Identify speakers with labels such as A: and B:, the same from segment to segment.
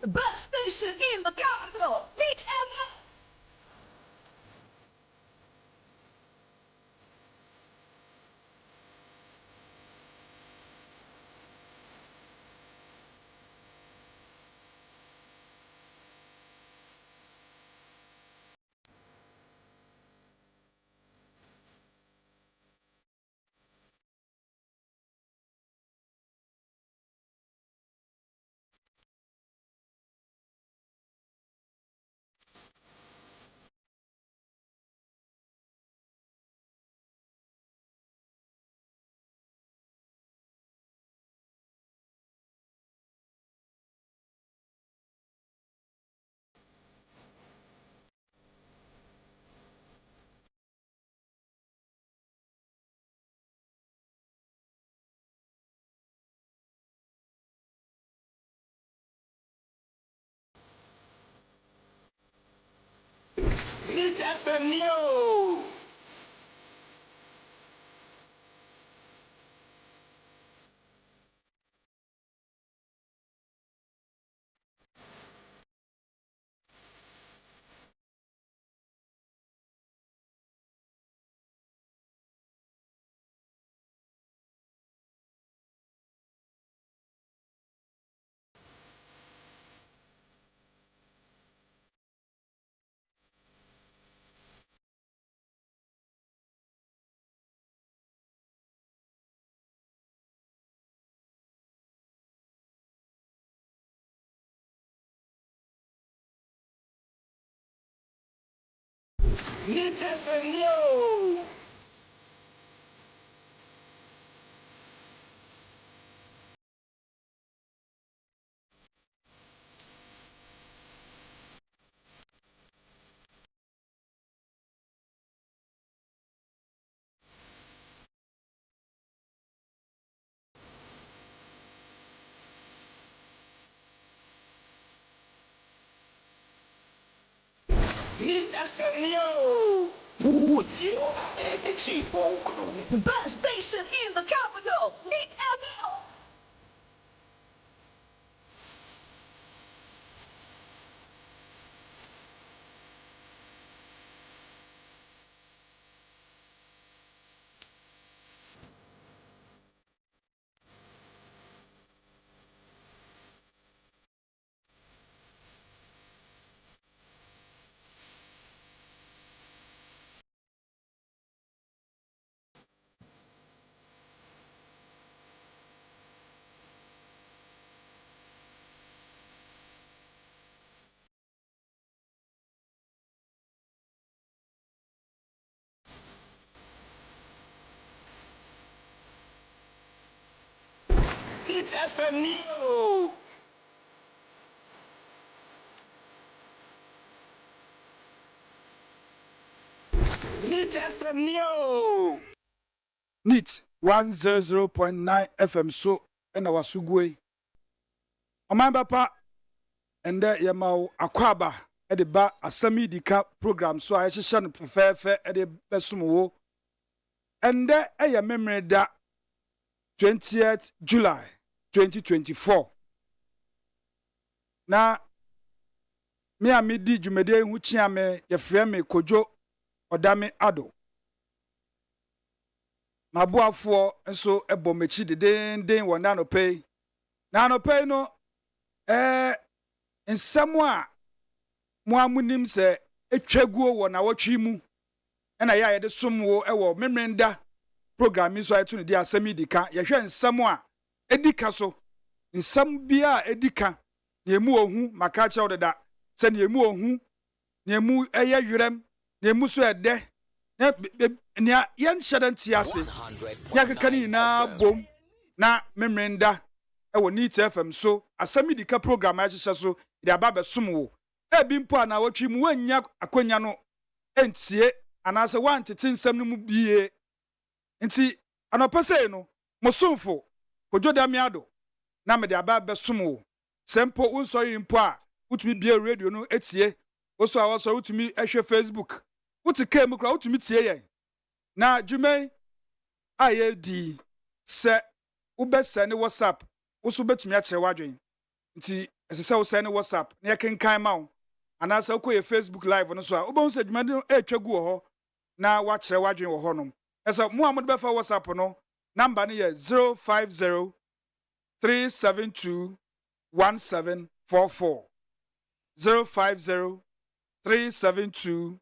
A: The best station in the capital. Meet Emma. The best station in the capital. ADDO.
B: It's ASEM. It's ASEM.
C: NIT 100.9 FM so and our sugwe. Omambapa and there yamau akwaba at the bar Asami YIDIKA program so I shan fair at the besumo and there a memory that 20th July 2024. Na me amidi jumede huchiame ya frame kojo ODAME ADDO. Mabuafo nso ebo mechi den wo nanopei no nsɛm a mo amunim sɛ etwaguo wɔ na wɔtwe mu ɛna ya yɛde somwo ɛwɔ memrenda program so ayeto ne di ASEM YIDIKA yɛhwɛ nsɛm a edika so nsɛm bia edika na emu ohu maka kyɛw deda sɛ na emu ohu na emu ɛyɛ ywerem na emu so ɛdɛ nia yen shadan tiase ya kakani na bom na memrenda ewo NIT FM so ASEM YIDIKA program a hyehyɛ so de aba somwo ebi mpo na wotwi mu wanya akonya no entie anase wantete nsɛm no mu bie nti anopese no mosomfo kojo ODAME ADDO na me de aba somwo sempo unsori mpo a utumi bie radio no etie oso a woso utumi ehwe Facebook uti kem kra utumi tie yen na dwumai ayedi se ubese ne WhatsApp uso betumi a kyerɛ wadwen nti esese wo se ne WhatsApp na yekenkan ma wo anase ukoye Facebook live no so a ubon se dwumai no etwagu wo ho na wa kyerɛ wadwen wo ho no esa mo amode befa WhatsApp no number ne ye 050 372 1744 050 372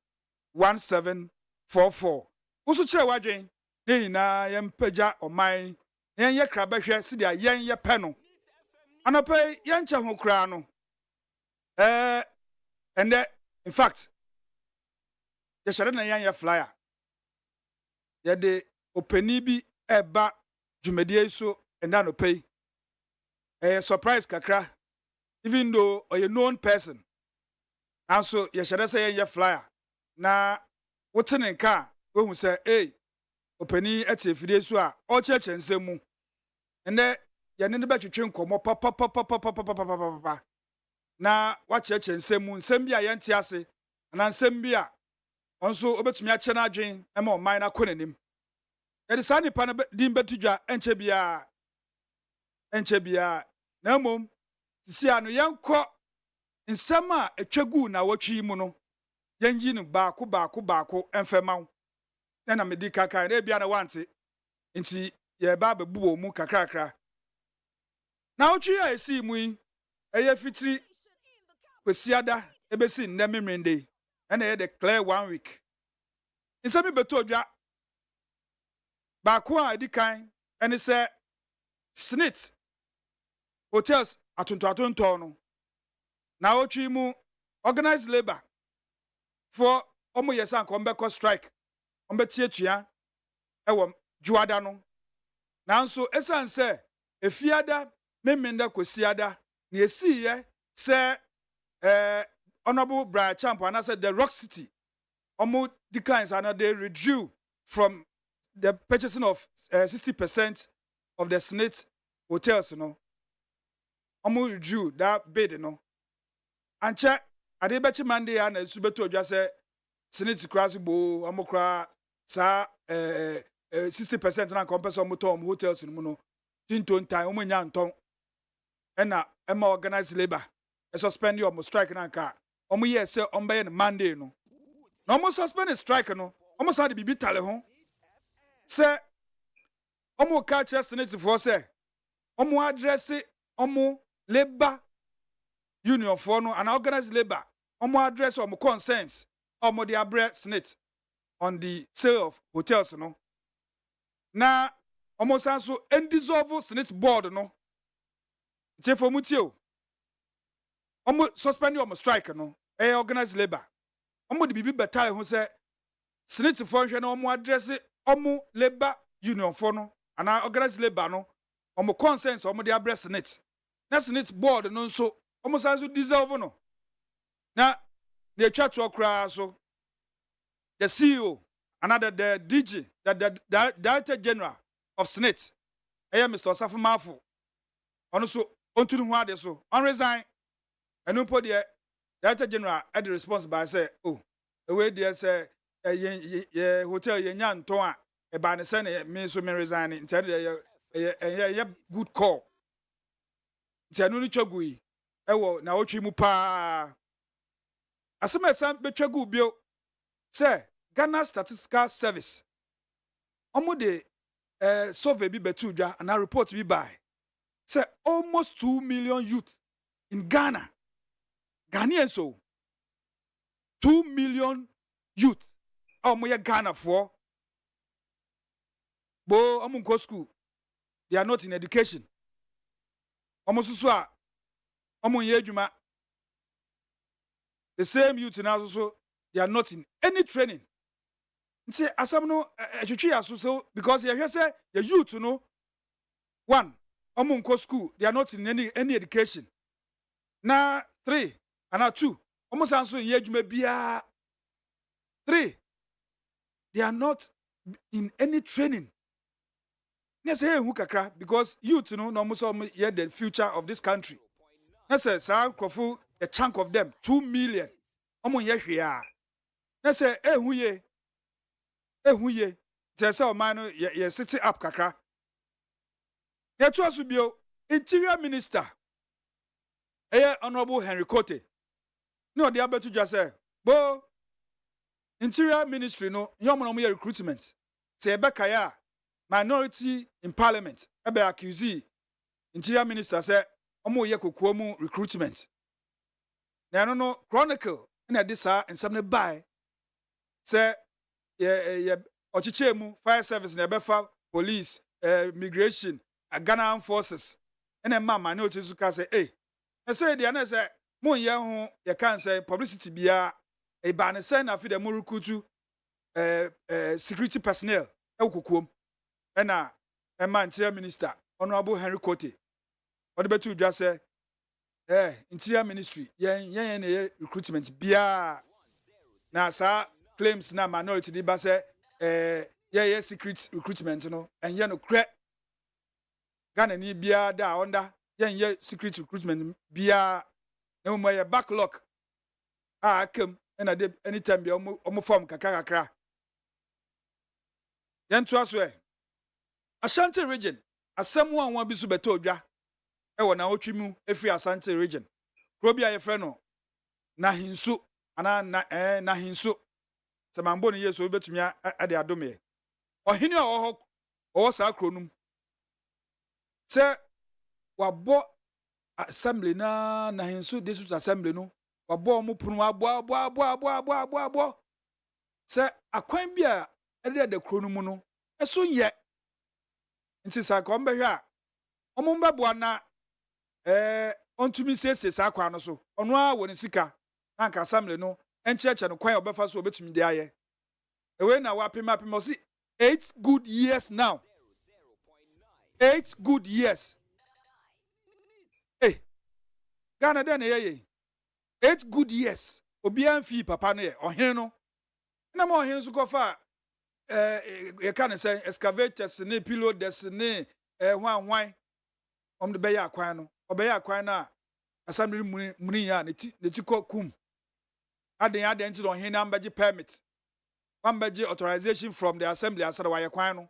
C: 1744 usu kyerɛ wadwen ne nyina yɛmpagya ɔman yɛn yɛ kra bɛhwɛ sidi a yɛn yɛ pɛ no anɔpɛ yɛn kyɛ ho kra no and in fact yɛhyɛde na yɛn yɛ flyer yɛde opani bi ɛba dwumadie so ɛnda anɔpɛ surprise kakra even though a known person also yɛhyɛde sɛ yɛn yɛ flyer na wote ne nka wohu sɛ opani ate fidie so a ɔkyerɛkyerɛ nsɛm mu ɛnɛ yɛne ne bɛtwetwe nkɔmmɔ papapapapapapapapa na wakyerɛkyerɛ nsɛm mu nsɛm bi a yɛnte ase anaa nsɛm bi a ɔnso obɛtumi akyɛ no adwen ɛma ɔman no akɔ n'anim yɛde saa nnipa no din bɛto dwa ɛnkyɛ biara na mmom sisi a no yɛnkɔ nsɛm a etwagu na wɔtwi mu no yɛnyi no baako ɛmfɛma wo na medi kaka na ebia na wante nti yɛba abebu wɔ mu kakrakra na wɔtwi a esi mu yi ɛyɛ fitiri kwesiada ebesi nnɛ memrende ɛna yɛ declare 1 week nsɛm beto dwa baako a edi kan ɛne sɛ snit hotels atontontɔn no na wɔtwi mu organized labor for omo yesa nko mbekọ strike ombetietua ewo juada no nanso esanse efiada memenda kwesiada na esiye se honorable Brian Champ and I said the Rock City omo declines and they reduce from the purchasing of 60% of the Senate hotels, you know. Omo reduce that bid, you know. And check ade bechi Monday ya na subeto odwa se senate class bo amokra sa 60% na compensation moto hotels no no tinton time omunya nton ena ema organize labor e suspend your strike na nka omu ye se ombe Monday no na omu suspend strike no omu sa de bibi tale ho se omu ka che senate for se omu address omu labor union for no and organize labor omu address omu concerns omu the abre senate on the sale of hotels no na omu sanso dissolve senate board no chefo mutio omu suspend omu strike no organize labor omu de bibi betale ho se senate for hwe na omu address omu labor union for no and organize labor no omu concerns omu the abre senate na senate board no nso omu sanso dissolve no na the chat to okra so the CEO another the DG the Director General of Senate Mr. Osafo Mafo ono so ontunu ho ade so on resign enu po de Director General at the response by say oh we dey say ye hotel ye nya nton a e ba ne say me so me resign instead ye good call ntanu ni twagui ewo na otwi mu pa asema sam betwagu bio say Ghana Statistical Service omo de survey bi betudwa and a report bi by say almost 2 million youth in Ghana Ghanaians so 2 million youth omo ye Ghana for bo omo go school they are not in education omo susu a omo ye adwuma the same youth now so they are not in any training nti asam no etwetwe aso so because you hear say the youth no one omo go school they are not in any education na 3 and 2 omo sanso ye adwuma bia 3 they are not in any training na say hu kakra because youth no no so ye the future of this country na say sa krofu the chunk of them 2 million omo ye hwea na say ehuye te say o man no ye city up kakra ye to aso bio interior minister honorable Henry Kote no dey abetu just say bo interior ministry no yomo no ye recruitment say ebeka ya minority in parliament ebe accuse interior minister say omo ye kokuo mu recruitment na no chronicle na this nsam ne buy say ye ochichemu fire service na befa police immigration Ghana Armed Forces ene mama na ochizu ka say na say dia na say mon ye ho ye kan say publicity bia e ba ne say na fi de mo recruit security personnel kokuom ena ema interior minister honorable Henry Kote what betu dwa say interior ministry yen na recruitment bia na sa claims na minority di ba say secret recruitment no enye no kre Ghana ni bia da onda yen secret recruitment bia na mo ye backlog akam na de anytime bia omo form kakra yen to aso Ashanti region asem wanwa bi so beto odwa ewo na otwi mu efri Ashanti region krobia ye frɛ no na hinsu ana na hinsu semambo ne yeso betumi ade adome ohini owo sa kronum se wabo assembly na hinsu district assembly no wabo mo punu abo se akwan bia ede de kronum no eso ye nti sa ko mbehwe a omo mbebo na ontumi sese sa akwa no so ono a woni sika na nka assembly no encheche no kwan obefa so obetumi de aye ewe na wapem osi 8 good years now 8 good years Ghana den ye 8 good years obi amfi papa no ye ohene no na ma ohene so kofa ye kan say excavators ne pillow des ne hwan de be ya akwan no obe ya akwan na assembly muni ya ne ti kum aden nti no hin ambeji permit ambeji authorization from the assembly asara wa yakwan no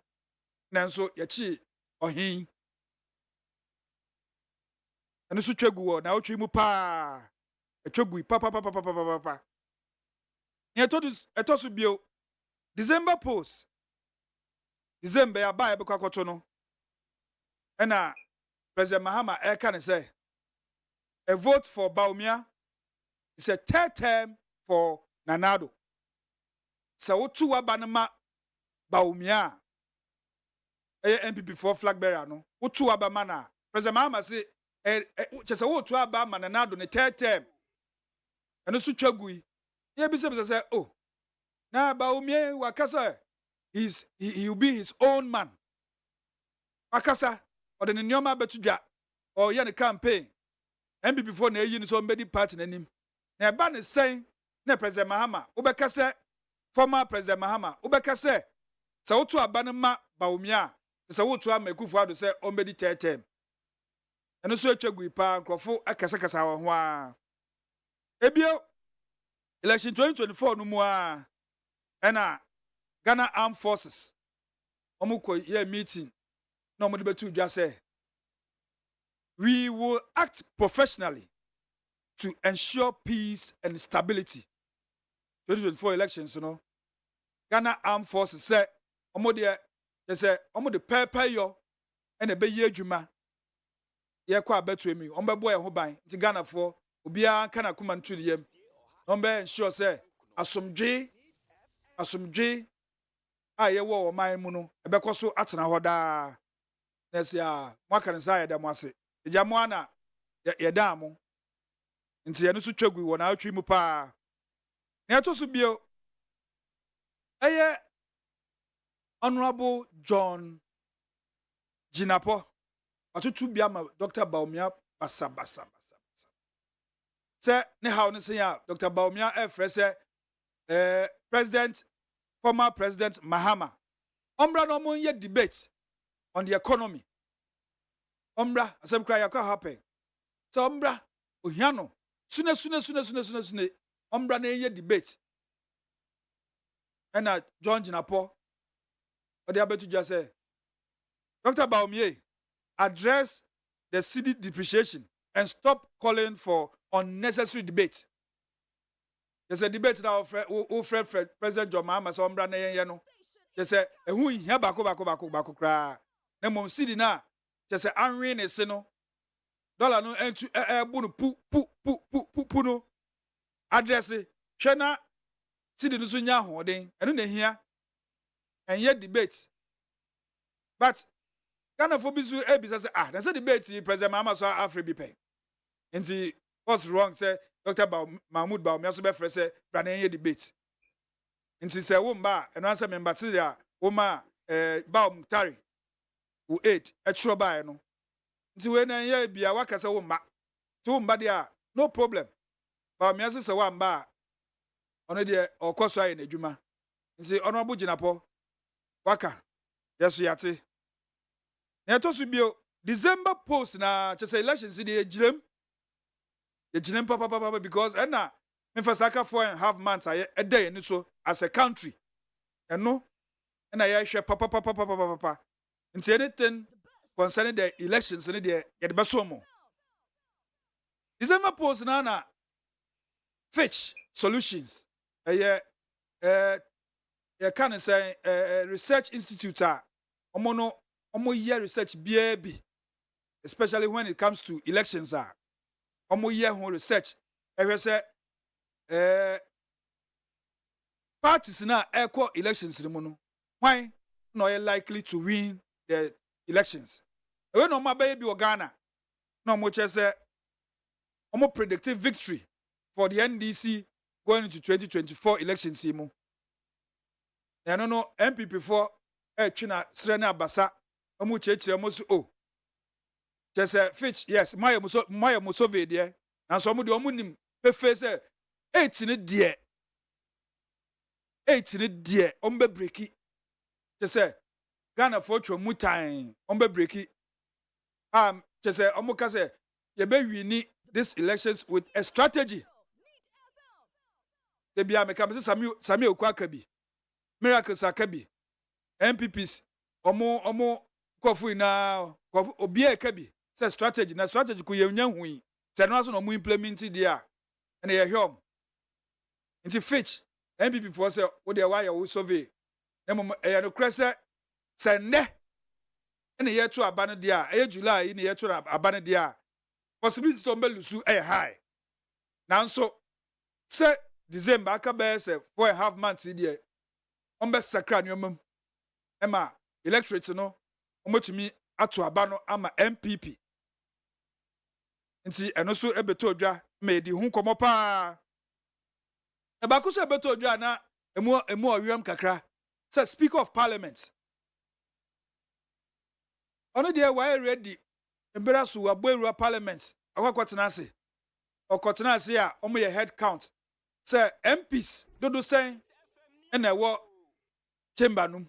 C: nanso yachi ohin eno so twegu wo na otwi mu pa twegu pa ye to so bio December post December ya ba be kwakoto no na President Mahama can say a vote for Baumia is a third term for Nanado. So two abanama Baumia MPP for flag bearer no. Utu abamana. President Mahama say just a vote to abama Nanado the third term. And also chagui. Ye be say oh na Baumia wakasa he will be his own man. Wakasa or the nyoma betudwa or ye campaign MPP before na yi ni so mbedi party nanim na eba ne sen na President Mahama ubeka se former President Mahama ubeka se sa wotu aba ne ma Baumia sa wotu amakufu ado se ombedi tetem eno so atwagu pa nkrofo akasa ho a ebio election 2024 no mu a ena Ghana Armed Forces omuko ye meeting no mo de betu dwa say we will act professionally to ensure peace and stability 2024 elections Ghana Armed Forces say omo de say omo de pay yo and be ye adwuma ye kwa betu emi omo be ho ban nti Ghana for obia kana kuma ntu de yam omo be ensure say asomdwe aye wo man mu no ebekoso atena hoda nesia mwaka nsa ya demo ase ejamo ana yeda mo nti ye no so twagui wo na atwi mu pa na eto so bio eye Honorable John Jinapo atutu bia ma Dr. Baumia basa se ne haw ne se ya Dr. Baumia efrese former President Mahama ombra no mo ye debate on the economy ombra asem kra yakwa happen so ombra ohiano sune ombra na ye debate and John Jinapo or the abetu just say Dr. Baumia address the cedi depreciation and stop calling for unnecessary debate. There's a debate now of Fred President John Mahama so ombra na ye no just say ehu hia bako kra na mom cedi na just say anwe ne se no dollar no entu bu no pu no address hwe na cedi no so nya hoden eno na hia enye debate but Ghana for bizu ebisa say na say debate President Mahama so afre bi pen nti what's wrong say Dr. Mahmoud Baumia so be frɛ say bra na enye debate nti say wo mba eno answer member ti ya wo ma Baum Tari wo 8 etro ba no nti we na enye bia waka say wo mba to mba dia no problem Baumia say wo mba ono de okoso aye na adwuma nti Honorable Jinapo waka yeso yate na to so bio December post na chese elections dey ejirem papa because na me fasaka 4.5 months aye a day ni so as a country eno na ya hwe papa nti anything concerning the elections ni dey yede beso mo December post na Fitch Solutions can say research institute omo year research bi especially when it comes to elections omo year ho research say parties na equal elections ni mu no why no likely to win the elections we no ma be bi o Ghana no mo che say omo predictive victory for the NDC going into 2024 elections mu no MPP for twina sre na abasa omu chechire mo so o just Fitch yes my so ve de na so omu de omu nim pefe say 8 ni de ombe breaki just Ghana for twa mutan ombe breaki just omu ka say ye be wini this elections with a strategy de bia me kam se sami okwa akabi miracles akabi MPPs omo kofu ina obi akabi say strategy na strategy ku yenya hui say no aso no mu implement dia na ye hwom nti fitch MPP for say wo de why wo survey na mo e no krese say ne na ye to aba no dia e July na ye to aba no dia possibility so belusu e high nanso say December aka be say 4.5 months dia on be sakra nyomam ema electorate no omotumi ato aba no ama MPP nti eno so ebeto odwa ma edi hu komo pa e ba ko so ebeto odwa na emu owiram kakra say speaker of parliament ono de why ready ebera so aboerua parliament akwakotena ase okotena ase a omo ye head count say MPs dodo sen na ewo chamber num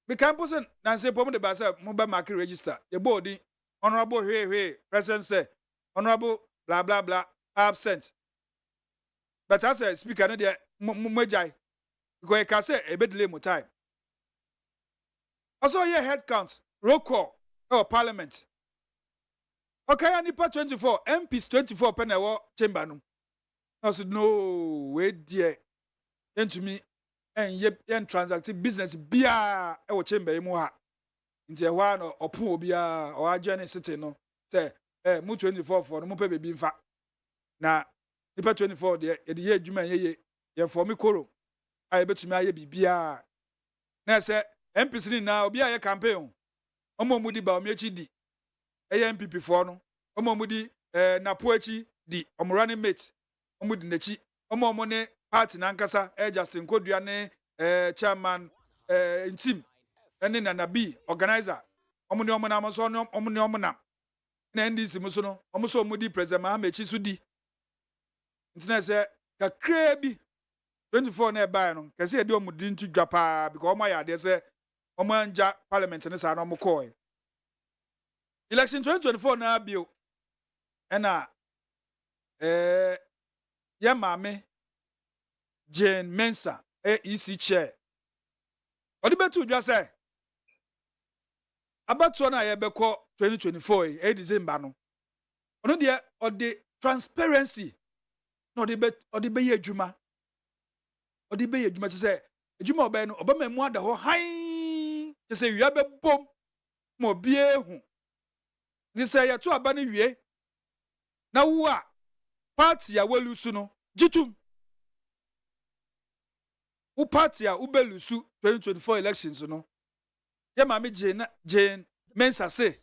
C: me kan posen na say pom de ba say mo ba mark register ye body honorable hwe president say honorable blah blah blah absent but as a speaker no de mo jai because e ka say e be delay mo time also ye head count roll call or parliament okay anipa 24 MPs 24 pe na ewo chamber num no we die entumi en transact business bia e wo chamber mu ha nti e hwa no opo bia o agene city no say mu 24 for no mu pe bebi mfa na nipa 24 de e de ye adwuma ye for me koro a e betumi aye bibia na say MPC ni na obi aye campaign omo mu di ba o mechi di e MPP for no omo mu di na po echi di omo running mate omo di nachi omo ne party nankasa Justin Kodua ne chairman team ene na B organizer omo ne omo na mo so omo ne omo na NDC mo so no omo so omo di president Mahamechi so di ntina se kakra bi 24 na eba no kase e de omo di ntu dwa pa because omo ya de se omo anja parliament ne sa na omo call election 2024 na bio ena ya mame Jane Mensa EC chair odi betu dwa say abatu na ye beko 2024 December no ono de odi transparency no odi be ye adwuma say adwuma oba no oba mamu ada ho han say wi abebom mo bie hu di say ye to aba no wie na wo a party ya walusu no jitum u party a ubelusu 2024 elections no ye mama Jane Mensa say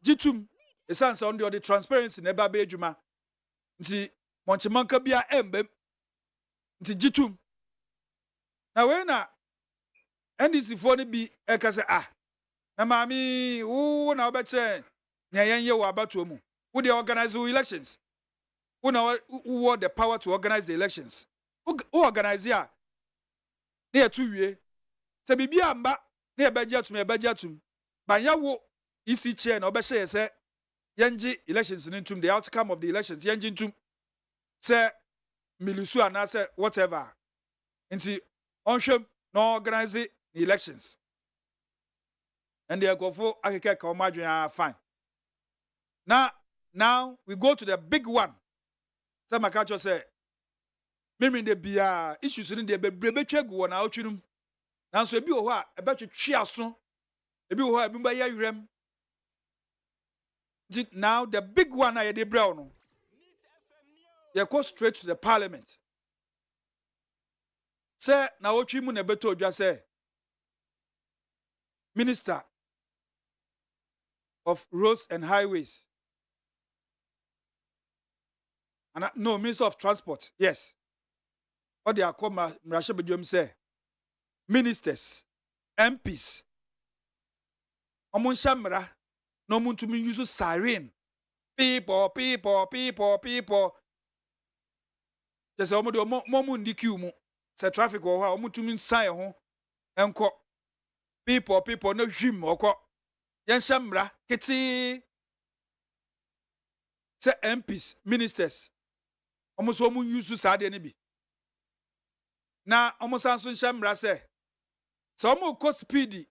C: jitum esansa on the transparency na eba be adwuma nti monchemanka bia embem nti jitum na we na NDC for ni bi eka say na mami wo na obeche nya yenye wo abato mu wo dey organize elections wo na wo the power to organize the elections wo organize ya na yetu wie se bibia amba na ebeje atum banya wo EC chair na obehye ye se yenji elections ntum the outcome of the elections yenji ntum se milisu ana se whatever nti onhwem na organize the elections and the ekofo akeke ka omadwen fine now we go to the big one say makacho say mimi de bia issues ni de bebre gu na otwinum nanso ebi wo ho a ebetwetwe aso ebi wo ho a ebi ba yawrem now the big one na ye de brown no ye go straight to the parliament say na otwimu na beto odwa say Minister of Roads and Highways and no Minister of Transport yes what they are called Mrashe Bejom say ministers MPs omun shamra no mun to me use siren people just omo de mo ndi queue mu say traffic wo ha omun to me sign ho enko people no hwim okọ yen shamra kiti say MPs ministers omo so omun use sa de ne bi na almost answer shambra say some ko speedy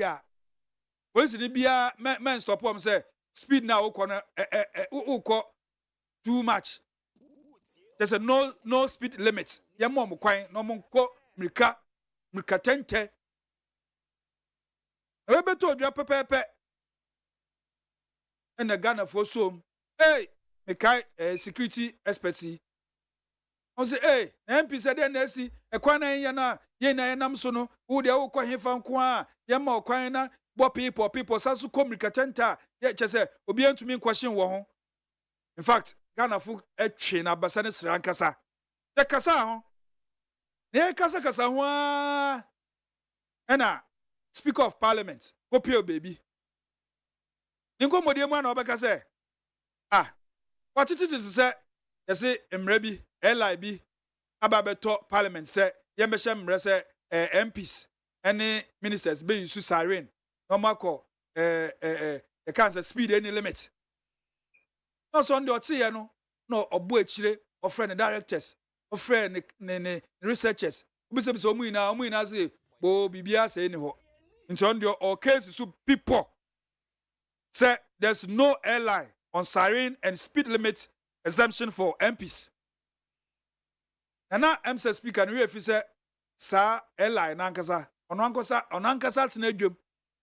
C: a police ni bia men stop am say speed now ukọ ukọ too much. There's a no speed limit. Ya mo kwan no mo ko mrika tente. E beto odwa pepepe. And the Ghana for some. Hey, me kai security expertise. On say hey, MP said na si e kwan na ya na ye na nam so no wo de wo kwa hefa nko a ye ma kwan na bo people sasu ko mrika tente ye chese obi antumi nkwahye wo ho. In fact, Ghana fu etwe na basa ne sra nkasa. Ye kasa ho. Ne kasa ho a. Ena Speaker of Parliament, Kopio baby. Ninko modie mu na obeka say, what it is say, you say emre bi, LIB aba beto Parliament say, ye be mre say MPs any ministers be use siren. Normal call the cancer speed any limit. No so on the otie no obu echire of friend directors of friend ne researchers obi se omu ina say bo bibia say ni ho nti on the all cases so people say there's no airline on siren and speed limit exemption for MPs and now MC speaker no we say sa airline nankasa onankasa tena adwam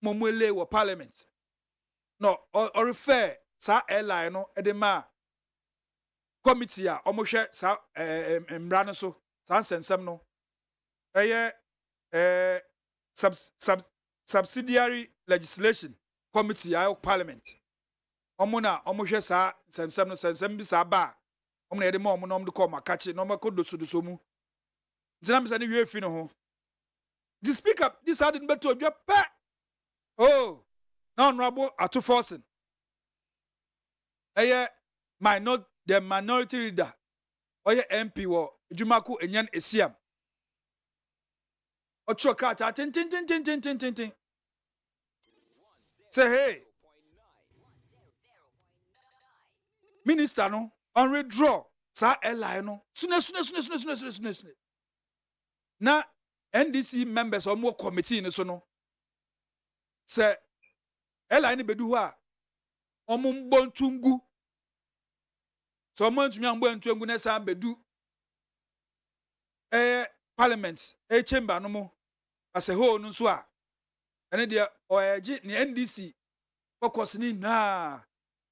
C: momwele wo parliament no or refer sa airline no edema committee a omohwe sa mbra no so sa nsensem no subsidiary legislation committee a parliament omuna omohwe sa nsensem no nsensem bi sa ba omuna edema omo no omde ko makachi no makodoso mu ntina msa ne wie fi no ho the speaker this had in beto odwa pa oh now honorable atu forcing the minority leader oye MP wo Jumaku enyan esiam ocho kata tin say hey minister no on withdraw sa airline no sune na NDC members or more committee no so no say airline bedu ho a omumbontungu so montumi ambontungu na sa bedu parliament chamber no mo as a whole no so a ene de oyeji ni NDC focus ni na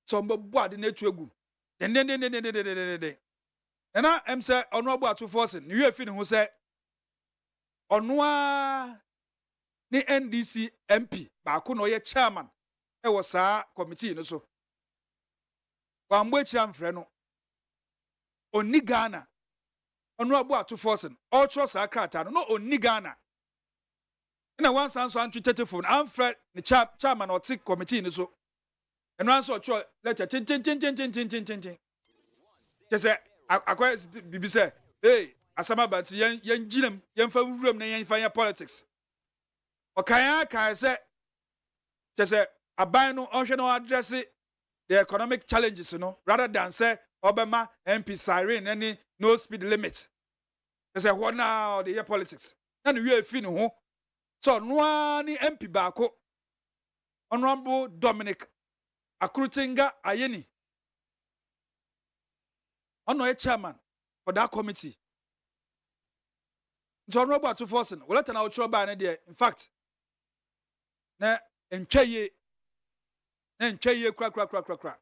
C: so mbo ade na etuegu den na em say honorable atu forcing ni we fi ni ho say ono a ni NDC MP ba ko no ye chairman e wo saa committee no so wa mbo echi amfre no oni Ghana honorable atu forcing ultra saa krata no oni Ghana na one sanso antwi telephone amfre ni chairman or tick committee no so eno anso ocho letter tin say akwa bibi say hey asama bat yen ginam yen fa wuram na yen fa ya politics okaya kai say say aban no ohwe no address the economic challenges no rather than say obama MP siren any no speed limit say what now the politics na no we fi no ho so no ni MP baako honorable Dominic Akrutinga Ayeni ono a chairman for that committee so honorable atu forcing we let na ochro ba na there in fact na entwaye kra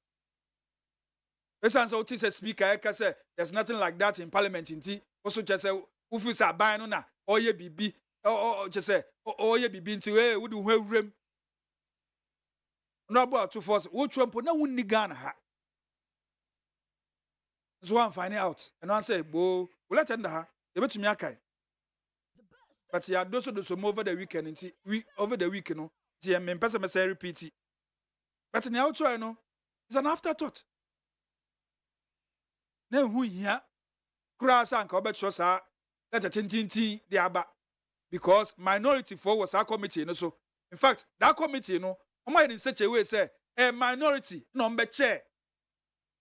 C: esan so say speaker eka say there's nothing like that in parliament nti also just say ufu say ban no na oye bibi just say oye bibi nti we would hu awurem honorable atu forcing wo twampo na wunni Ghana ha so I'm finding out and I say bo we let end ha e betumi akai but ya do so over the weekend nti over the week no ti me pese me say repeat it. But in the outro no it's an afterthought na hu hia kura sa nka obetro sa let tintintin the aba because minority for was our committee no so in fact that committee no omo in such a way say a minority no mbe chair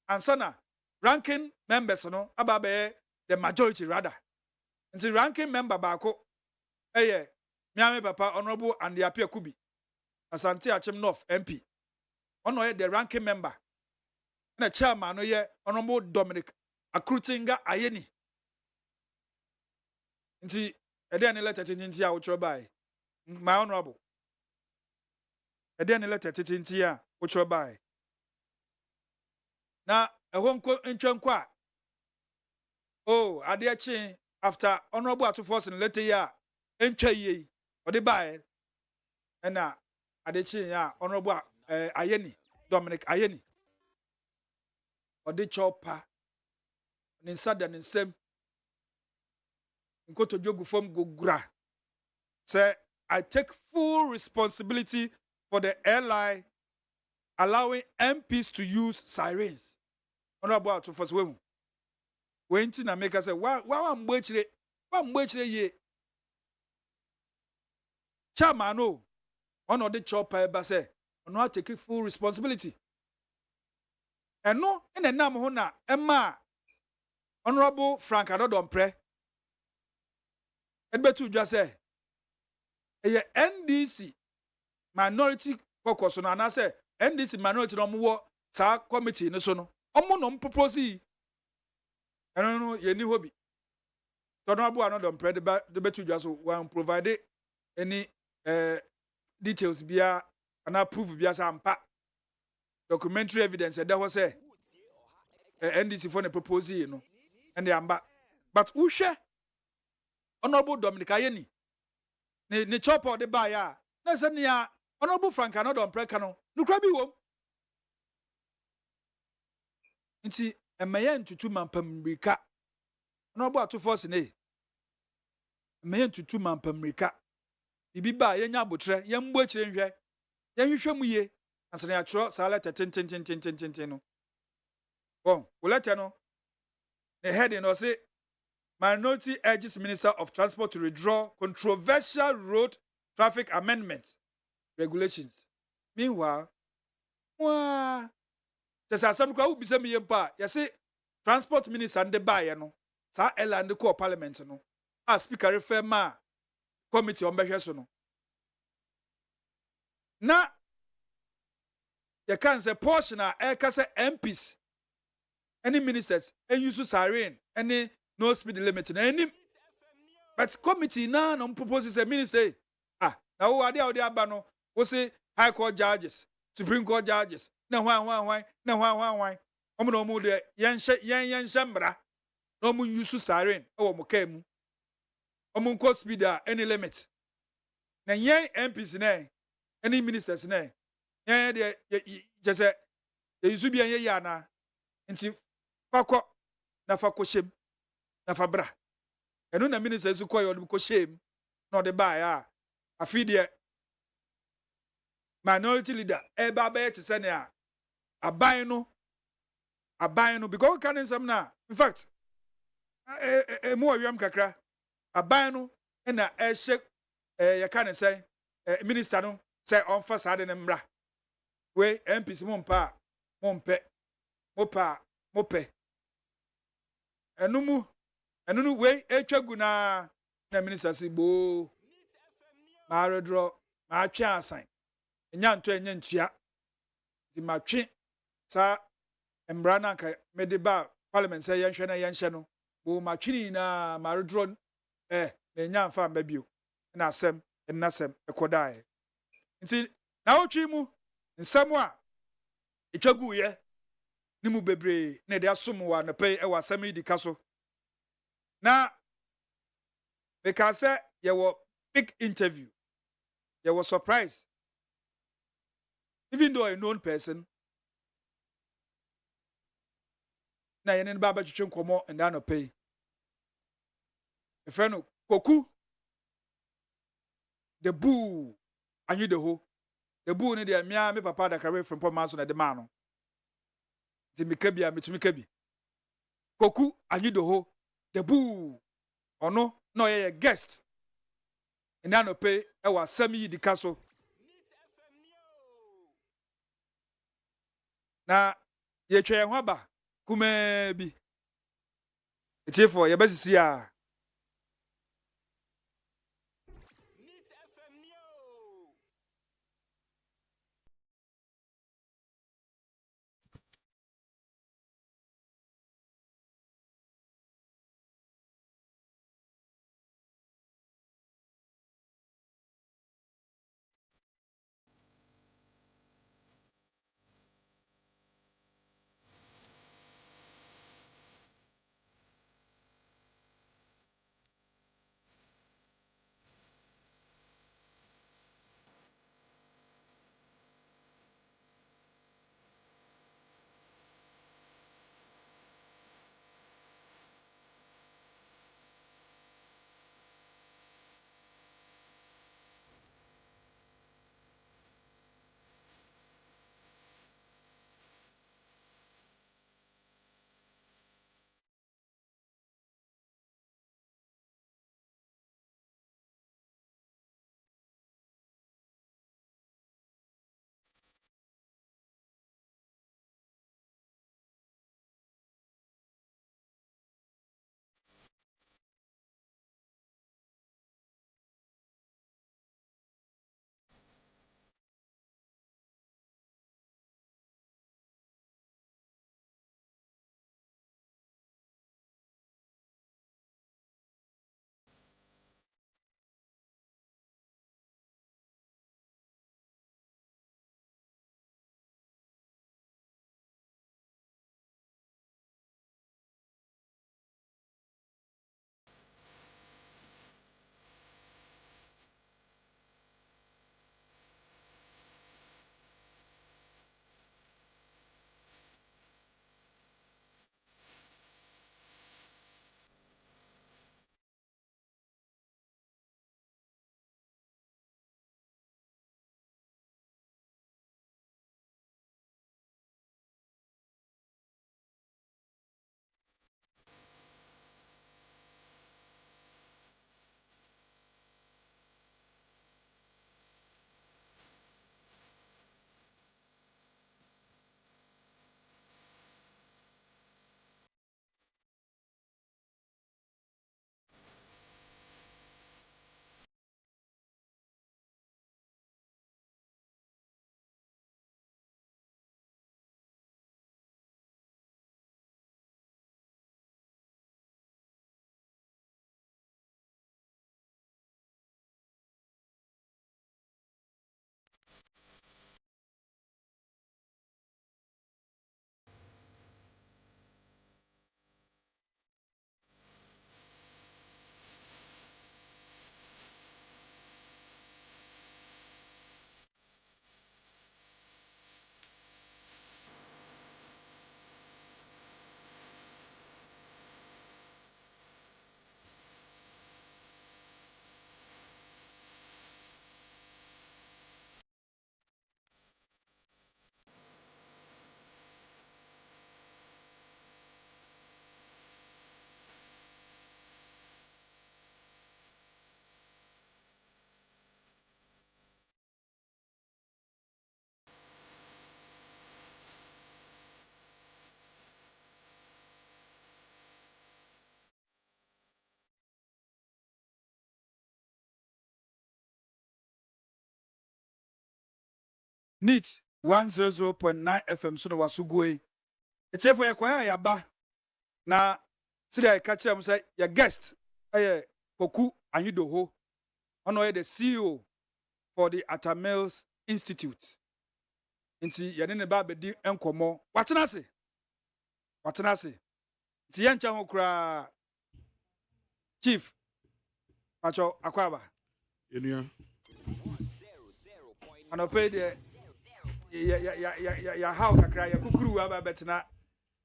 C: and sana ranking members no ababe the majority rather nti ranking member baako eye miame papa honorable Andiapia Kubi Asante Achim North MP ono ye the ranking member na chairman no ye honorable Dominic Akrutinga Ayeni nti ede ne letter tinti a wo chro bai my honorable ede ne letter tinti a wo chro bai na ehonko ntwenko a oh ade achi after honorable atofo in letter ya entwa yi ode bai na ade chi ya honorable Ayeni Dominic Ayeni ode chopa ni nsada ni nsem nkoto jogu fom gogura say I take full responsibility for the airline allowing MPs to use sirens honorable atofo we wenti na make say wa mgbechire ye chairman no ono de chopa eba say ono take full responsibility eno ene nam ho na ema honorable Frank Adodom pre edbetu dwa say eye NDC minority caucus no ana say NDC minority no mo sa committee no so no omo no propose eno no ye ni hobi honorable Adodom pre de betu dwa so wan provide any details bia ana proof bia sa ampa documentary evidence there was say NDC for the proposal no and the amba but uhwe honorable Dominic Ayeni ne chopper de buy ya na say ne honorable Frank Adodom preka no nukra bi wom nti emaye ntutu mampamrika honorable atofo se ne emaye ntutu mampamrika bibi ba yenya abotre yembo akire nhwe yenhwehwe mu ye asane ya chro sa letter tin no bon letter no the heading was say minority urges Minister of Transport to withdraw controversial road traffic amendment regulations. Meanwhile, there's some crowd who be saying you say transport minister and the buyer no sa and the core parliament no as speaker refer ma committee on behwe no na you can say portion a say MPs any ministers and use siren any no speed limit any but committee na no proposes a minister na wo ade aba no wo say high court judges supreme court judges na hwan omo no mu de yenhye mbra no mu use siren e wo mo ka mu omo nko speed any limit na yen MPs na any ministers na yen de just ye use bi yen ya na nti fakọ na fakọ shem na fabra enu na ministers ko yo ko shem no de ba ya afi de minority leader e ba ba ti se ne aban no because can some na in fact mo awiam kakra aban no na e hye ye kan say minister no say on fa sa de ne mra we MPs mo mpe enunu we etwagu na minister si bo ma redro ma atwa asan enya nto enya ntua di ma twe sa embra na ka mediba parliament say yenhwe no bo ma twini na ma redro na enya mfa mba bio na asem ennasem ekodae nti na otwi mu nsam a etwagu ye ni mu bebre na de asom wa na pay e wa asem YIDIKA so na because you were big interview you were surprised even though a known person na yenen baba chiche nkomo and no pay a friend koku the boo and you the boo ni de mia me papa da carry from Pomaso na de man no the mikabia mitumi koku and you the boo ono no ye guest and no pay e wa sami YIDIKA so na ye twa ho aba kuma bi etifo ye basisi a NEAT 100.9 FM so no waso goe. Echefo ye kwa ya ba na sida e catch am say your guest Koku Anyidoho ono the CEO for the Atamils Institute. Nti yene ne ba bedi enkomo. Watena se. Nti yencha ho kra Chief Pacho Akwaba.
D: Enua.
C: Anope de ya how kakra ya kukuru aba betena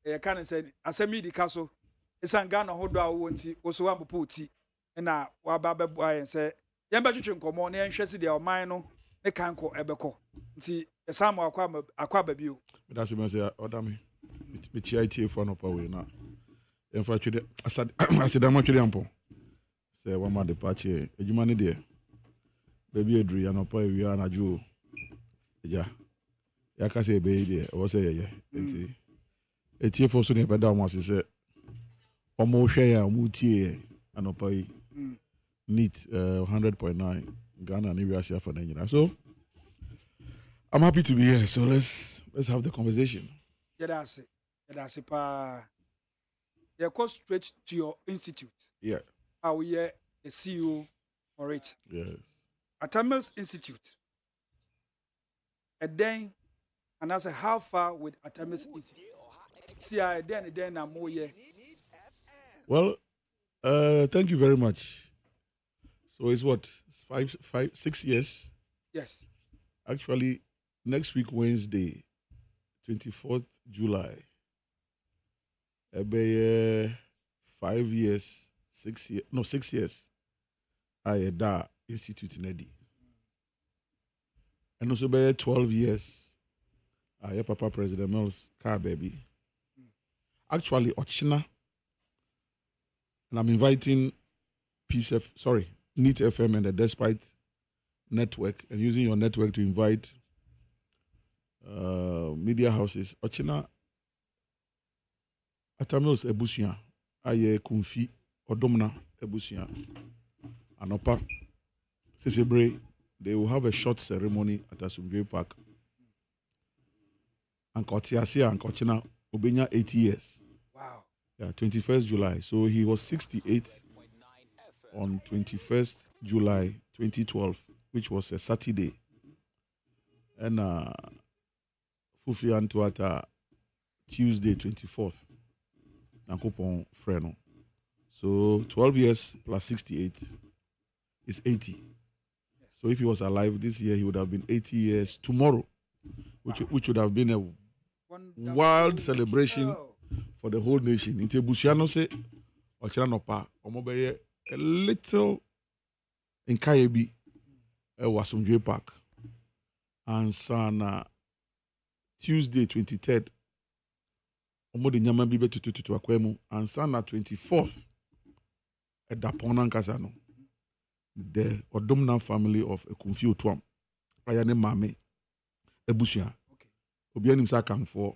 C: ya kan say asemi YIDIKA so esanga na hodo awo nti oso wa popo ti na wa ba beboa yen say yemba twetwe nkomo na yenhwese de oman no ne kanko ebeko nti esam akwa bio
D: That's me say ODAME me TIT for no power na emfa twede asidama twede ampo say one man departure ejuma ne de baby edru ya no power wi anajo ja ya ka say be de o say ye nti etie for so ne beda o ase say omo hwe ya omo tie anopa yi NEAT 100.9 Ghana ni wi ase for Nigeria. So I'm happy to be here. So let's have the conversation.
C: Yeah, that's it. You go straight to your institute.
D: Yeah.
C: How we are the CEO for it.
D: Yes.
C: Atamils Institute. And then, and I say, how far with Atamils Institute? See, then I'm more here.
D: Well, thank you very much. So it's what 6 years.
C: Yes.
D: Actually, next week Wednesday, 24th July. 5 years, 6 years. No, 6 years. I ADDO Institute in Eddie. And also by 12 years. I Papa President Mills car baby. Actually, Ochina. And I'm inviting NEAT FM and the Despite network and using your network to invite media houses. Ochina Atamils Ebusia aye Kumfi Odomna Ebusia Anopa Sesebre. They will have a short ceremony at Asumdwe Park. And Kotiasia and Kochina Obenya 80 years.
C: Wow.
D: Yeah, 21st July. So he was 68 on 21st July 2012, which was a Saturday. And Fufi Antuata Tuesday 24th. Nankopon Freno. So 12 years plus 68 is 80. So if he was alive this year, he would have been 80 years tomorrow, which would have been a wild celebration for the whole nation. Inte Busiano say, Ochiranopa, Omobeye, a little in Kayebi, Wasumdwe Park. And Sana Tuesday 23rd, Omode Nyama Bibe to Akwemu, and Sana 24th, at Daponan Kasano. The Odomna family of Ekumfi Otwam, Ayane Mame, Ebusia. Obianim Sakam for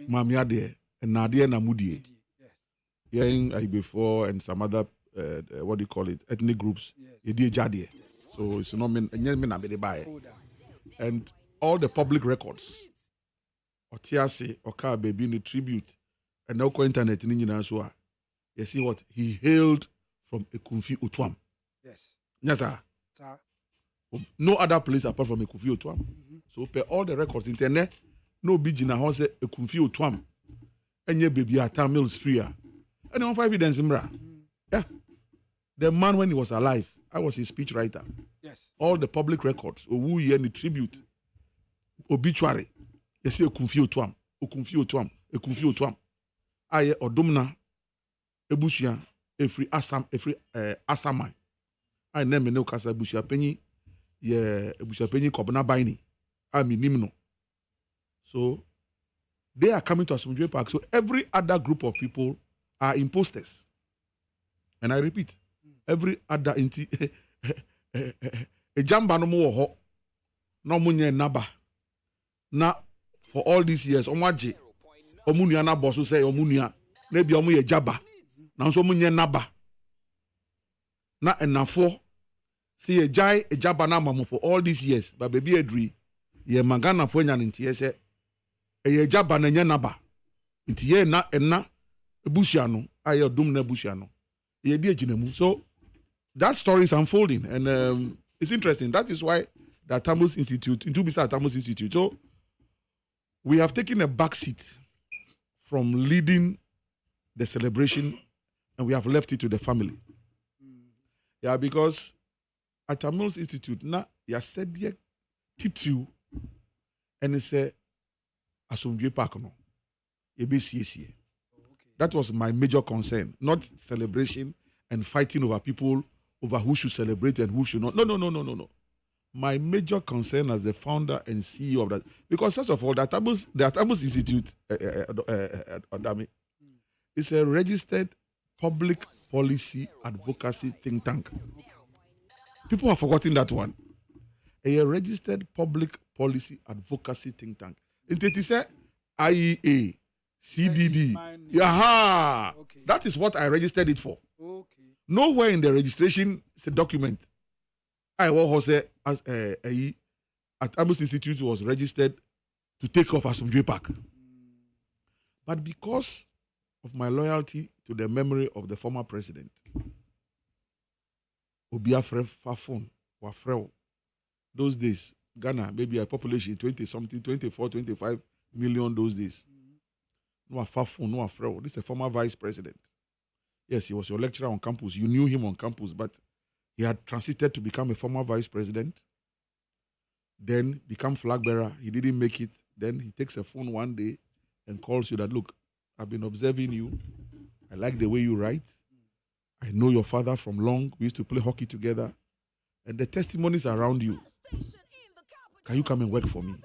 D: Mami Ade and Nadia Namudi. Hearing before and some other what do you call it, ethnic groups. Yes. Jadie. So it's not mean and all the public records. Otiase Oka baby in the tribute and now internet in Inasua. You see what he hailed from Ekumfi Otwam.
C: Yes.
D: Yes, sir.
C: Sir.
D: No other place apart from Ekumfi Otwam. So per all the records internet, no big in a house Ekumfi Otwam. And your baby Atamils free. And on evidence imra. Yeah. The man when he was alive, I was his speechwriter.
C: Yes. All
D: the public records, Owu ye the tribute, obituary. You see Ekumfi Otwam, Ekumfi Otwam. Aye Odomna Ebusia, every Asamai. I name no kasa Ebusia Penny, ye Ebusia Penny Kobana Baini. I mean Nimno. So they are coming to Asumdwe Park. So every other group of people are imposters. And I repeat, every other a jamba no more ho no munye naba. Na for all these years, omaje omunia na boss say omunia maybe omuye jaba. Na so munye naba. Na enafo see a jai a jaba na mamu for all these years, but baby edri Ye magana fo nya ntie se eye jaba na nya naba. Nti ye na enna ebusua no aye dum na ebusua no. Ye di aginemu. So that story is unfolding and it's interesting. That is why the Atamus Institute, into Bisa Atamus Institute. So we have taken a back seat from leading the celebration and we have left it to the family. Yeah, because at Atamus Institute, na ya said ye titriu and it say Asumdwe Park no. That was my major concern, not celebration and fighting over people over who should celebrate and who should not. No. My major concern as the founder and CEO of that, because first of all, the Atamus Institute, ODAME, is a registered public policy advocacy think tank. People have forgotten that one. A registered public policy advocacy think tank. It is a IEA, CDD. Yaha! Okay. That is what I registered it for. Okay. Nowhere in the registration document, I was say at Amos Institute was registered to take off Asumdwe Park. But because of my loyalty to the memory of the former president, Obiafre Fafon Wafreo, those days, Ghana, maybe a population 20-something, 24, 25 million those days. No Fafon, no Afreo. This is a former vice president. Yes, he was your lecturer on campus. You knew him on campus, but he had transited to become a former vice president. Then become flag bearer. He didn't make it. Then he takes a phone one day and calls you that, look, I've been observing you. I like the way you write. I know your father from long. We used to play hockey together. And the testimonies around you. Can you come and work for me?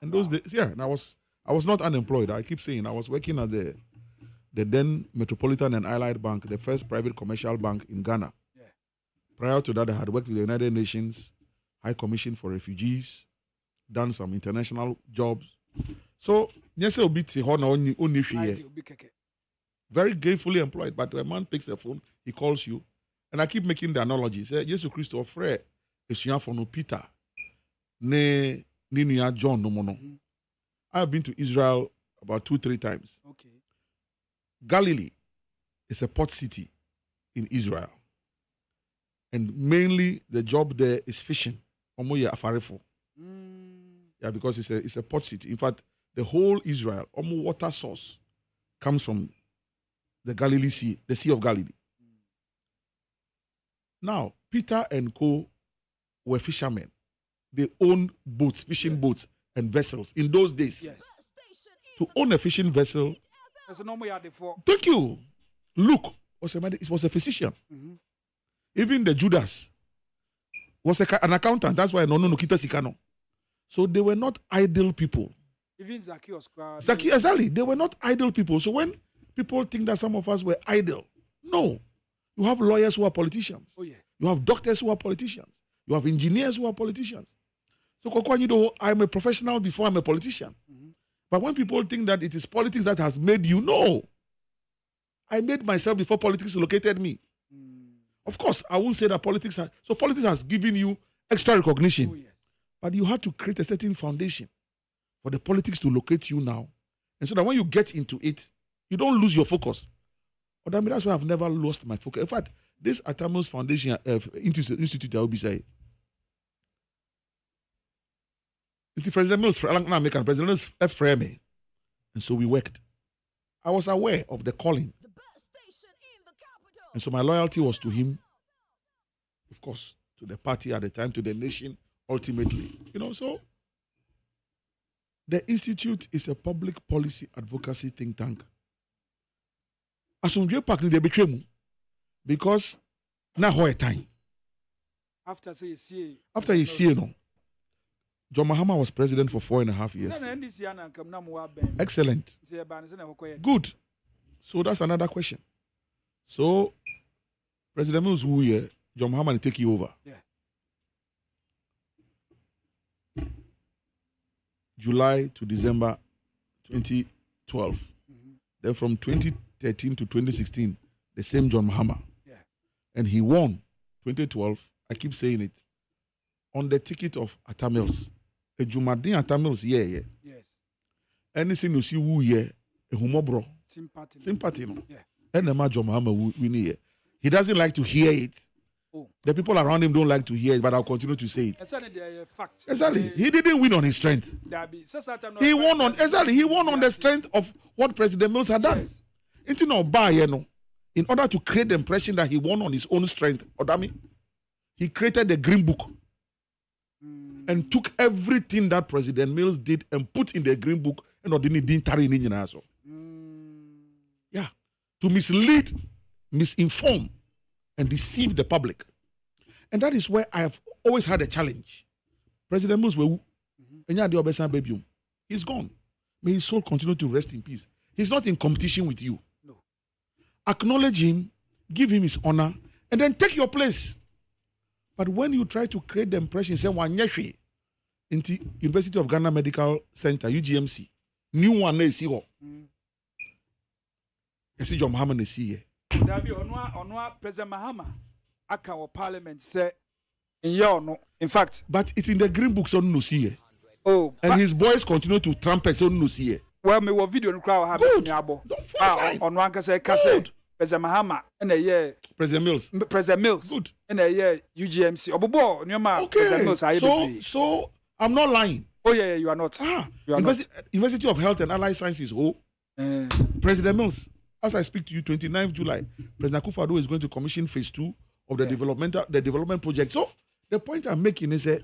D: And those days, yeah, and I was not unemployed. I keep saying I was working at the then Metropolitan and Allied Bank, the first private commercial bank in Ghana. Yeah. Prior to that, I had worked with the United Nations High Commission for Refugees, done some international jobs. So, very gainfully employed, but the man picks the phone, he calls you, and I keep making the analogy. Say, Jesus Christ, frère, esuya for no Peter, ne ninuya John no mono. I have been to Israel about 2-3 times. Okay. Galilee is a port city in Israel. And mainly the job there is fishing. Yeah, because it's a port city. In fact, the whole Israel, almost water source, comes from the Galilee Sea, the Sea of Galilee. Now, Peter and co were fishermen. They owned boats, fishing boats and vessels in those days. Yes. To own a fishing vessel, thank you. Luke was a physician. Mm-hmm. Even the Judas was an accountant. That's why no kita sikano. So they were not idle people.
C: Even Zacchaeus.
D: Exactly. They were not idle people. So when people think that some of us were idle, no. You have lawyers who are politicians. Oh, yeah. You have doctors who are politicians. You have engineers who are politicians. So I'm a professional before I'm a politician. Mm-hmm. But when people think that it is politics that has made you, no. I made myself before politics located me. Of course, I won't say that politics has given you extra recognition. Oh, yes. But you had to create a certain foundation for the politics to locate you now. And so that when you get into it, you don't lose your focus. That's why I've never lost my focus. In fact, this Atamus Foundation Institute, I will be saying, it's President Mills frame me. And so we worked. I was aware of the calling. And so my loyalty was to him, of course, to the party at the time, to the nation, ultimately. So the Institute is a public policy advocacy think tank. Asumdwe Park ni de betwe mu because na ho time.
C: After
D: you see no. John Mahama was president for 4.5 years. Excellent. Good. So that's another question. So President Mills who here, John Mahama will take you over. Yeah. July to December 2012. Mm-hmm. Then from 2013 to 2016, the same John Mahama. Yeah. And he won 2012, I keep saying it, on the ticket of Atta Mills. a Jumadin at Tamils, yeah.
C: Yes.
D: Anything you see woo ye, a humobro.
C: Sympathy.
D: No.
C: Yeah.
D: And the Major Muhammad we need. He doesn't like to hear it.
C: Oh.
D: The people around him don't like to hear it, but I'll continue to say it. Exactly. He didn't win on his strength. He won on the strength of what President Mills had done. Yes. In order to create the impression that he won on his own strength, ODAME, he created the Green Book and took everything that President Mills did and put in the Green Book and didn't carry in also. Yeah. To mislead, misinform, and deceive the public. And that is where I have always had a challenge. President Mills, he's gone. May his soul continue to rest in peace. He's not in competition with you.
C: No.
D: Acknowledge him, give him his honor, and then take your place. But when you try to create the impression, say, in the University of Ghana Medical Center, UGMC, new one is here. Yes, John Muhammad is here.
C: There be onwa President Mahama aka wa parliament say in fact,
D: but it's in the Green Book so no see.
C: Oh,
D: and his boys continue to trumpet so no see.
C: Well, me wa video no crowd have me abo. Onwa nka say President Mahama na ye
D: President Mills. Good.
C: Na ye UGMC. Obobo nyoma President Mills aye.
D: So I'm not lying.
C: Oh yeah, you are not. You are not.
D: University of Health and Allied Sciences. President Mills. As I speak to you, 29th July, President KWADWO is going to commission phase 2 of the development project. So the point I'm making is that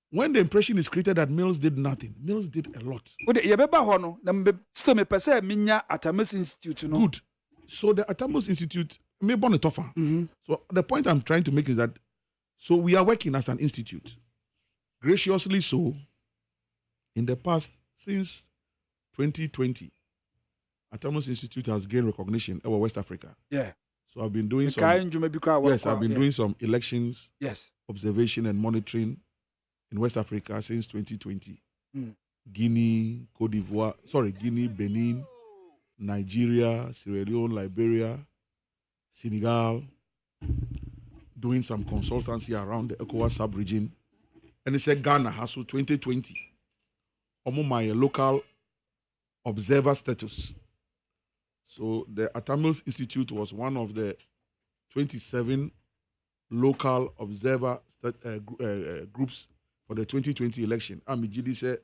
D: when the impression is created that Mills did nothing, Mills did a lot. Good. So the Atamos Institute may born a tougher. So the point I'm trying to make is that so we are working as an institute. Graciously so, in the past, since 2020, Atamos Institute has gained recognition over West Africa.
C: Yeah.
D: So I've been doing doing some elections, observation and monitoring in West Africa since 2020. Guinea, Benin, Nigeria, Sierra Leone, Liberia, Senegal, doing some consultancy around the ECOWAS sub-region. And it's a Ghana has 2020. I'm my local observer status. So the Atamils Institute was one of the 27 local observer groups for the 2020 election. Amijidi said,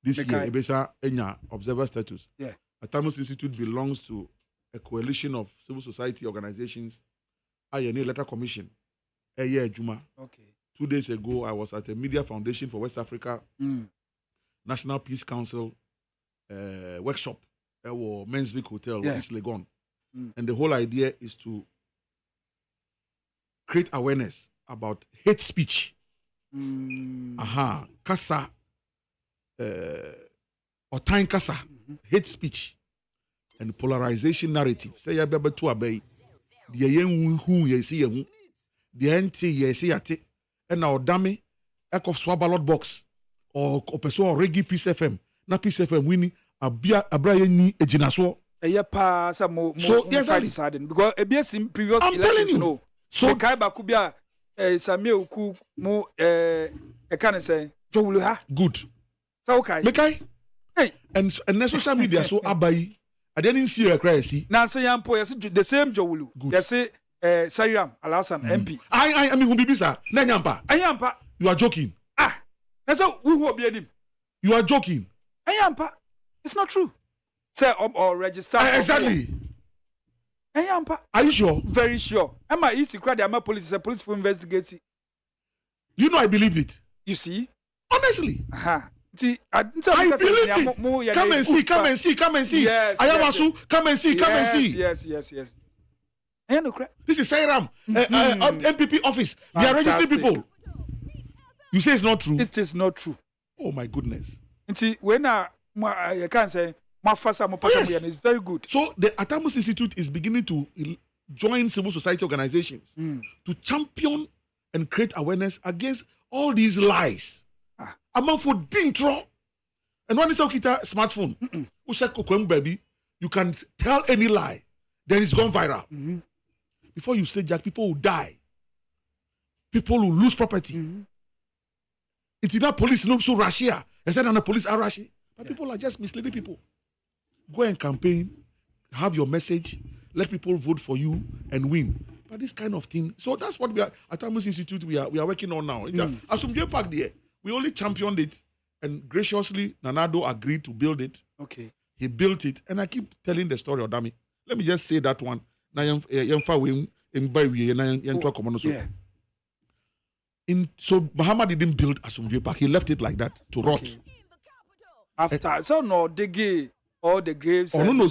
D: this year, Ebesa Enya observer status.
C: Yeah.
D: Atamils Institute belongs to a coalition of civil society organizations. Ayene Letter Commission. Juma.
C: Okay. 2
D: days ago, I was at a Media Foundation for West Africa, National Peace Council workshop. Men's Vic Hotel, East Legon. And the whole idea is to create awareness about hate speech. Kasa, or time kasa, hate speech, and polarization narrative. Say ya bebe tu abey. The yen who ye see ye, the anti ye see ate, and now ODAME, ek of swab box, or peso or Reggae Peace FM, na Peace FM winning. Abrayeni ejinaso.
C: Pa sa mo deciding because in previous elections no.
D: So
C: kai ba ku bia Samuel ku mo can say Jowulu ha.
D: Good.
C: So okay.
D: Mekai.
C: Hey.
D: And social media so abai. I didn't see a cry see.
C: Na say yampo yes the same Jowulu. You say Sayram Alasan MP.
D: I mean who be sir. Na nyampa.
C: Ayampa.
D: You are joking.
C: Na so who obi anim.
D: You are joking.
C: Ayampa. It's not true. Say or register.
D: Exactly.
C: Are
D: you sure?
C: Very sure. Am I easy crowd? Am I police? A police for investigate.
D: You know I believed it.
C: You see?
D: Honestly.
C: See,
D: I believed it. Come and see.
C: Yes.
D: Ayamasu, come and see.
C: Yes.
D: This is Sayram, MPP office. They are registered people. You say it's not true?
C: It is not true.
D: Oh my goodness.
C: See, when I can't say it's very good.
D: So the Atamos Institute is beginning to join civil society organizations to champion and create awareness against all these lies. Among for dintro. And when it's a smartphone, baby, you can tell any lie, then it's gone viral. Before you say Jack, people will die. People will lose property. It's not police, no so Russia. I said, the police are Russia. But people are just misleading people. Go and campaign, have your message, let people vote for you and win. But this kind of thing, so that's what we are at Amos Institute. We are working on now. Asumdwe Park there, we only championed it, and graciously Nanado agreed to build it.
C: Okay,
D: he built it, and I keep telling the story of Dami. Let me just say that one. So Muhammad didn't build Asumdwe Park. He left it like that to rot.
C: After so no dig all the graves.
D: No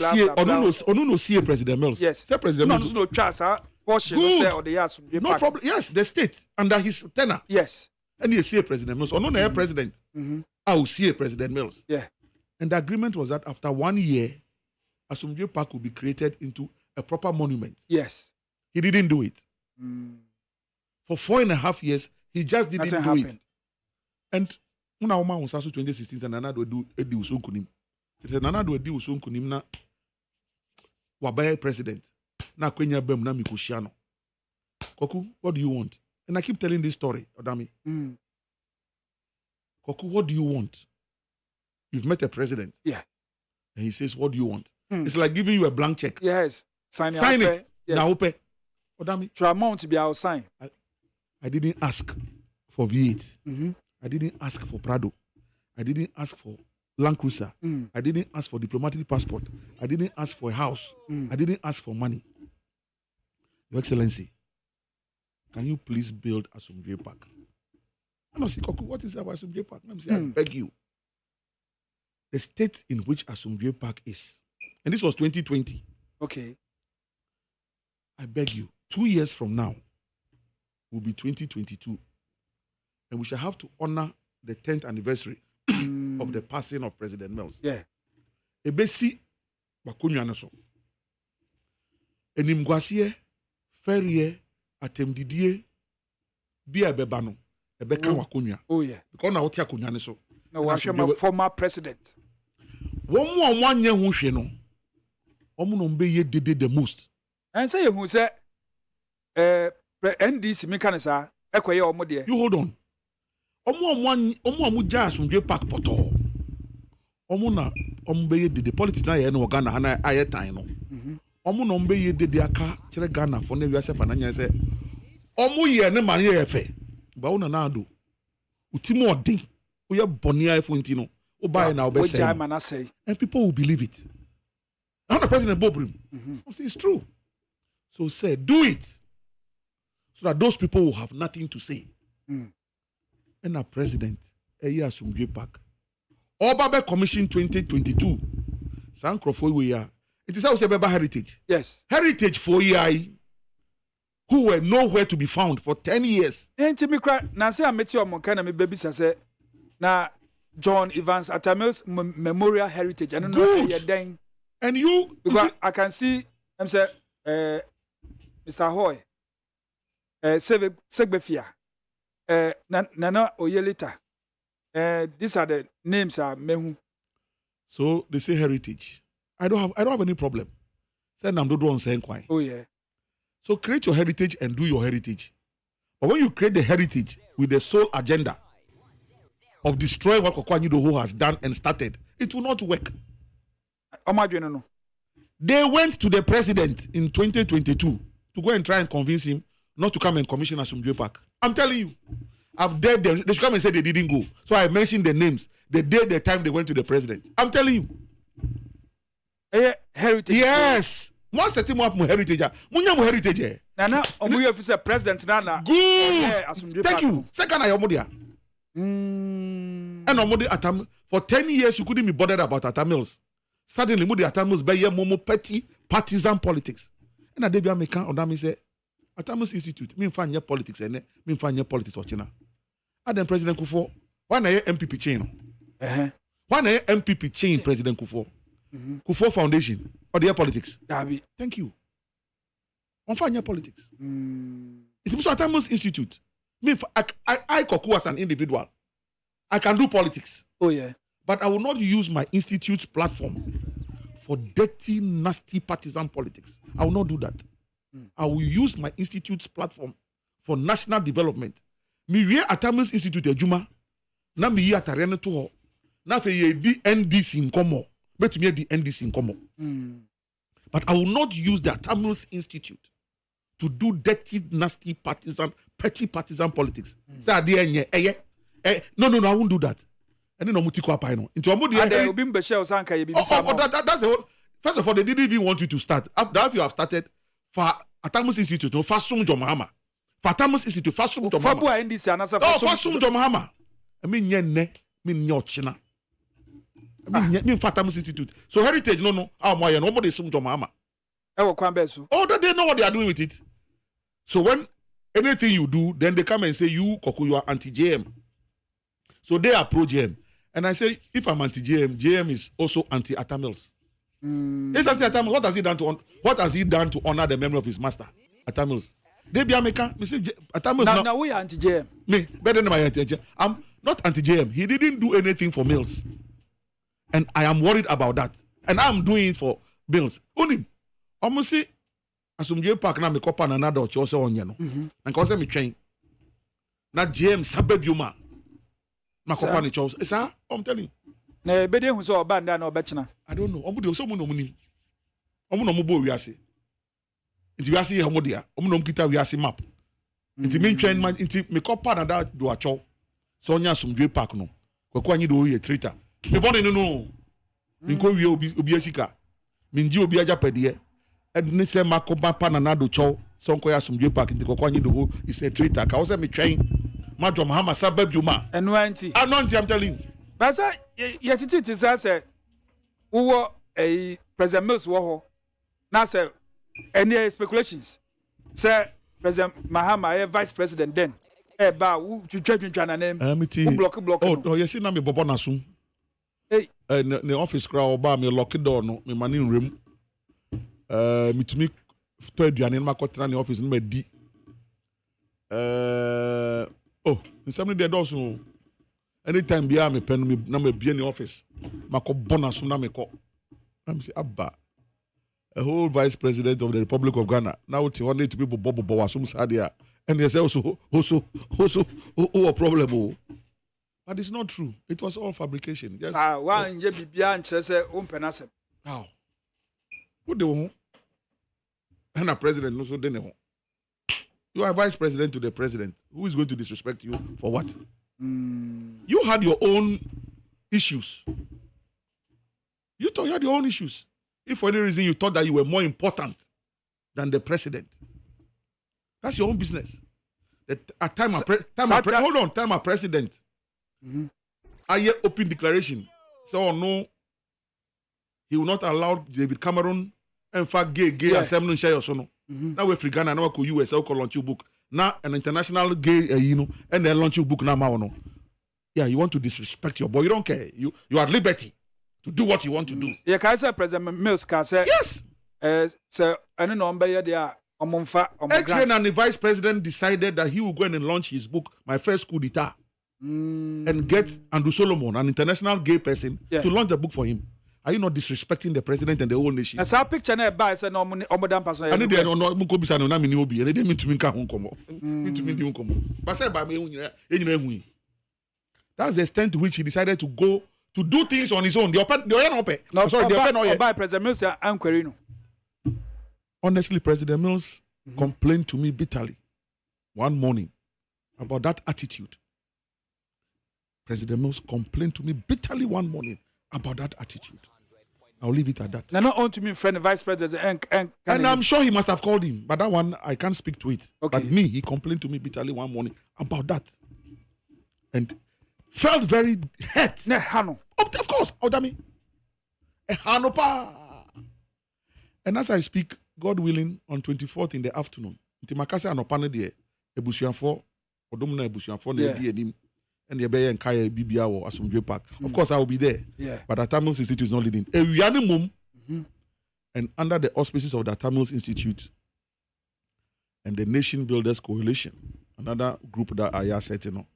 D: see President Mills.
C: Yes,
D: say President Mills.
C: No chance. Good.
D: No problem. Yes, the state under his tenure.
C: Yes,
D: and he see President Mills. No president. I will see President Mills.
C: Yeah,
D: and the agreement was that after 1 year, Asumdwe Park will be created into a proper monument.
C: Yes,
D: he didn't do it. For 4.5 years. He just didn't do it. And when our man was also 2016, and Nana do Eddie Usunkunim. He said, Nana do Eddie Usunkunim na Wabaye president. Na Kwenya Bem na Mikushiano. Koku, what do you want? And I keep telling this story, Odami. Koku, what do you want? You've met a president.
C: Yeah.
D: And he says, what do you want? It's like giving you a blank check.
C: Yes.
D: Sign it.
C: Yes.
D: Now, Odami.
C: To amount to be our sign.
D: I didn't ask for V8. I didn't ask for Prado. I didn't ask for Land Cruiser. I didn't ask for diplomatic passport. I didn't ask for a house. I didn't ask for money. Your Excellency, can you please build Asumdwe Park? And I say, Koku, what is about Asumdwe Park? And I say, I beg you. The state in which Asumdwe Park is, and this was 2020.
C: Okay.
D: I beg you, 2 years from now, will be 2022, and we shall have to honor the 10th anniversary of the passing of President Mills.
C: Yeah.
D: Ebesi wakunywa naso. Enimgwasie, ferie, atemdidie, biya bebano, ebeka wakunywa.
C: Oh yeah.
D: Because na wotia kunywa naso.
C: No, my former president.
D: One wanye hunhwe no. Omu no mbe ye dede the most.
C: And say who say NDC mekanisa ekoye omo de.
D: You hold on. Omu ja Asumdwe Park poto. Omu na ombe ye de politics na ye no Ghana na aye tan no. Omu no ombe ye de aka kire Ghana for na wiase fa na nya se. Omu ye ne man ye fe. Ba una na do. Utimo odin. Oye bonia efo ntino. Oba na obese. And people will believe it. I'm the President Bobrim. I say it's true. So say do it. So that those people will have nothing to say. And our president, Eya Asumdwe Park. Obabe Commission 2022. Sankrofo we are. It is how say Beba heritage.
C: Yes.
D: Heritage for EI who were nowhere to be found for 10 years.
C: Enti mi kra na say ameti omonka na me baby say na John Evans Atamils Memorial Heritage and no den.
D: And you
C: because I can see I'm say Mr. Hoy Segbefia Nana Oyelita these are the names are mehu.
D: So they say heritage. I don't have any problem. Send them to do on saying why.
C: Oh yeah.
D: So create your heritage and do your heritage. But when you create the heritage with the sole agenda of destroying what KWADWO has done and started, it will not work. They went to the president in 2022 to go and try and convince him not to come and commission Asumdwe Park. I'm telling you, I've dared them. They should come and say they didn't go. So I mentioned the names, the day, the time they went to the president. I'm telling you.
C: Heritage.
D: Yes. One setting up my heritage. Munya heritage.
C: Nana, omu officer president Nana.
D: Good. Thank you. Second, I omodia. And omodi Atam for 10 years you couldn't be bothered about Atamils. Suddenly, Mudi Atamils by your momo petty partisan politics. And I debut American Odame say, Atamils Institute. Me find your politics and me find your politics or China. And then President Kufo. Why na MPP chain? Why na MPP chain President Kufo? Kufo Foundation or their politics?
C: Dabi.
D: Thank you. On find your politics. It is Atamils Institute. Me, I Koku as an individual. I can do politics.
C: Oh yeah.
D: But I will not use my institute's platform for dirty, nasty partisan politics. I will not do that. I will use my institute's platform for national development. Me we Atamils Institute Ejuma na me yi atare no to ho na fe ye di NDC nkomo betumi di NDC nkomo but I will not use the Tamils Institute to do dirty, nasty, petty partisan politics. Say no, I won't do that. And then mutiko apa no. Into omo
C: that's
D: the whole. First of all, they didn't even want you to start. After you have started, for Tamils Institute, no Fasum Jomahama. For Tamils Institute, Fasum Jomahama.
C: Fabu NDC anasa
D: Fasum Jomahama. I mean nyenne, mean nyochina. I mean Tamils Institute. So heritage no. Nobody sum Jomahama.
C: Oh,
D: they know what they are doing with it. So when anything you do, then they come and say, you are anti-JM. So they are pro-JM. And I say, if I'm anti-JM, JM is also anti-Atamils. It's anti-Atamils. What has he done to honor the memory of his master, Atamils? They be American. Atamils
C: now we are anti-JM.
D: Me, better than my anti-JM. I'm not anti-JM. He didn't do anything for Mills. And I am worried about that. And I'm doing it for Mills. Only. Almost say, asumdwe park na me kopa na nada oche ose onye no. Na nka ose me twen. Na James Sababuma. Ma kopa ni chose. Esa, I'm telling you.
C: Na ebede hu so oba nda na obechina.
D: I don't know. Omo de so mu no munim. Omo no mo bo wiase. Nti wiase ye omo dia. Omo no mkita wiase map. Nti me twen ma nti me kopa na da do acho. So onya asumdwe park no. Kwakwa anyi do ye traitor. Me bone no. Me ko wie obi asika. Me nji obi ajapede. And say Makoba Pananado Chow, Sonko Yasum Park in the Kokwani do is a traitor. I was a train, Madam Hama Sabab Yuma. And 90. I'm telling you.
C: But yet it is as a who were a President Mills war. Now, sir, any speculations? Sir, President Mahama, a vice president then. Eh, ba, to judge in name. Block.
D: Oh, yes, I'm a Bobonasum. Hey, the office crowd, bar me lock door, no, me money in room. Mitumi to aduane na makotena ne office no madi in some day also anytime bia me pen me na me bia ne office makobona so na me ko am say abba a whole vice president of the Republic of Ghana now we want to be bobo wasum sadia and they say also a problem but it's not true, it was all fabrication.
C: Just one je bibia nche se umpenasem
D: how who they want? And a president no so then. You are vice president to the president. Who is going to disrespect you for what? You had your own issues. You had your own issues. If for any reason you thought that you were more important than the president, that's your own business. Time a president. I hear open declaration. So no, he will not allow David Cameron. In fact, gay ASEM no share your son. Now we free Ghana, now we US, we launch your book. Now an international gay, and they launch your book now. Yeah, you want to disrespect your boy. You don't care. You are at liberty to do what you want to do.
C: Yeah, can I say President Mills can say
D: yes.
C: So I don't know they are
D: X-Ray and the vice president decided that he will go and launch his book, My First Coup d'Etat, and get Andrew Solomon, an international gay person, to launch the book for him. Are you not disrespecting the president and the whole nation?
C: As our picture na buy say no omodam person.
D: I need no ko bisa no na me ni obi. And they mean to me ka hon komo. Me to me di hon komo. But say ba me enyina ehu. That's the extent to which he decided to go to do things on his own. The open no sorry, the open no
C: by President Mills inquiry no.
D: Honestly, President Mills complained to me bitterly one morning about that attitude. President Mills complained to me bitterly one morning about that attitude. I'll leave it at that.
C: Now, not on to me, friend, the vice president,
D: and I'm sure he must have called him, but that one I can't speak to it.
C: Okay.
D: But me, he complained to me bitterly one morning about that, and felt very hurt. Of course, ODAME. And as I speak, God willing, on 24th in the afternoon, Ntimakasa anopane de ebusuafo, odomna ebusuafo na di enim. And the Bay and Kaya BBA or Asumdwe Park. Of course, I will be there.
C: Yeah.
D: But the Tamils Institute is not leading. And under the auspices of the Tamils Institute and the Nation Builders Coalition, another group that I are setting up,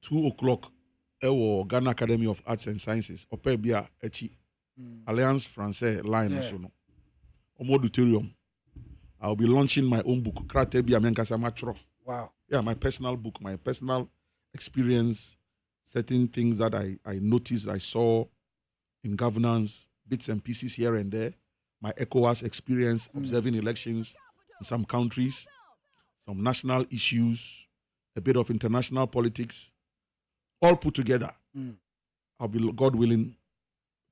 D: 2 o'clock, Ghana Academy of Arts and Sciences, Opebia Echi, Alliance Française line also no. Omodutorium. I'll be launching my own book, Kratebia Menkasa Matro.
C: Wow.
D: Yeah, my personal book, my personal experience, certain things that I noticed, I saw in governance, bits and pieces here and there, my ECOWAS experience, observing elections in some countries, some national issues, a bit of international politics, all put together. I'll be, God willing,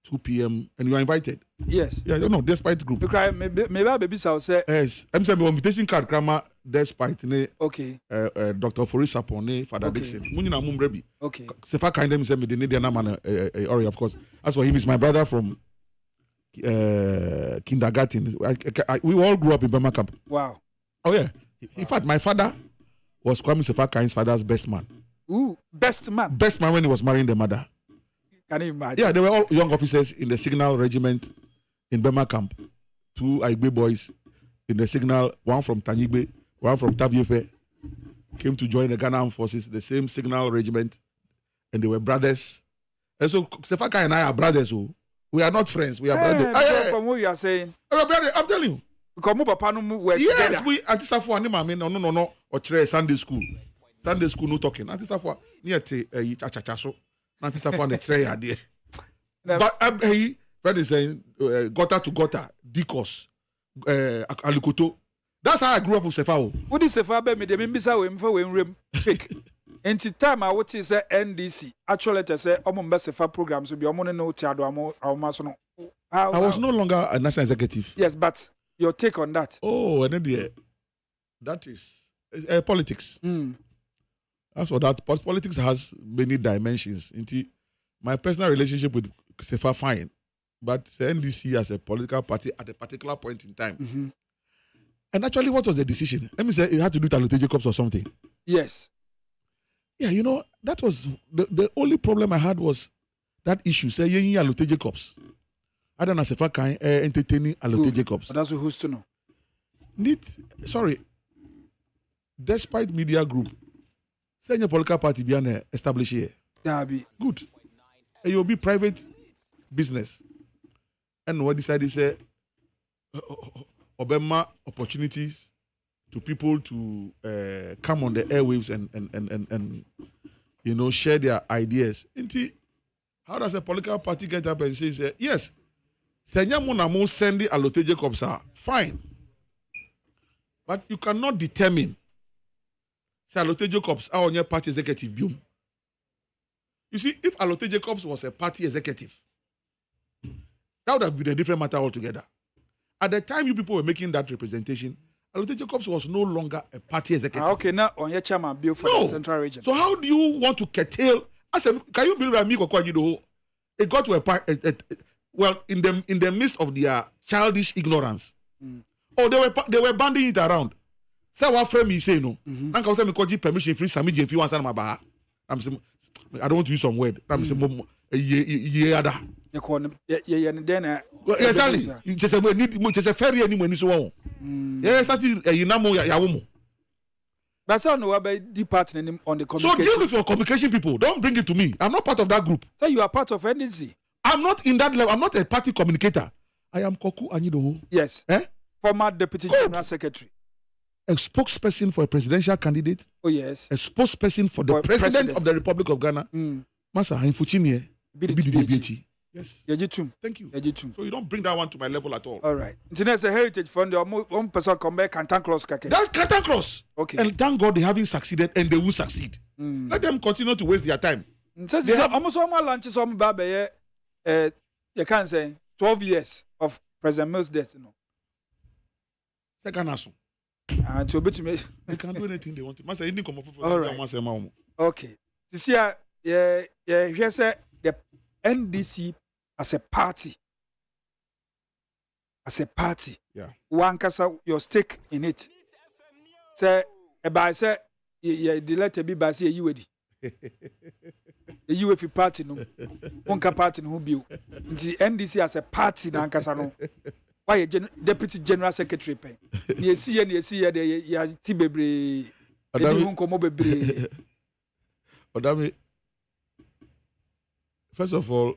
D: 2 p.m. and you are invited.
C: Yes.
D: Yeah, you know, despite group.
C: Maybe I baby shall say.
D: Yes. I'm saying invitation card grammar despite ne.
C: Okay.
D: Dr. Forisa Pone, Father Dixon. Munina Mumrebi.
C: Okay.
D: Sefa kind of say me the Indian man Ori, of course. As for him, is my brother from kindergarten. We all grew up in Burma Camp.
C: Wow.
D: Oh yeah. In fact, my father was Kwame Sefa Kain's father's best man.
C: Ooh, best man.
D: Best man when he was marrying the mother.
C: Can you imagine?
D: Yeah, they were all young officers in the Signal Regiment in Burma Camp. 2 Aigbe boys in the Signal, one from Tanyigbe, one from Taviefe, came to join the Ghana Armed Forces, the same Signal Regiment, and they were brothers. And so Sefaka and I are brothers. So we are not friends. We are brothers.
C: From what you are saying,
D: I'm telling you.
C: Because Papa no work
D: yes,
C: together.
D: we Antisafu and Mame no or try Sunday school. Sunday school no talking. Antisafu near te chachachaso. Antisafu and the tray idea. But he friend is saying gutter to gutter, Dikos, Alikoto. That's how I grew up with Sefao.
C: What is Sefa be me? The membisa we mfa we nrem pick. Enti time I would say NDC. Actually, they say omo mbese Sefa programs will be omo no tiado omo so no.
D: I was no longer a national executive.
C: Yes, but your take on that?
D: Oh, and then that is politics. That's what that politics has many dimensions. My personal relationship with Sefa fine, but NDC as a political party at a particular point in time. And actually, what was the decision? Let me say it had to do with Alote Jacobs or something.
C: Yes.
D: Yeah, you know, that was the only problem I had was that issue. Say Alote Jacobs. I don't know Sefa can entertaining Alote Jacobs.
C: But that's who's to know.
D: Despite media group, say your political party be an established here.
C: That be
D: good. And you'll be private business. And what decided say Obama opportunities to people to come on the airwaves and you know share their ideas. How does a political party get up and say yes? Senyamunamo sending Alote Jacobs are fine. But you cannot determine say Alote Jacobs are on your party executive boom. You see, if Alote Jacobs was a party executive, that would have been a different matter altogether. At the time you people were making that representation, Alote Jacobs was no longer a party executive.
C: Okay, now on your chairman bill for the Central Region.
D: So how do you want to curtail? Can you believe that it got to a point? Well, in the midst of their childish ignorance, they were banding it around. Say what frame he say no. Nanka say me koji permission free Sami Jemfi wan sana mabaha. I'm saying I don't want to use some word. I'm saying ada. Exactly. You just say we need just a ferry anymore ni so won. Yeah, starting yinamo yawomo.
C: But so no about the partner on the communication.
D: So deal with your communication people. Don't bring it to me. I'm not part of that group.
C: So you are part of NDC.
D: I'm not in that level. I'm not a party communicator. I am Koku Anyidoho.
C: Yes. Former Deputy General Secretary.
D: A spokesperson for a presidential candidate.
C: Oh yes.
D: A spokesperson for the president of the Republic of Ghana. Masa Infuchini. Yes. Thank you. So you don't bring that one to my level at all.
C: All right. It's a heritage fund. One person come back and cross.
D: That's cross. Okay. And thank God they haven't succeeded and they will succeed. Let them continue to waste their time.
C: They have almost all my lunches on Baba. You can't say 12 years of President Mills' death. No.
D: Second answer.
C: And to bit me,
D: they can do anything they want to. Master, come
C: all right. Okay. This year, here's the NDC as a party.
D: Yeah.
C: One kasa your stake in it. Say, I say, the letter be by say you ready. The UFI party no. One party no be. The NDC as a party na kasa no. Why a deputy general secretary pen? Ni esi ye ya ti bebre. Edi hun komo bebre.
D: Odame. First of all,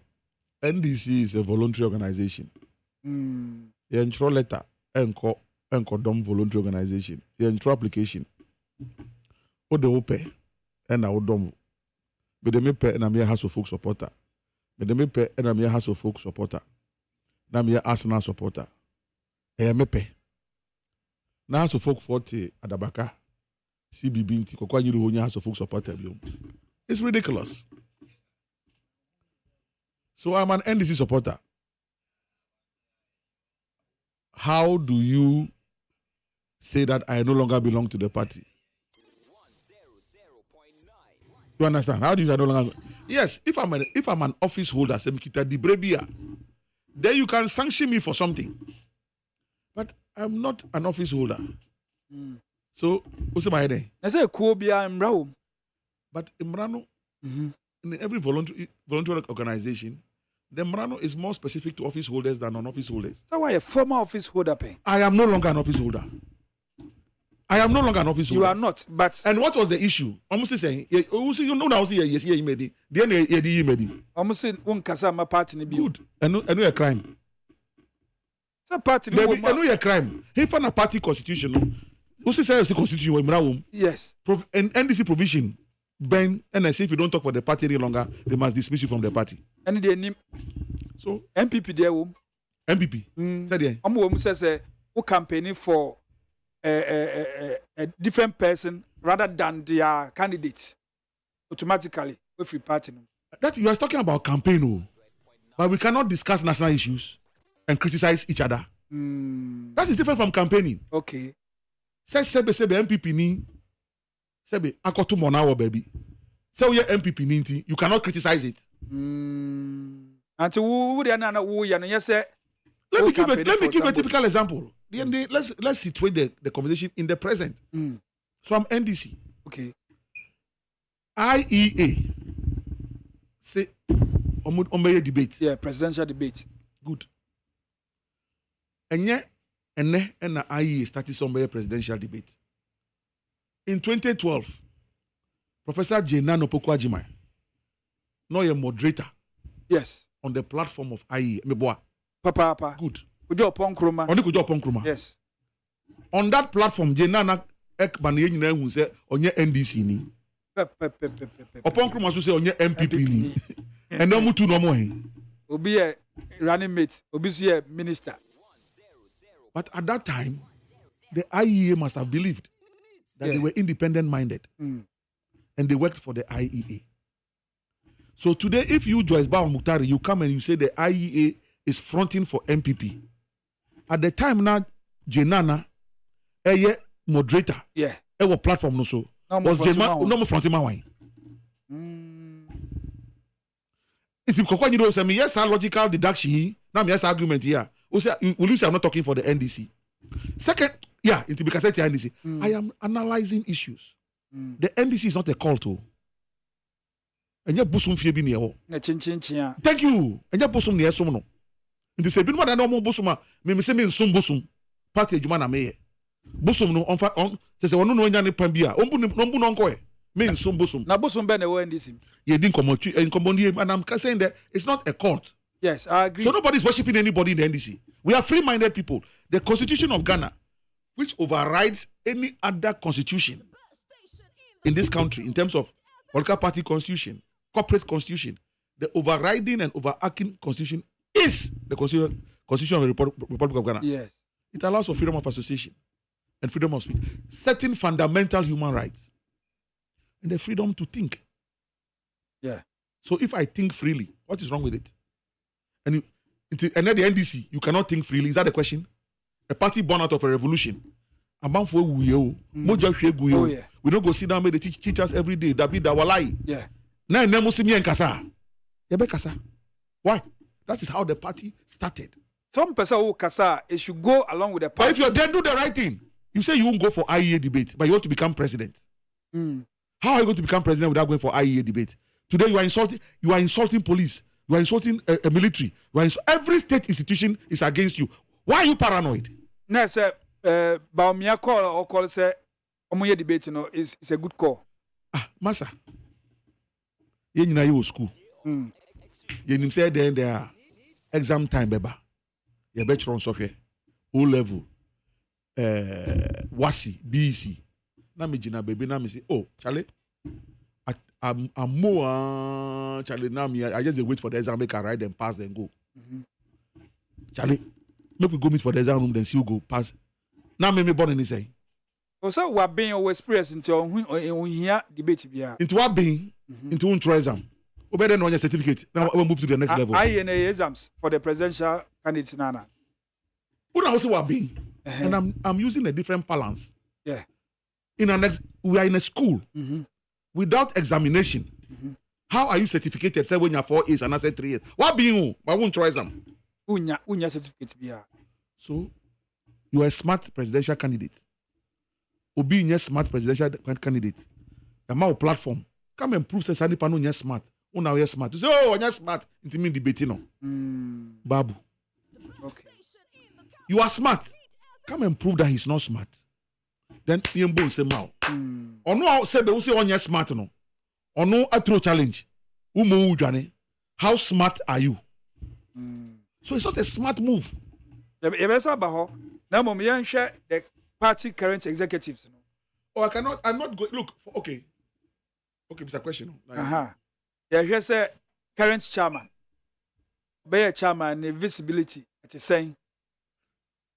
D: NDC is a voluntary organization. You intro letter, enko dom voluntary organization. You intro application. O de ope, and I dom. But the me pe and I'm here House of Folk supporter. But the me pe and I'm here House of Folk supporter. Na me here Arsenal supporter. Me pe. Na House of Folk 40 Adabaka. CBB inti kokwa nyiru honya House of Folk supporter bi. It's ridiculous. So I'm an NDC supporter. How do you say that I no longer belong to the party? You understand? How do you I no longer? Yes, if I'm an office holder, then you can sanction me for something. But I'm not an office holder. So what's my idea?
C: I say Kuobia Imrao.
D: But Imrano, in every voluntary organization, the Mrano is more specific to office holders than non-office holders.
C: So why a former office holder pay?
D: I am no longer an office holder. I am no longer an office holder.
C: You are not, but...
D: And what was the issue? Almost saying, you know now, yes, you made it. Then you made it.
C: Almost saying, one Kasama party in the
D: good. And no a crime.
C: It's a party.
D: I know a crime. He found a party constitution. Who says the constitution?
C: Yes.
D: And NDC provision. Ben, and I say if you don't talk for the party any longer, they must dismiss you from the party.
C: And they name
D: so
C: MPP there.
D: MPP. Said yeah.
C: Says who campaigning for a different person rather than their candidates automatically with free party.
D: That you are talking about campaign, but we cannot discuss national issues and criticize each other. That is different from campaigning.
C: Okay.
D: Says MPP ni. Sebe, akoto monawo baby. So your MPP ninti, you cannot criticize it.
C: Until who they are who you say.
D: Let me give a typical example. Let's situate the conversation in the present. So I'm NDC.
C: Okay.
D: IEA. Say on debate.
C: Yeah, presidential debate.
D: Good. And IEA started some presidential debate. In 2012, Professor Jenna Nopokwa-Jimai, now a moderator.
C: Yes.
D: On the platform of IE.
C: Papa.
D: Good.
C: Kujo Ponkruma. Yes.
D: On that platform, Jenna Ekbani who say on your NDC ni. Ponkruma say on your MPP ni. And no mutu no more.
C: Obi a running mate. Obi a minister.
D: But at that time, the IEA must have believed that they were independent-minded. And they worked for the IEA. So today, if you, Joyce Bawa Muktari, you come and you say the IEA is fronting for MPP. At the time now, Jenana, a moderator, a platform no so, was Jenana no more fronting my wine. It's because you know, say, yes, our logical deduction, now yes, argument here. Will you say I'm not talking for the NDC? Second, it's because I say NDC. I am analyzing issues. The NDC is not a cult. And you busum fie bi newo. Thank you. And you busum near some no. In the same no more busuma. Me say me nsum busum. Party adwuma na me. Busum no on say wono no nya ne pan bia. Ombu no nko e. Me nsum busum.
C: Na busum be na wo NDC.
D: Ye din komo and I'm saying that it's not a cult.
C: Yes, I agree.
D: So nobody's worshiping anybody in the NDC. We are free-minded people. The Constitution of Ghana, which overrides any other constitution in this country in terms of political party constitution, corporate constitution, the overriding and overarching constitution is the Constitution of the Republic of Ghana.
C: Yes.
D: It allows for freedom of association and freedom of speech, certain fundamental human rights, and the freedom to think.
C: Yeah.
D: So if I think freely, what is wrong with it? And then the NDC, you cannot think freely. Is that the question? A party born out of a revolution. We don't go sit down and they teach us every day. That be the walai.
C: Yeah.
D: Now why? That is how the party started.
C: Some person who kasa, it should go along with the party.
D: But if you're there, do the right thing. You say you won't go for IEA debate, but you want to become president. How are you going to become president without going for IEA debate? Today you are insulting police. You are insulting a military. Every state institution is against you. Why are you paranoid?
C: No, sir. Baumia call or call say, Omoye debate, is a good call.
D: Massa. You school. You say then there are exam time, beba. You bet on software. O level. WASI, BEC. Na me jina baby na me say, oh, Charlie. I'm more Charlie now me. I just wait for the exam, make I write them, pass, then go. Charlie, make we go meet for the exam room, then see who go pass. Now me born in say.
C: So what being always express into here debate here.
D: Into what being into one exam. We better know your certificate. Now we move to the next level.
C: INA exams for the presidential candidate Nana.
D: Who now also what being? And I'm using a different balance.
C: Yeah.
D: We are in a school without examination. How are you certificated? Say when you're 4 years and I say 3 years. What being? I won't try exam.
C: Unya certificate here.
D: So you are a smart presidential candidate. Obi in smart presidential candidate. The amount platform. Come and prove say Pano you're smart. Now you're smart. You say, oh, you're smart. Into me debating no. Babu.
C: Okay.
D: You are smart. Come and prove that he's not smart. Then Yembo say mau. Or no say they will say on you're smart no. Or no a true challenge. Umo ujane. How smart are you? So it's not a smart move.
C: Now, mom, you share the party current executives.
D: Oh, I cannot. I'm not going. Look, okay. Okay, it's a question.
C: Yeah, here's say current chairman. Be a chairman, the visibility. It is saying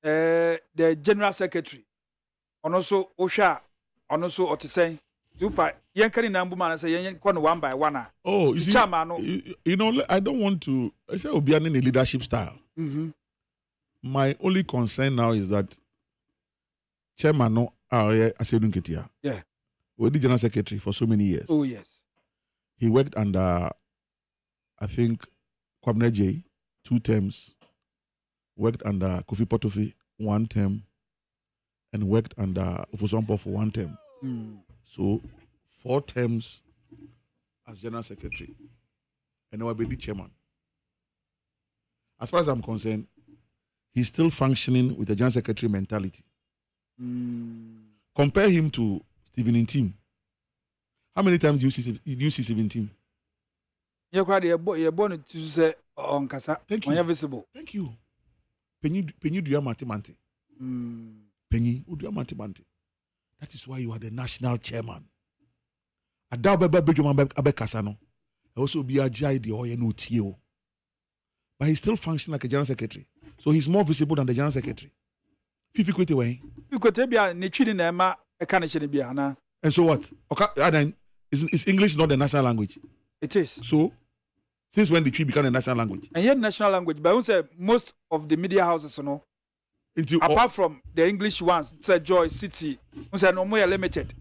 C: the general secretary. And also Osha, and also Otisay. Super. Yankari Nambuman say yen one by one.
D: Oh, you see,
C: chairman.
D: You know, I don't want to. I say Obiani in a leadership style. My only concern now is that chairman no Asedun Ketia.
C: Yeah.
D: We did general secretary for so many years.
C: Oh yes.
D: He worked under, I think, Kwabena J 2 terms. Worked under Kofi Potofi 1 term, and worked under Ofosompo for 1 term. So 4 terms as general secretary, and now be chairman. As far as I'm concerned, he's still functioning with a general secretary mentality. Compare him to Stephen Intim. How many times do you see Stephen Intim?
C: You're born to say on Kasa.
D: Thank you.
C: Visible.
D: Thank you. Penny do your mati. Penny do your mati. That is why you are the national chairman. Adao bebe bejuman abe kasano. Also be a jai the oye no tio. But he's still functioning like a general secretary. So he's more visible than the general secretary. Fifi kwete way.
C: You could be a nichini nema a kanishini biana.
D: And so what? Okay, then is English not the national language?
C: It is.
D: So since when the tree became a national language?
C: And yet national language, but I would say most of the media houses, you know, apart from the English ones, say Joy City, we say no more limited.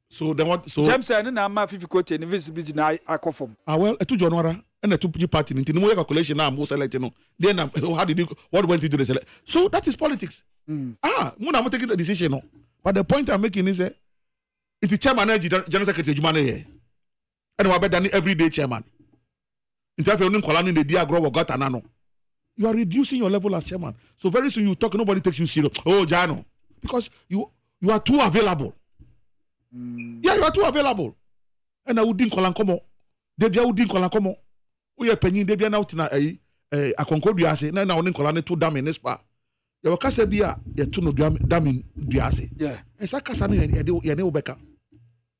D: So then what? So
C: James said, "No, I'm 50 quote and visibility now. I conform."
D: Well, a 2 January and a 2 party. Into no calculation now, I'm more selecting. Then how did you? What went into the select? So that is politics. I'm not taking the decision. No. But the point I'm making is that it's chairman, general secretary, Jumane, and we're better than everyday chairman. In terms of the diagram got anano. You are reducing your level as chairman. So very soon you talk, nobody takes you serious. Oh, Jano. Because you are too available. Yeah, you are too available. And I would think Kolankomo. Debia would think Kolankomo. We are penny Debia now a concord diase. Now only Kolane 2 dam in Nespa. Your Casabia, your 2 dam in diase.
C: Yeah.
D: And Sakasani and Yanebeka.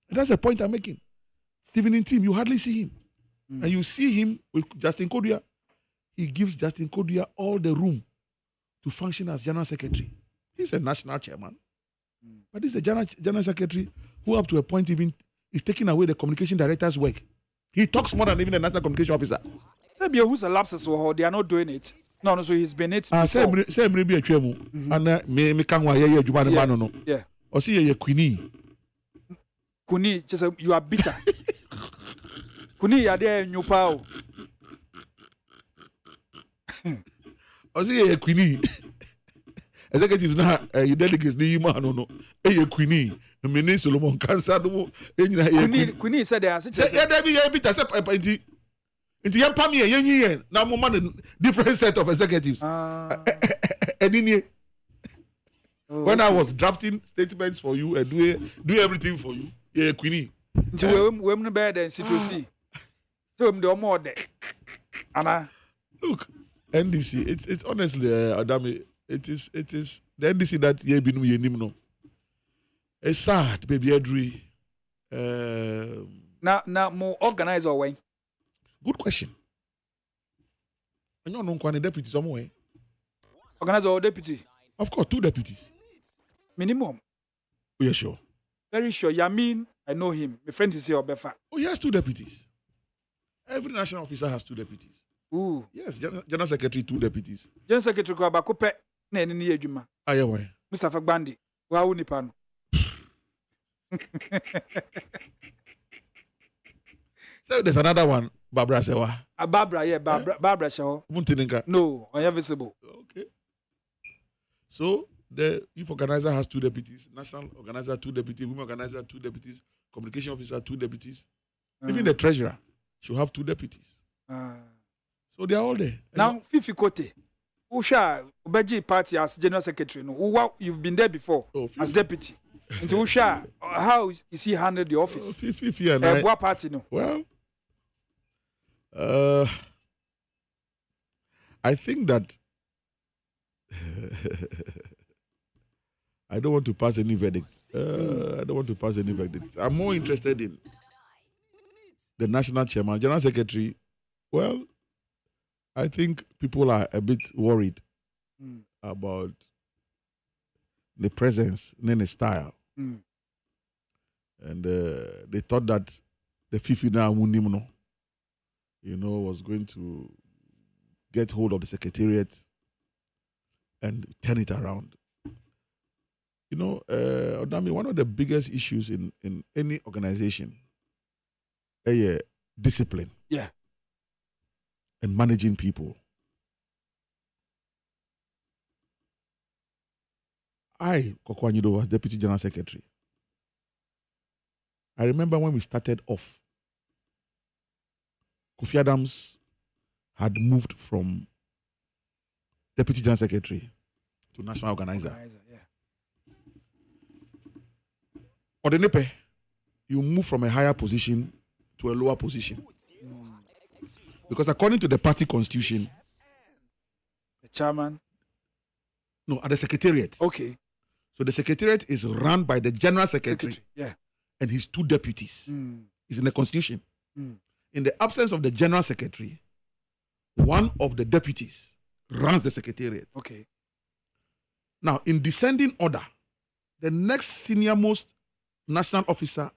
D: And that's the point I'm making. Stephen Intim, you hardly see him. And you see him with Justin Kodia. He gives Justin Kodia all the room to function as general secretary. He's a national chairman. But this is a general secretary who up to a point even is taking away the communication director's work. He talks more than even the national communication officer.
C: Who's a lapses or they are not doing it. No, so he's been it.
D: Say maybe a chemo. And me can't wire Jumano Mano.
C: Yeah.
D: Or see a Queenie.
C: Kuni, just you are bitter. Kuni, you are there in your power.
D: I see a Queenie. Executives now, you delegates the human no. A Queenie, the Minister Solomon Cancer.
C: Queenie said there are such
D: a bit as a pinty. Into young Pammy, a young year, now more different set of executives. When I was drafting statements for you and do everything for you, yeah, Queenie.
C: Women bed and C2C. So I'm the more there. Anna.
D: Look, NDC, it's honestly, Adame, it is the NDC that ye been no. It's sad, baby Edry.
C: Na mo organizer when?
D: Good question. And you know one deputy somewhere.
C: Organizer or deputy?
D: Of course, 2 deputies.
C: Minimum.
D: Oh, yeah, sure.
C: Very sure. Yamin, I know him. My friend is here, Obefa.
D: Oh, he has 2 deputies. Every national officer has 2 deputies.
C: Ooh.
D: Yes, General Secretary, 2 deputies.
C: General Secretary ko abakope na eni ni adwuma.
D: Ah, yeah, why?
C: Mustafa Gbandi. Wa wu nipa no.
D: So there's another one, Barbara Sewa.
C: Barbara, yeah, Barbara Shaw.
D: Muntininka.
C: No, unvisible.
D: Okay. So the youth organizer has 2 deputies, national organizer 2 deputies, women organizer 2 deputies, communication officer 2 deputies. Even the treasurer should have 2 deputies. So they are all there.
C: Now, Fifi Kote, Usha, Obeji party as general secretary. No, you've been there before as deputy. Into Usha, how is he handled the office?
D: Fifi and
C: what party no?
D: Well, I think that I don't want to pass any verdict. I'm more interested in the national chairman, general secretary. Well, I think people are a bit worried about the presence and the style. And they thought that the Fifina Munimono, was going to get hold of the secretariat and turn it around. Odame, one of the biggest issues in any organization is discipline.
C: Yeah.
D: And managing people. I, KWADWO, was Deputy General Secretary. I remember when we started off, Kofi Adams had moved from Deputy General Secretary to National Organizer. Odenepe, you move from a higher position to a lower position. Because according to the party constitution,
C: the chairman?
D: No, at the secretariat.
C: Okay.
D: So the secretariat is run by the general secretary.
C: Yeah.
D: And his 2 deputies. It's in the constitution. In the absence of the general secretary, one of the deputies runs the secretariat.
C: Okay.
D: Now, in descending order, the next senior most national officer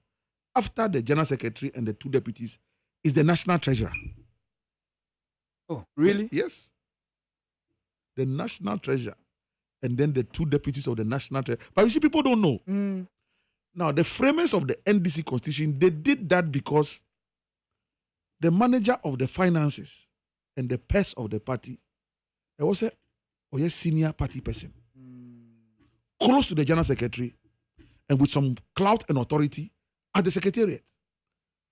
D: after the general secretary and the 2 deputies is the national treasurer.
C: Oh, really?
D: Yes. The national treasurer and then the 2 deputies of the national treasurer. But you see, people don't know. Now, the framers of the NDC constitution, they did that because the manager of the finances and the purse of the party, there was a senior party person, close to the general secretary, and with some clout and authority at the secretariat,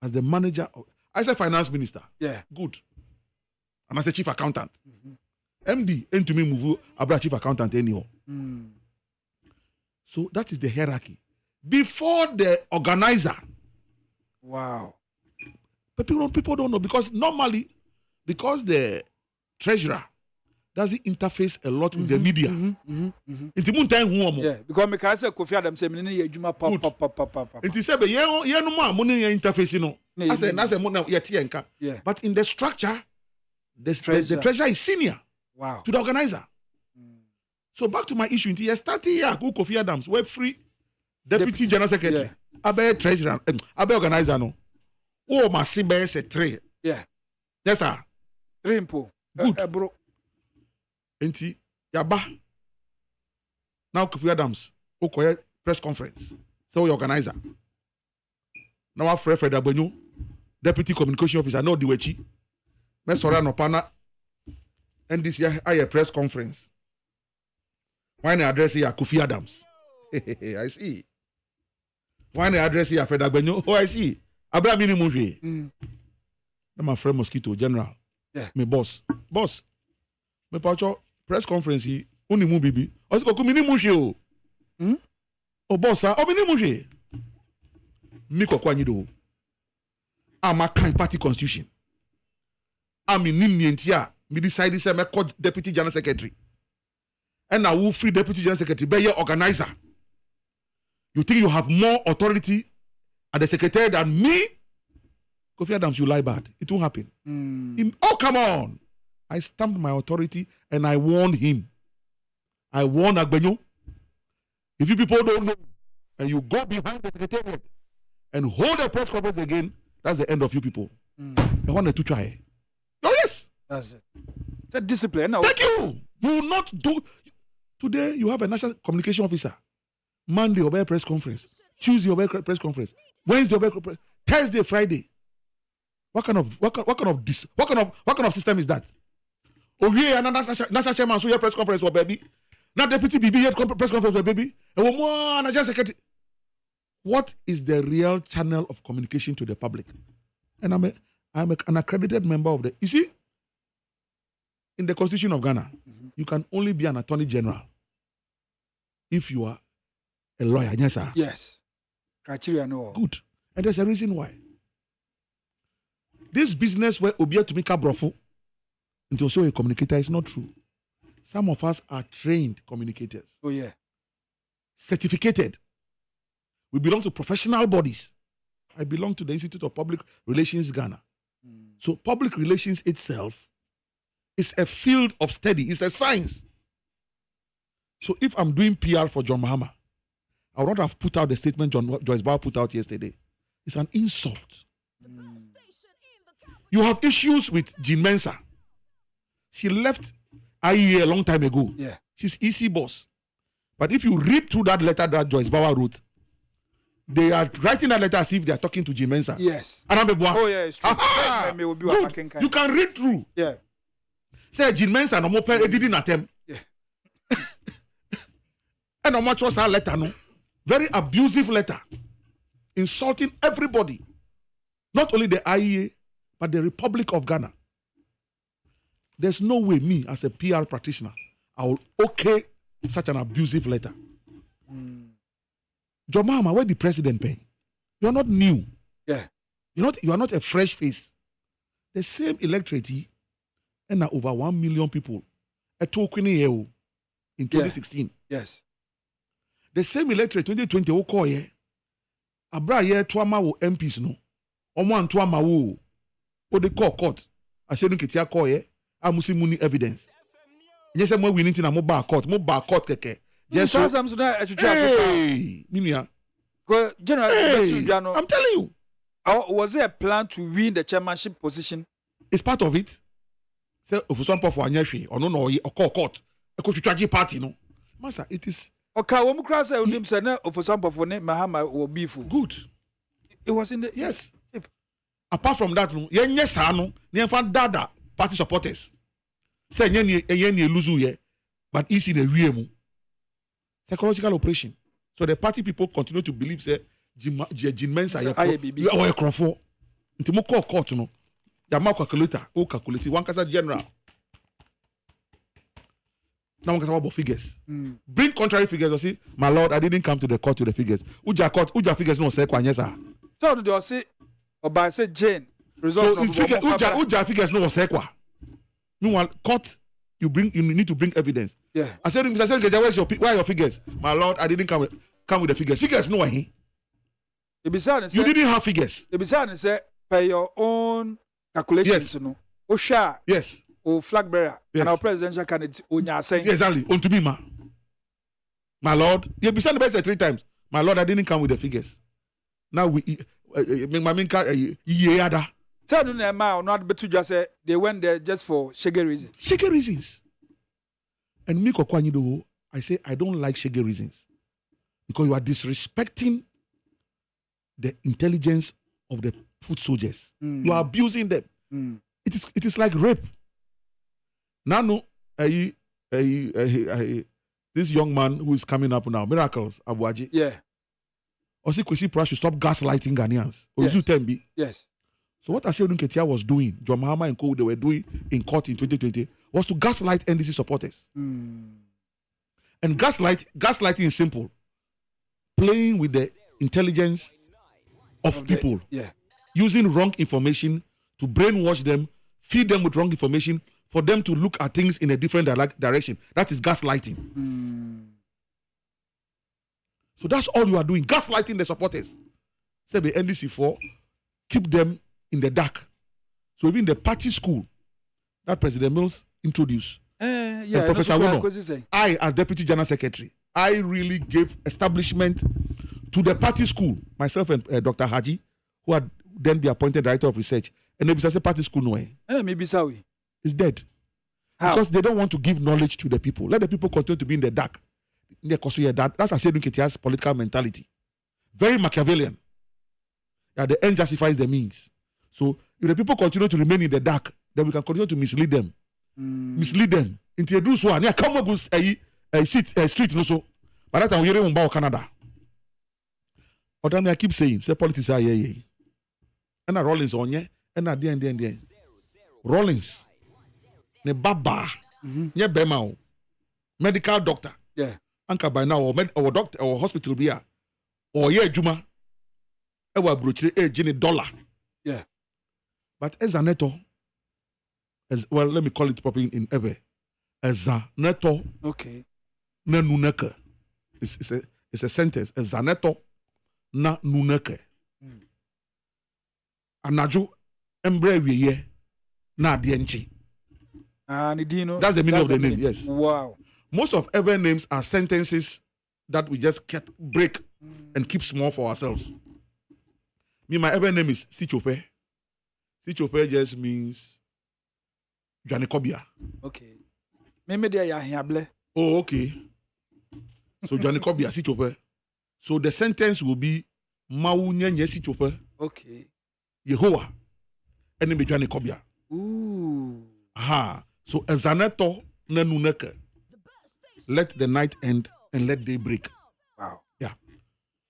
D: as the manager of, I said finance minister.
C: Yeah.
D: Good. And I said chief accountant. MD, and to me move about chief accountant anyhow. So that is the hierarchy. Before the organizer.
C: Wow.
D: But people don't know because normally, because the treasurer doesn't interface a lot with the media.
C: Yeah, because me can say Kofi Adams say me need ejuma pop.
D: It say be ye no more money interface no. I say na say mo na ye tie nka. But in the structure, the treasurer is senior.
C: Wow.
D: To the organizer. So back to my issue. Until you start here, Kofi Adams, we're free deputy general secretary. Abe treasurer, abe organizer no. Oh, my simba is a 3.
C: Yeah.
D: Yes, sir.
C: 3 impo.
D: Good.
C: Bro.
D: Enti, yaba. Now, Kofi Adams, okoye press conference. So, we organizer. Now, Fred Abenyo, deputy communication officer, no Diwechi. Me sorry no pana. And this year, I press conference. Why not address here Kofi Adams? I see. Why not address here Fred Abenyo? Oh, I see. Abra minimum je. Na my friend Mosquito General.
C: Yeah.
D: Me boss. Me pacho press conference yi uni mu bibi. O se ko minimum je o. O boss o minimum je. Mi ko KWADWO. Ama kan party constitution. Ami nimni entia me decide say me call deputy general secretary. And now who free deputy general secretary be your organizer. You think you have more authority at the secretary than me? Kofi Adams, you lie bad. It won't happen. Oh, come on. I stamped my authority and I warned him. I warned Agbenyo. If you people don't know, and you go behind the secretariat and hold a press conference again, that's the end of you people. I wanted to try. Oh, yes.
C: That's it. It's a discipline. No.
D: Thank you. You will not do. Today, you have a national communication officer. Monday, over press conference. Tuesday, over press conference. Wednesday, over press. Thursday, Friday. What kind of system is that? Oh, yeah, national chairman, so your press conference, or baby. Not deputy BB yet press conference, or baby. What is the real channel of communication to the public? And I'm an accredited member of the. You see, in the Constitution of Ghana, you can only be an attorney general if you are a lawyer. Yes, sir.
C: Yes. Criteria no.
D: Good. And there's a reason why. This business where Obia to make a brofu into also a communicator is not true. Some of us are trained communicators.
C: Oh, yeah.
D: Certificated. We belong to professional bodies. I belong to the Institute of Public Relations Ghana. So public relations itself is a field of study. It's a science. So if I'm doing PR for John Mahama, I would not have put out the statement Joyce Bauer put out yesterday. It's an insult. You have issues with Jean Mensah. She left IEA a long time ago.
C: Yeah.
D: She's EC boss. But if you read through that letter that Joyce Bauer wrote, they are writing that letter as if they are talking to Jean Mensah.
C: Yes.
D: Oh,
C: yeah, it's true.
D: Good. You can read through.
C: Yeah.
D: Say Jean Mensah no more didn't attempt.
C: Yeah.
D: And how much was that letter? No? Very abusive letter. Insulting everybody. Not only the IEA, but the Republic of Ghana. There's no way me, as a PR practitioner, I will okay such an abusive letter. John Mahama, where the president pay? You're not new.
C: Yeah.
D: You are not a fresh face. The same electorate and over 1 million people a token in 2016.
C: Yes.
D: The same electorate 2020 wo call ye. Abra ye tuama wo MPs no. Omo antuama wo. O de call court. I say no ketia call ye. Amusi muni evidence. Yes, I'm winning to mo bar court keke.
C: Yes, so
D: hey,
C: General,
D: I'm telling you.
C: Was there a plan to win the chairmanship position?
D: It's part of it. Say if some for anyashi or no or call court. A coach party no. Master, it is
C: okay. When we say him say na for some for Mahama will be full.
D: Good.
C: It was in the
D: yes. Apart from that no, yes no, fan dada party supporters. Say yenye luzu ye, but it's in a real psychological operation. So the party people continue to believe say Jean Mensah you are a crofo. Until mo call court no. Ya ma calculator, o calculate one kasa general. Now one kasa about figures. Bring contrary figures. You see, my lord, I didn't come to the court with the figures. Uja figures no say kwanyesa.
C: So do say or say Jane
D: results so figure uja figures no say kwa. Meanwhile, court you need to bring evidence.
C: Yeah.
D: I said where are your figures? My lord, I didn't come with the figures. Figures no he. You didn't have figures.
C: You say by your own calculations,
D: yes.
C: No. Osha.
D: Yes.
C: O flag bearer.
D: Yes.
C: And our presidential candidate Onya saying.
D: Exactly. On to me, ma. My lord, you be the best 3 times. My lord, I didn't come with the figures. Now we my main yeah.
C: Tell them not but to just say they went there just for shaggy reasons.
D: Shaggy reasons. And me Kokwanyido, I say I don't like shaggy reasons. Because you are disrespecting the intelligence of the foot soldiers. You are abusing them. It is like rape. Now, this young man who is coming up now, Miracles, Abuaji.
C: Yeah.
D: Osi Kwesi Pra should stop gaslighting Ghanaians.
C: Yes. Yes.
D: So what Asiodun Ketia was doing, John Mahama and co they were doing in court in 2020 was to gaslight NDC supporters. And gaslighting is simple. Playing with the intelligence of people. Using wrong information to brainwash them, feed them with wrong information for them to look at things in a different direction. That is gaslighting. So that's all you are doing. Gaslighting the supporters. Say the NDC4, keep them in the dark. So even the party school that President Mills introduced, and Professor Wono, I, as Deputy General Secretary, I really gave establishment to the party school, myself and Dr. Haji, who had then be appointed Director of Research. And they say party school no way. It's dead. How? Because they don't want to give knowledge to the people. Let the people continue to be in the dark. That's a Ketia's political mentality. Very Machiavellian. That the end justifies the means. So if the people continue to remain in the dark, then we can continue to mislead them. Mislead them. Introduce one. Yeah, come on, street no so. But that time we hearing about Canada. ODAME I keep saying, say politics are yeah. And Rollins on yeah, and at the end. Rollins. Ne baba. Nye bema. Medical doctor.
C: Yeah.
D: Anka by now or doctor or hospital be here. Or yeah, Juma. Ewa brochire $1.
C: Yeah.
D: But as a neto, as well, let me call it properly in Ebe. As a neto.
C: Okay.
D: Na nuneke. It's a sentence. As a neto na nuneke. Anaju embre wiye na dienchi. That's the meaning of the name, yes.
C: Wow.
D: Most of Ebe names are sentences that we just can't break and keep small for ourselves. Me, my Ebe name is Sichope. Sichope just means Janikobia.
C: Okay. Maybe they are here.
D: Oh, okay. So Janikobia, Sichope. So the sentence will be Maunya Sichope.
C: Okay.
D: Yehovah. Enemy Janikobia.
C: Ooh.
D: Aha. So Ezaneto Nenuneke. Let the night end and let day break.
C: Wow.
D: Yeah.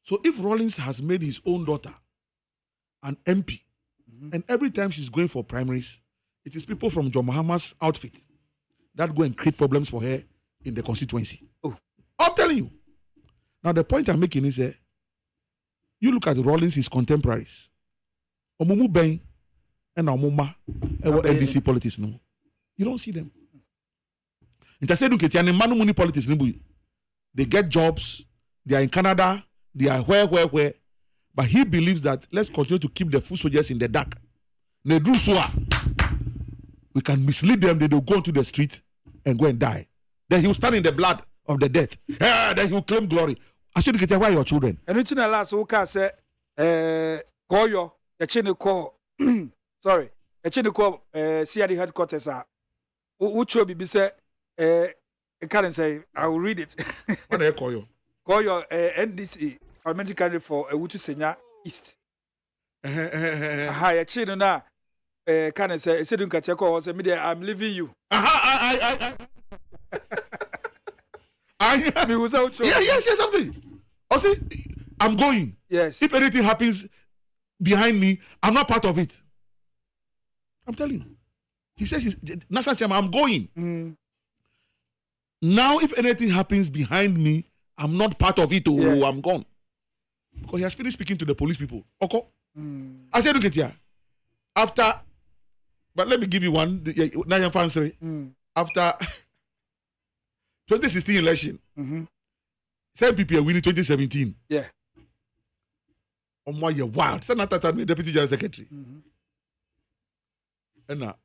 D: So if Rawlings has made his own daughter an MP, and every time she's going for primaries, it is people from John Mahama's outfit that go and create problems for her in the constituency.
C: Oh.
D: I'm telling you. Now the point I'm making is you look at Rawlings, his contemporaries. Omumu Ben and Omuma NDC politics no. You don't see them. Politics, they get jobs, they are in Canada, they are where. But he believes that let's continue to keep the foot soldiers in the dark. We can mislead them, they will go into the street and go and die. Then he will stand in the blood of the death. Then he will claim glory. I should get why your children.
C: And it's in the last okay say Koyo, the Chiniko, sorry, the Chiniko CID headquarters are which will be said. I can't say. I will read it.
D: What do you call you?
C: Call your NDC parliamentary candidate for Wutu Senya East. Hi, actually, now. Can I say? I said, "You can check out." Say, "Me, I'm leaving you." Me without you.
D: Yes, something. Also, I'm going.
C: Yes.
D: If anything happens behind me, I'm not part of it. I'm telling you. He says, "National Chairman, I'm going." Now, if anything happens behind me, I'm not part of it. I'm gone. Because he has finished speaking to the police people. Okay. I said, look at here. After, but let me give you one. After 2016 election, same people are winning 2017.
C: Yeah.
D: Oh my, you're wild. Send that to me, Deputy General Secretary. And now,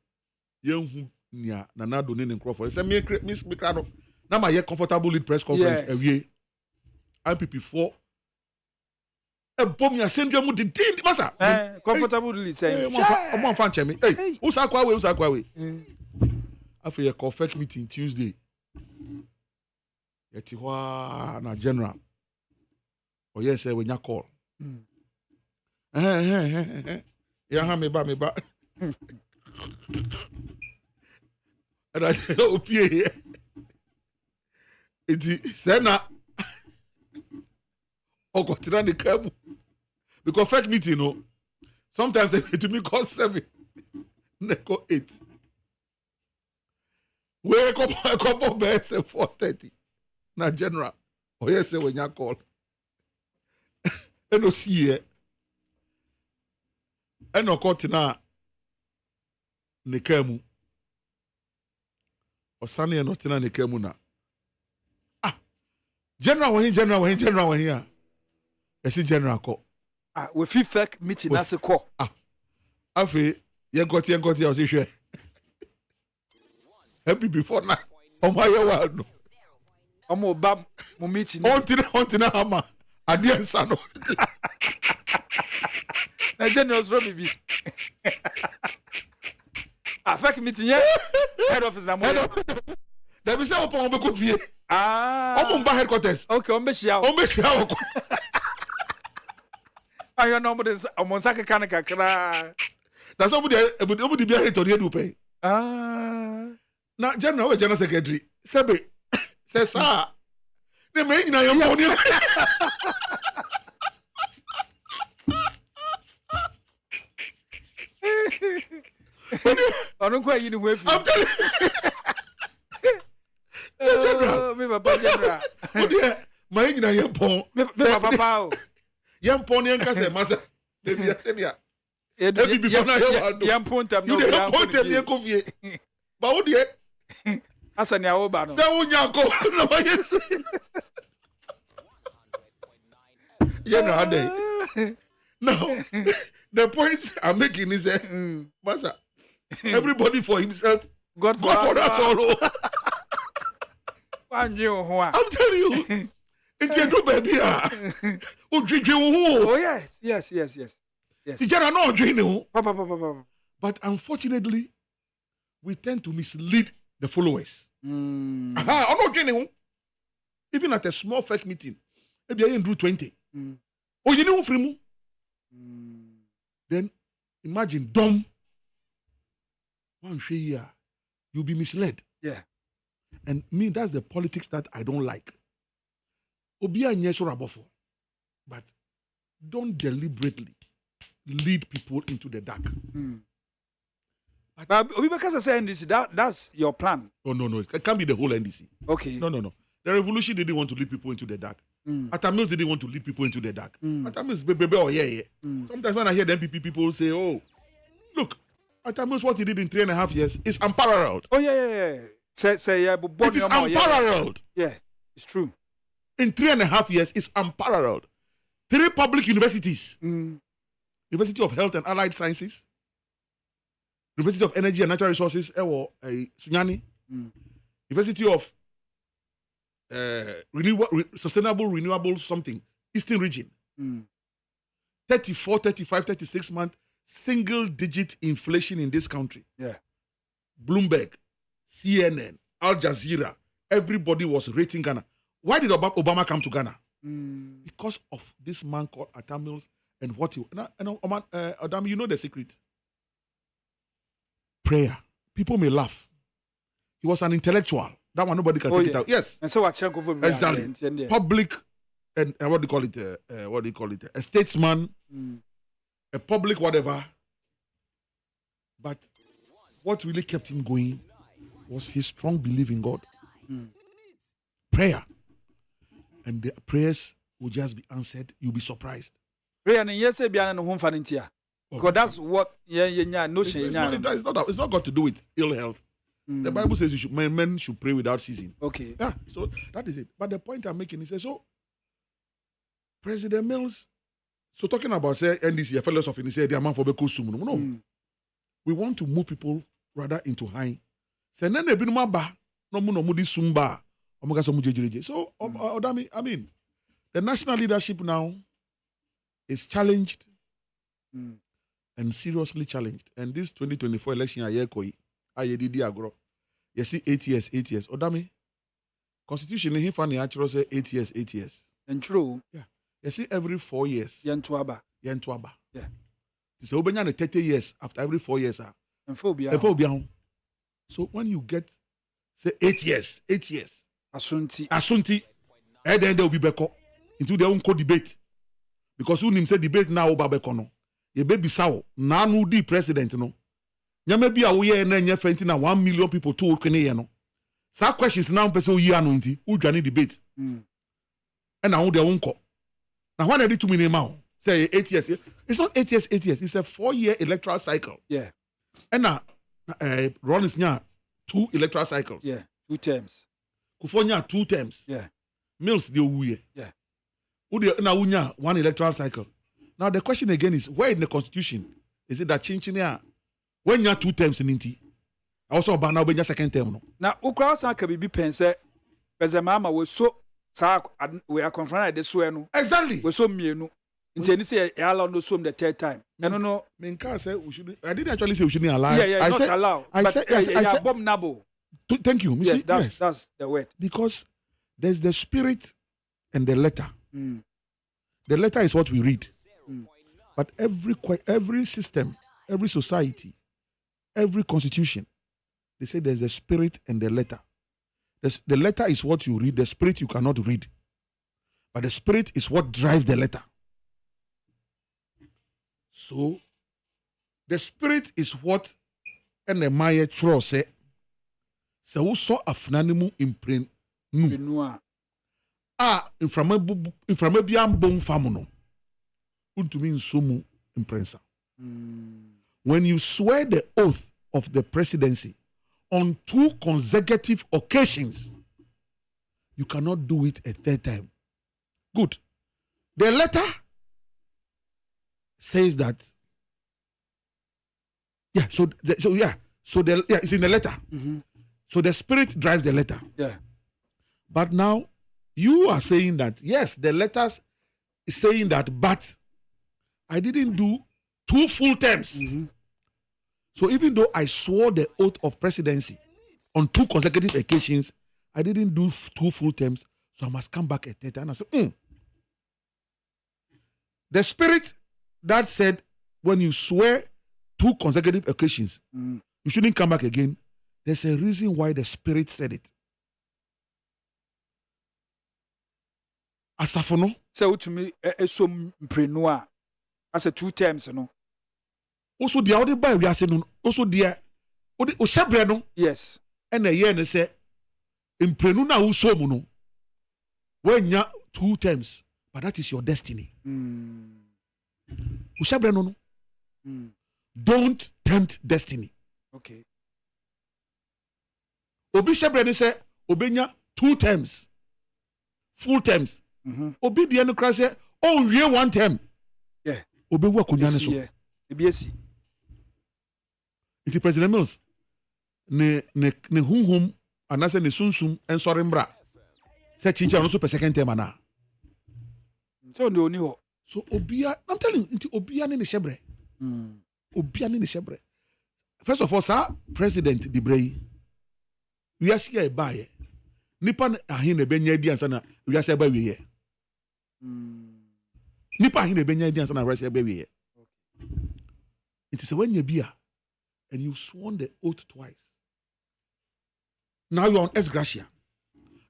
D: young Nana Donin and Crawford. Say me Mikrano. Now my comfortable lead press conference every IPP4. A bomb ya send you the day, massa.
C: Comfortable lead say.
D: I'm on fan chemi. Hey, who's Akwawe? After a confect meeting Tuesday. Yetiwa na general. Oh yes, when you call. Yeah, me ba. And I said, oh, Pierre. It's Senna. Oh, continue the cable. Because first meeting, you know, sometimes to me cost 7. Neko 8. Wake up a couple of beds at 4:30. Now, general. Oh, yes, when you call. And no see it. And no continue. Nekemu. Osani and Otina Nekemu na. General when here. I see general call.
C: We feel fake meeting as a call.
D: Afe, you got I was sure. Happy before now. Oh my God.
C: Omo ba mo meeting.
D: Ontina hama. Adian sano.
C: Na generous robi bi. Afek meeting here. Head office na mo.
D: There be say upon be ko fie.
C: Ah.
D: Omo ba headquarters.
C: Okay, on be shia. Ayo no mo de omo nsaka kan kakra.
D: Na somebody be here to do pay.
C: Ah.
D: Na general secretary. Sebe. Say sir. They make na your money.
C: Onu kwa yi ni ho afi.
D: I'm telling you. General.
C: Me papa general.
D: My na your pon.
C: Me papa pa o.
D: Yam pon yan ka say masa. Debi ya sebia.
C: Ebi
D: before na you.
C: Yam pontam no.
D: You dey pontam ye ko fie. Ba wo de
C: asa ni awo ba no.
D: say wo nya ko na wa yes. General dey. Now, the point I'm making is Master, everybody for himself.
C: God for
D: us all. I'm telling you. It's a good baby.
C: Oh, yes.
D: The general not drinking.
C: Papa.
D: But unfortunately, we tend to mislead the followers. I'm not drinking. Even at a small first meeting, maybe I didn't do 20. Oh, you know, free. Then imagine dumb. One year, you'll be misled.
C: Yeah.
D: And me, that's the politics that I don't like. Obia nyeso rabofo. But don't deliberately lead people into the dark.
C: But Obibeka say NDC, that's your plan.
D: Oh, no. It can't be the whole NDC.
C: Okay.
D: No. The revolution didn't want to lead people into the dark. Atamils didn't want to lead people into the dark. Atamils, baby, oh, yeah. Sometimes when I hear the MPP people say, oh, look, Atamils, what he did in 3.5 years is unparalleled.
C: Oh, yeah. Say, yeah, but
D: it is unparalleled.
C: Yeah, it's true.
D: In 3.5 years, it's unparalleled. 3 public universities. University of Health and Allied Sciences, University of Energy and Natural Resources, Sunyani, University of Sustainable Renewable something, Eastern Region. 34, 35, 36 month single digit inflation in this country.
C: Yeah.
D: Bloomberg, CNN, Al Jazeera, everybody was rating Ghana. Why did Obama come to Ghana? Because of this man called Atamils and what he... Odame, you know the secret. Prayer. People may laugh. He was an intellectual. That one, nobody can take it out. Yes.
C: And so I check over
D: exactly. Public, and what do you call it? A statesman, a public whatever. But what really kept him going was his strong belief in God. Prayer. And the prayers will just be answered. You'll be surprised.
C: Prayer and yes, because that's what it's
D: not got to do with ill health. The Bible says men should pray without ceasing.
C: Okay.
D: Yeah, so that is it. But the point I'm making is so President Mills, so talking about say NDC, fellows of NDC, the amount for Bekusum. No. We want to move people rather into high. Say nene binuma ba no mudi sumba. So Odame, I mean, the national leadership now is challenged and seriously challenged. And this 2024 election, you see 8 years. Odame, Constitution, he found the actual say 8 years.
C: And true.
D: Yeah. You see every 4 years.
C: Yentuaba.
D: Yeah.
C: So
D: Obenya 30 years after every 4 years.
C: And phobia.
D: So when you get say 8 years.
C: Asunti.
D: And then there will be beko into their own debate. Because who him say debate now over beko no. Ye baby saw na no di president no. Nyame bi a wo ye na nya fenti na 1 million people to okene ye no. Sa questions now person yi anu nti who dwane debate. And now they won't call. Now when I did 2 million now, say 8 years. It's not 8 years. It's a 4-year electoral cycle.
C: Yeah.
D: And now Rollins nya 2 electoral cycles.
C: Yeah. 2 terms.
D: Kufonya 2 terms.
C: Yeah.
D: Mills the uye.
C: Yeah.
D: Now 1 electoral cycle. Now the question again is where in the constitution Is it that chinchinia? When you have 2 terms in Inti, I also ban now when you second term. No?
C: Now, Ukrasa can be pensed, President Mama was so we are confronted this way.
D: Exactly.
C: We so me no. Intended say allow no swim the third time. I don't know.
D: Minka said we should. I didn't actually say we shouldn't allow.
C: Yeah,
D: I
C: not
D: said,
C: allow.
D: I said, yes, I said,
C: abominable.
D: Thank you.
C: Yes, that's the word.
D: Because there's the spirit and the letter. The letter is what we read. But every system, every society, every constitution, they say there's a spirit and the letter. The letter is what you read, the spirit you cannot read. But the spirit is what drives the letter. So, the spirit is what and the Maya Tro say. So, who saw a fnanimu imprint? Inframabian bone famuno. Untumin sumu imprensa. When you swear the oath of the presidency on 2 consecutive occasions, you cannot do it a third time. Good. The letter says that. Yeah. So it's in the letter. So the spirit drives the letter.
C: Yeah.
D: But now you are saying that yes, the letters is saying that, but I didn't do 2 full terms. So even though I swore the oath of presidency on 2 consecutive occasions, I didn't do 2 full terms. So I must come back at third time. I said, The spirit that said when you swear 2 consecutive occasions, you shouldn't come back again. There's a reason why the spirit said it. Asafono.
C: So to me, so prenua as a 2 terms, no.
D: Also, the other by we are saying also the Oshabreno.
C: Yes.
D: And the year say in prenuna uso muno. When you 2 terms, but that is your destiny. Ushabreno no. Don't tempt destiny.
C: Okay.
D: Obi Shabreno say obenya 2 terms. Full terms. Obi the no say oh we 1 term.
C: Yeah.
D: Obi work kunyane so.
C: Yeah. EBS.
D: It President Mills ne humhum anase ne sunsum ensori mbra. Say chincha no so per second term ana.
C: So no ni ho.
D: So obia, I'm telling you, obia ne shebre. Obia ne shebre. First of all, sir, President Dibrei, we are here by Nipan ahin e benya di ansa na we are here by we here. Nipa ahin e benya di ansa na we are here by we here. It is when you be and you've sworn the oath twice. Now you're on ex gratia.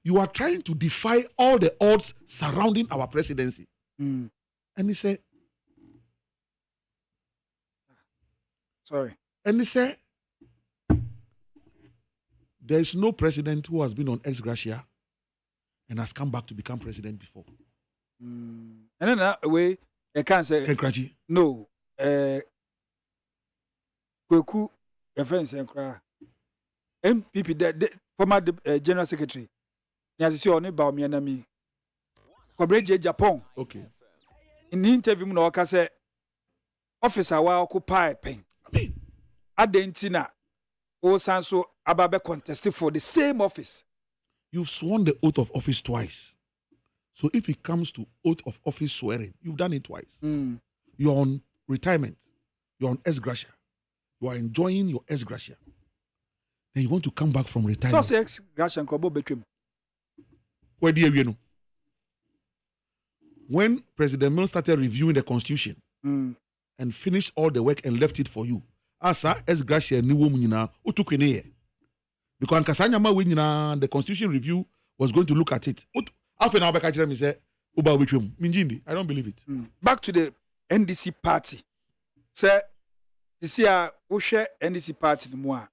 D: You are trying to defy all the odds surrounding our presidency. And he said,
C: sorry.
D: And he said, there is no president who has been on ex gratia and has come back to become president before.
C: And then that way, I can't say, no. Kweku, your friend said, MPP, the former General Secretary, Nyasi on about me and me. Kobreje Japan.
D: Okay.
C: In the interview, no, I say, officer, wa occupy pen. Adentina, O Sanso Ababe contested for the same office.
D: You've sworn the oath of office twice. So if it comes to oath of office swearing, you've done it twice. You're on retirement. You're on ex gratia. You are enjoying your ex gratia. Then you want to come back from retirement.
C: So ex gratia and Kobo Betrim.
D: Where do you know? When President Mills started reviewing the constitution and finished all the work and left it for you, asa ex gratia ni wo munyina otukene ye. Because Ankasanya ma we nyina the constitution review was going to look at it. After now back me say uba betwim minjindi. I don't believe it.
C: Back to the NDC party. Say this year we share NDC party the more.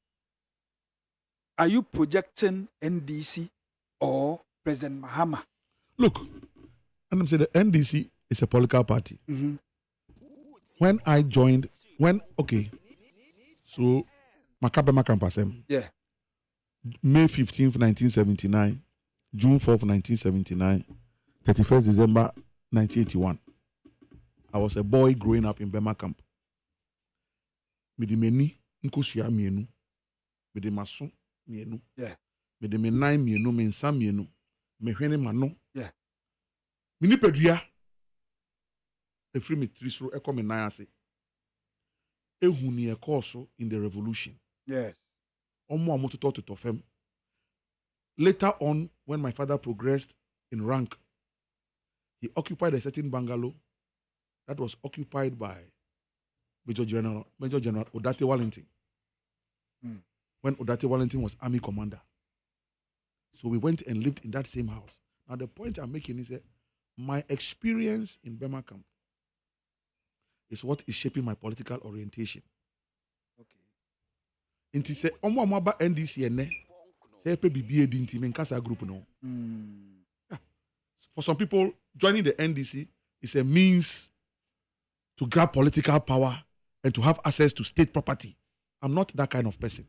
C: Are you projecting NDC or President Mahama?
D: Look, and I'm saying the NDC is a political party. When I joined, so Makabema Campasem.
C: Yeah.
D: May 15th, 1979, June 4th, 1979, 31st December 1981. I was a boy growing up in Bema Camp. me de meni nkosua mienu me de maso mienu
C: yeah
D: me de me nan mienu me nsa mienu me hwene mano
C: yeah
D: me nipadua efiri me trisro ekọ me nan ase ehu ni ekoso in the revolution
C: yes
D: omo amototo fem. Later on, when my father progressed in rank, he occupied a certain bungalow that was occupied by Major General Odate Wellington. When Odate Wellington was army commander. So we went and lived in that same house. Now the point I'm making is that my experience in Burma camp is what is shaping my political orientation.
C: okay
D: Inti se omo amaba NDC ene say pe BBA dinti men kasa group no. Yeah. For some people, joining the NDC is a means to grab political power and to have access to state property. I'm not that kind of person.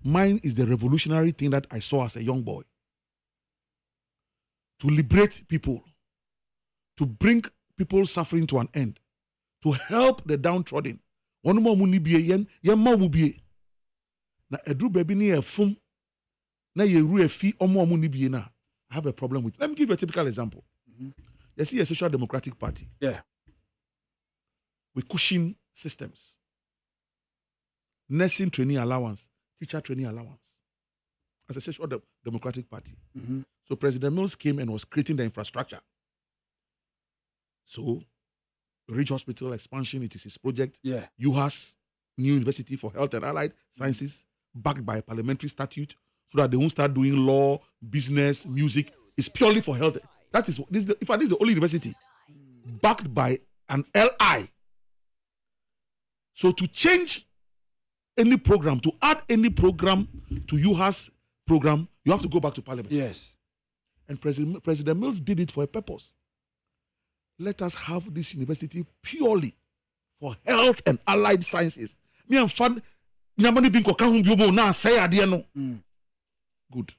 D: Mine is the revolutionary thing that I saw as a young boy. To liberate people, to bring people's suffering to an end, to help the downtrodden. One more muni biye yen ma mu biye. Na edru baby ni efum na ye ru efi omo muni biye na. I have a problem with. Let me give you a typical example. You see a social democratic party.
C: yeah
D: With cushion systems. Nursing training allowance, teacher training allowance. As a social democratic party. So President Mills came and was creating the infrastructure. So Ridge Hospital expansion, it is his project.
C: yeah
D: UHAS, New University for Health and Allied Sciences, backed by a parliamentary statute, so that they won't start doing law, business, music. It's purely for health. That is this is the only university backed by an LI. So to change any program, to add any program to UHAS program, you have to go back to parliament.
C: yes
D: And President Mills did it for a purpose. Let us have this university purely for health and allied sciences. Me and fun, nyamani binko kahun biomo na say adie no. Good.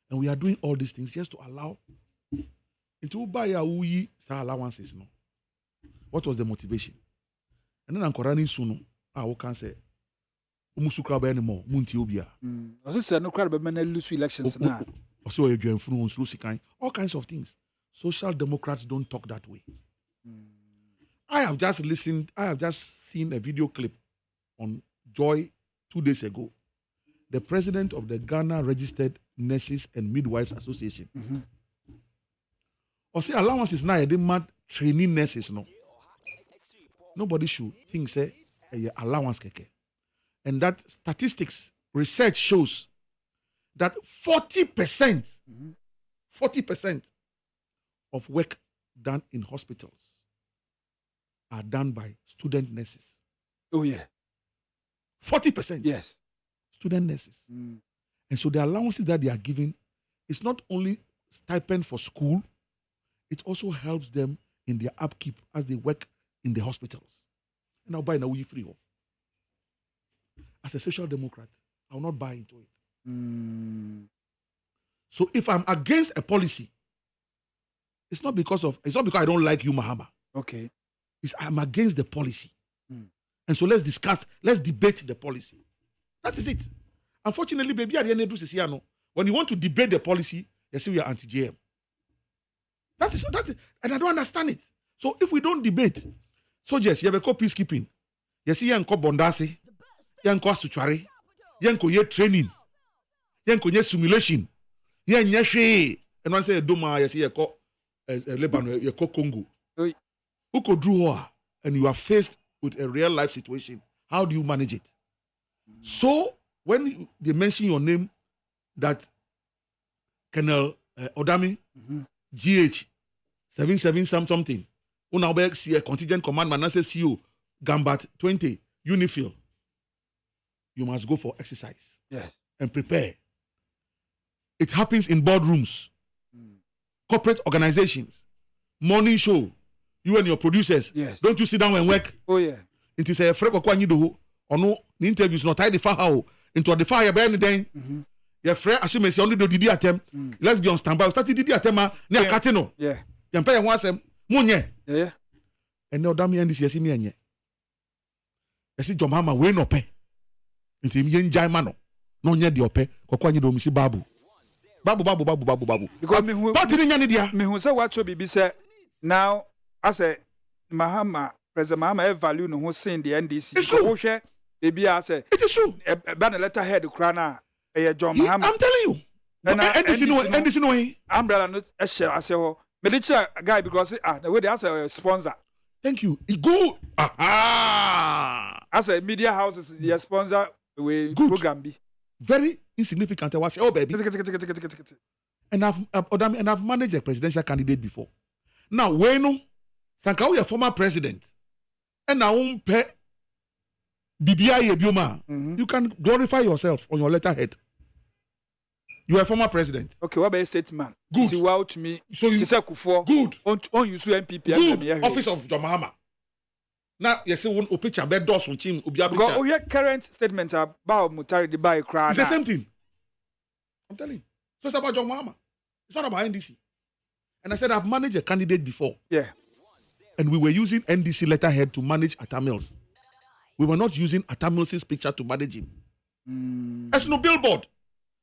D: And we are doing all these things just to allow into baya uyi sa allowances no. What was the motivation? And then ankorani sunu we can say umusukra ba anymore munti obia.
C: Also say no crowd be lose elections now.
D: Also all kinds of things. Social Democrats don't talk that way. I have just seen a video clip on Joy 2 days ago. The president of the Ghana Registered Nurses and Midwives Association. Or say allowances now, they mad training nurses, no. Nobody should think say allowance keke. And that statistics, research shows that 40% of work done in hospitals are done by student nurses.
C: Oh yeah.
D: 40%.
C: Yes.
D: Student nurses. And so the allowances that they are giving is not only stipend for school, it also helps them in their upkeep as they work in the hospitals. And I'll buy now free. As a social democrat, I will not buy into it. So if I'm against a policy, it's not because I don't like you, Mahama.
C: Okay.
D: I'm against the policy. And so let's debate the policy. That is it. Unfortunately, baby, at the end of the when you want to debate the policy, you say we are anti-GM. That is, and I don't understand it. So if we don't debate, soldiers, you have a peacekeeping. You see, you have bondase, you have suchare, you have training, you have simulation, you have share. And one say, Doma, you see, you have Lebanon, you have Congo. Who could draw her and you are faced with a real life situation? How do you manage it? So when they mention your name, that Colonel ODAME, GH 77 something, Unabek see a contingent command Manasseh CO, Gambat 20, Unifil, you must go for exercise.
C: Yes.
D: And prepare. It happens in boardrooms, corporate organizations, morning show. You and your producers,
C: yes.
D: Don't you sit down and work?
C: Oh yeah.
D: It is a freak or do or no the interviews not tie the fire into the fire burn then. Your friend assume it's only the Didi attempt. Let's be on standby. Start the Didi attempt near Catino.
C: Yeah.
D: You pay once munye.
C: Yeah.
D: And now damn and this me anye. I see John Mahama we no pay. Inti yen jaima no. No nye di ope. Kwa nye do misi babu. Babu.
C: Because me who
D: party nya ni dia.
C: Me who say what will be say now I say Mahama President Mahama value no who send the NDC.
D: It's true.
C: Baby I say
D: it is true.
C: Ban a letter head krana John Mahama.
D: I'm telling you. NDC no
C: umbrella no I say me guy because the way they ask a sponsor.
D: Thank you. It good.
C: As a media house is the sponsor we program be.
D: Very insignificant. I was oh baby. And I've managed a presidential candidate before. Now when Sanka we a former president and now pay BBI Ebioma, you can glorify yourself on your letterhead. You are a former president.
C: Okay, what about a statesman?
D: Good.
C: To wow to me.
D: So you good.
C: On you so MPP.
D: Good. Office of John Mahama. Now you say one picture bed doors on team.
C: Because we have current statements about Mutari the buy crowd.
D: It's the same thing. I'm telling you. So it's about John Mahama. It's not about NDC. And I said I've managed a candidate before.
C: Yeah.
D: And we were using NDC letterhead to manage Atamils. We were not using Atamils' picture to manage him. There's no billboard.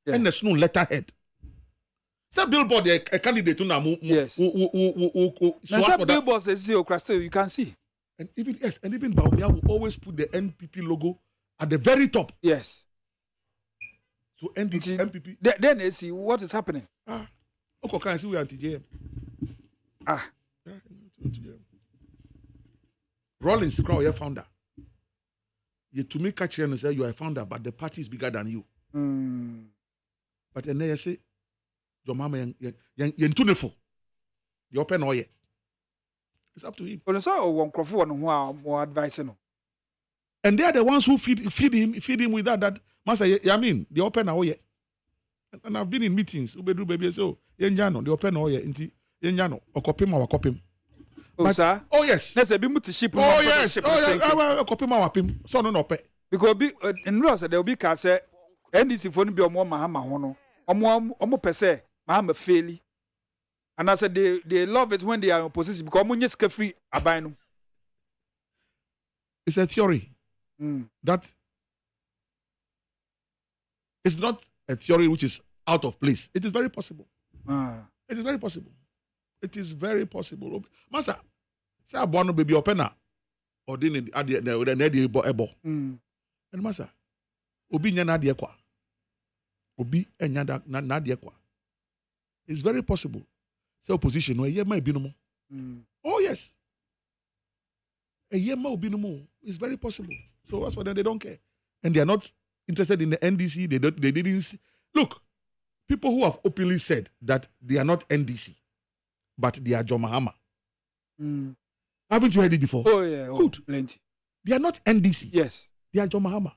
D: Yeah. And there's no letterhead. It's a billboard, a candidate.
C: Yes. So billboards they see you can see.
D: And even Baumia will always put the NPP logo at the very top.
C: Yes.
D: So NPP.
C: Then they see what is happening.
D: Okay, can I see we are anti-JM?
C: Yeah,
D: Rollins, your founder. You to me catch and say you are a founder, but the party is bigger than you. But then they say, your mama yen tuneful. You open oil. It's up to him.
C: But so one crofo who are more advising.
D: And they are the ones who feed him with that master. I mean, the open oil. And I've been in meetings. Ubedu baby so yenjano the open oil inti yenjano okopim our copim.
C: Oh sir.
D: Oh yes.
C: Let's say be muti ship.
D: Oh yes. Oh yeah. Okopim our pim. So no pay.
C: Because be in Ross there will be case NDC for be omo Mahama hono. Omo pese Mahama faili. And I said they love it when they are in opposition because omo nyeska free abainu.
D: It's a theory. That it's not a theory which is out of place. It is very possible. It is very possible. It is very possible. Master, say abono baby opena or din the ebo. And master, obi nya na de kwa. Obi enya na de kwa. It's very possible. Say opposition no ye ma bi no mo. Oh yes. A ye ma obi no mo. It's very possible. So as for them, they don't care. And they are not interested in the NDC. They didn't see. Look, people who have openly said that they are not NDC, but they are John Mahama. Haven't you heard it before?
C: Oh yeah.
D: Good.
C: Plenty.
D: They are not NDC.
C: Yes.
D: They are John Mahama.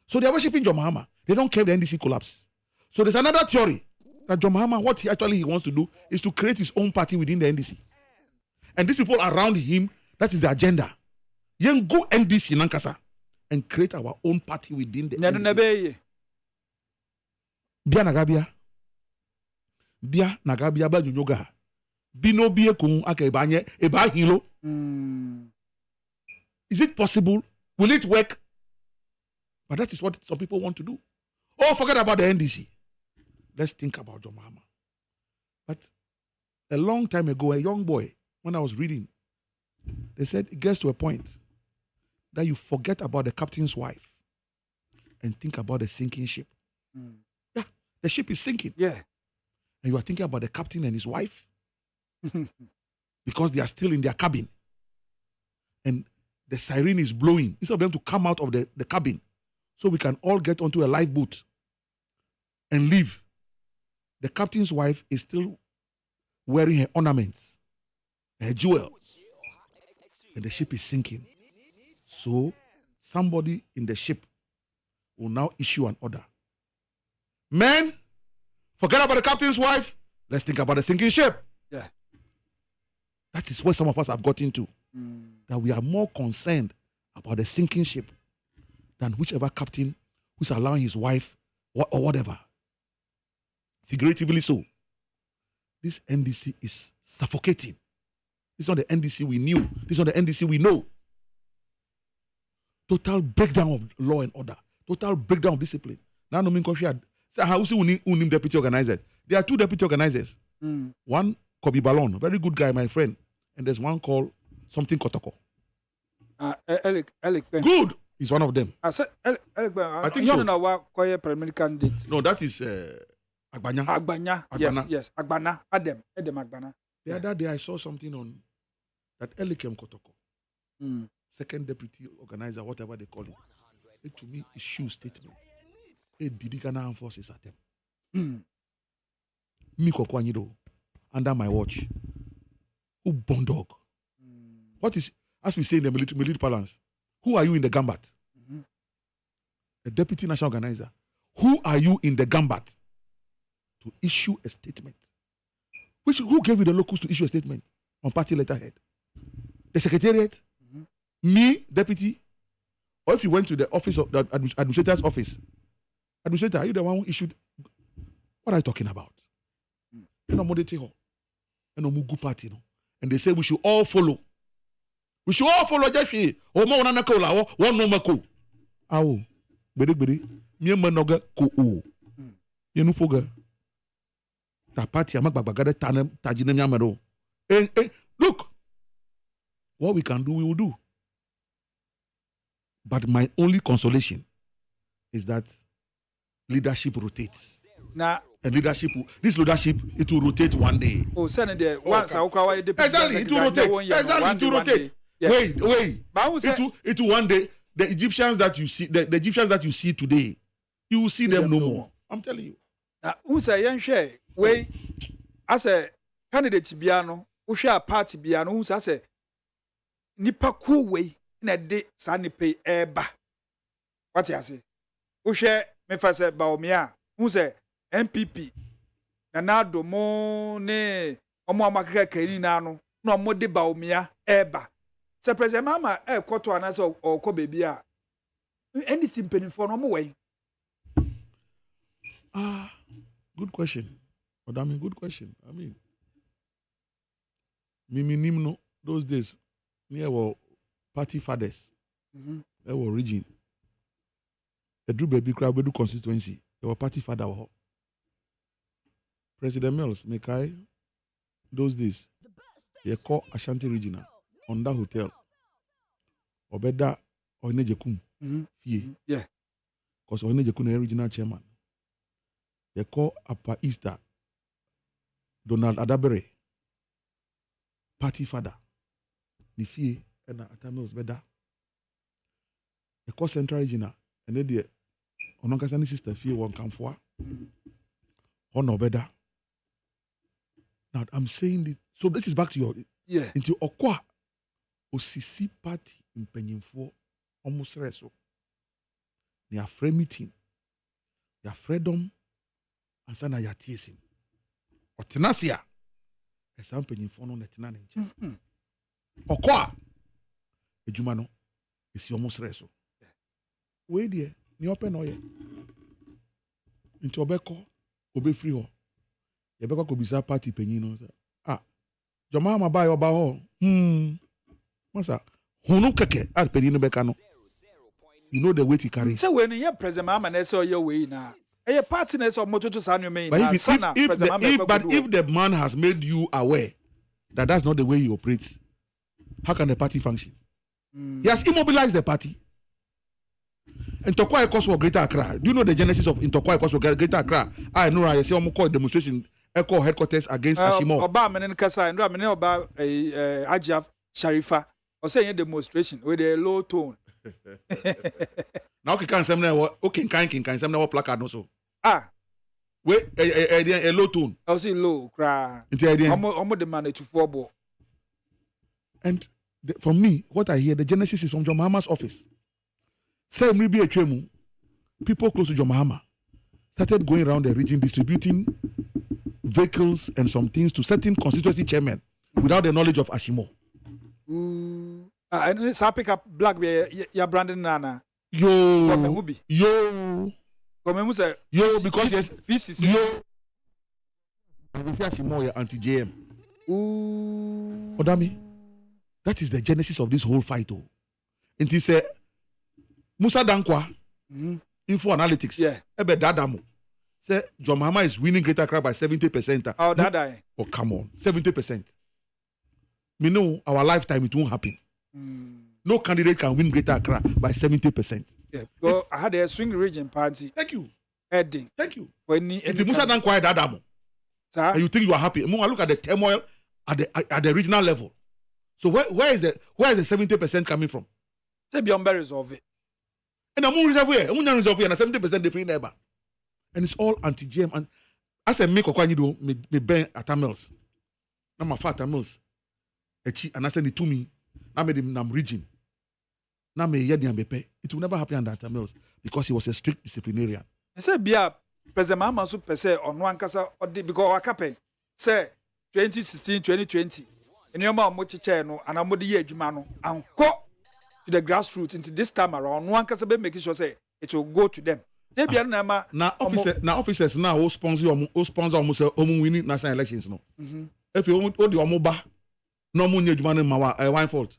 D: So they are worshiping John Mahama. They don't care if the NDC collapse. So there's another theory that John Mahama, what he wants to do is to create his own party within the NDC. And these people around him, that is the agenda. Yen go NDC Nankasa and create our own party within the NDC. Bia nagabia ba junyoga. Bino bie kun aka eba hilo. Is it possible? Will it work? But that is what some people want to do. Oh, forget about the NDC. Let's think about John Mahama. But a long time ago, a young boy, when I was reading, they said it gets to a point that you forget about the captain's wife and think about the sinking ship. Yeah, the ship is sinking.
C: Yeah.
D: And you are thinking about the captain and his wife because they are still in their cabin. And the siren is blowing. Instead of them to come out of the cabin so we can all get onto a lifeboat and leave. The captain's wife is still wearing her ornaments, her jewels, and the ship is sinking. So somebody in the ship will now issue an order. Men, forget about the captain's wife. Let's think about the sinking ship.
C: Yeah.
D: That is where some of us have got into. That we are more concerned about the sinking ship than whichever captain who's allowing his wife or whatever. Figuratively so. This NDC is suffocating. This is not the NDC we knew. This is not the NDC we know. total breakdown of law and order, total breakdown of discipline. Now, no mean country. So how we name deputy organizers? There are 2 deputy organizers. One Kobe Ballon, very good guy, my friend, and there's one called something Kotoko. Good. He's one of them.
C: I said,
D: I think so.
C: You know what? Primary candidate.
D: No, that is Agbanya.
C: Agbanya. Yes. Agbana. Adam Agbana.
D: The other day I saw something on that Elikem Kotoko, second deputy organizer, whatever they call it. It to me issue statement. YIDIKA now enforces at them. Me Kokwanyido under my watch. Who born dog? What is, as we say in the military parlance, who are you in the gambit? A deputy national organizer. Who are you in the gambit to issue a statement? Who gave you the locus to issue a statement on party letterhead? The secretariat? Me, deputy? Or if you went to the office of the administrator's office, administrator, are you the one who issued? What are you talking about? Party, and they say we should all follow. We should all follow Jeffy. Or more than a cola, one no mako. Ow, bedi, me manoga ko. You know, foga. Ta party, I'm a bagada tanem, tajinem yamaro. Look, what we can do, we will do. But my only consolation is that leadership rotates.
C: Now,
D: and this leadership, it will rotate one day.
C: Oh, Senator, once I
D: exactly, it will rotate. Exactly, it will rotate. Yeah. Wait. It will one day. The Egyptians that you see, the Egyptians that you see today, you will see them no more. I'm telling you.
C: Now, who say young share? Wait, as a candidate Biano, who share party Biano, who say nipa cool way in a day, sunny pay eba. What you say? Who share me for say Baumia? Who say MPP? Na ADDO mo ne omo amakeka kani na no na omo de Baumia eba. Se president mama koto anase okọ baby a any simpenifo no mo wey.
D: Good question. ODAME, good question. I mean, Nimno, those days, near were party fathers. They were region. They drew baby crowd, we do constituency. They were party father. President Mills, Mekai, those days, they call Ashanti Regional on that hotel. Obeda Oinejekum.
C: Yeah.
D: Because Oinejekum is regional chairman. They call Upper Easter Donald Adabere, party father. Nifie and Atamils Beda. They call Central Regional and then the Ononkasani sister Fie one come for Honor Beda. Now I'm saying it. So this is back to your into Okwa OCC party in Penyinfo almost reso. They are free meeting. They are freedom. And sana ya tiesim. Otenasia. Esam Penyinfo no netina nenche. Okwa. Ejuma no. Esi almost reso. We die. Ni open oye. Into obeko. Obe free ho. Yebeko ko bisa party penyin no. Joma ma ba yo ba ho. Masa. Hunu keke. Al penyin no beka no. You know the weight he carries.
C: So when you president mama na say your way na. A partners of motor to San Yume.
D: But if the man has made you aware that that's not the way he operates, how can the party function? He has immobilized the party. And Tokwa Ekos for Greater Accra. Do you know the genesis of Tokwa Ekos for Greater Accra? I know I see a demonstration echo headquarters against Ashimo.
C: Obama and Kasa and Ramine about Ajaf Sharifa or saying demonstration with a low tone.
D: Now can some can some now placard also. Wait a low tone.
C: I see low cry. Almost the man to 4 ball.
D: And for me, what I hear, the genesis is from John Mahama's office. Say maybe a tremu. People close to John Mahama started going around the region distributing vehicles and some things to certain constituency chairmen without the knowledge of Ashimo.
C: And it's pick up black ya Brandon Nana.
D: Yo,
C: because
D: yes,
C: VCC.
D: Yo, and say Ashimo anti-JM. ODAME, that is the genesis of this whole fight. And he said, Musa Dankwa, Info Analytics.
C: Yeah.
D: Ebe Dadamo. Say John Mahama is winning Greater Accra by 70%.
C: Oh, Dada.
D: Oh, come on. 70%. We know our lifetime it won't happen. No candidate can win Greater Accra by 70%.
C: Yeah. Go, I had a swing region party.
D: Thank you.
C: Heading.
D: Thank you.
C: When
D: It's Musa Dankwa Dadamo. And you think you are happy. Look at the turmoil at the regional level. So where is the 70% coming from?
C: Say beyond resolve it.
D: And I'm resolve here. I'm resolve here. And 70% they free neighbor. And it's all anti-GM. And as I make a kwani do me burn at Tamils. Now my fat Tamils. And I send it to me. Now made him nam region. Now me yedi and bepe. It will never happen under Tamils because he was a strict disciplinarian.
C: I said bia President Mahama so per se on one kasa because wakapen say 2016 2020 in your mom mochiche no and amodi ye adwuma no anko to the grassroots into this time around one kasa be making sure say it will go to them. They bia na ma
D: na officers now who sponsor almost winning national elections no. If you odi omo ba no mo nye adwuma no ma why fault?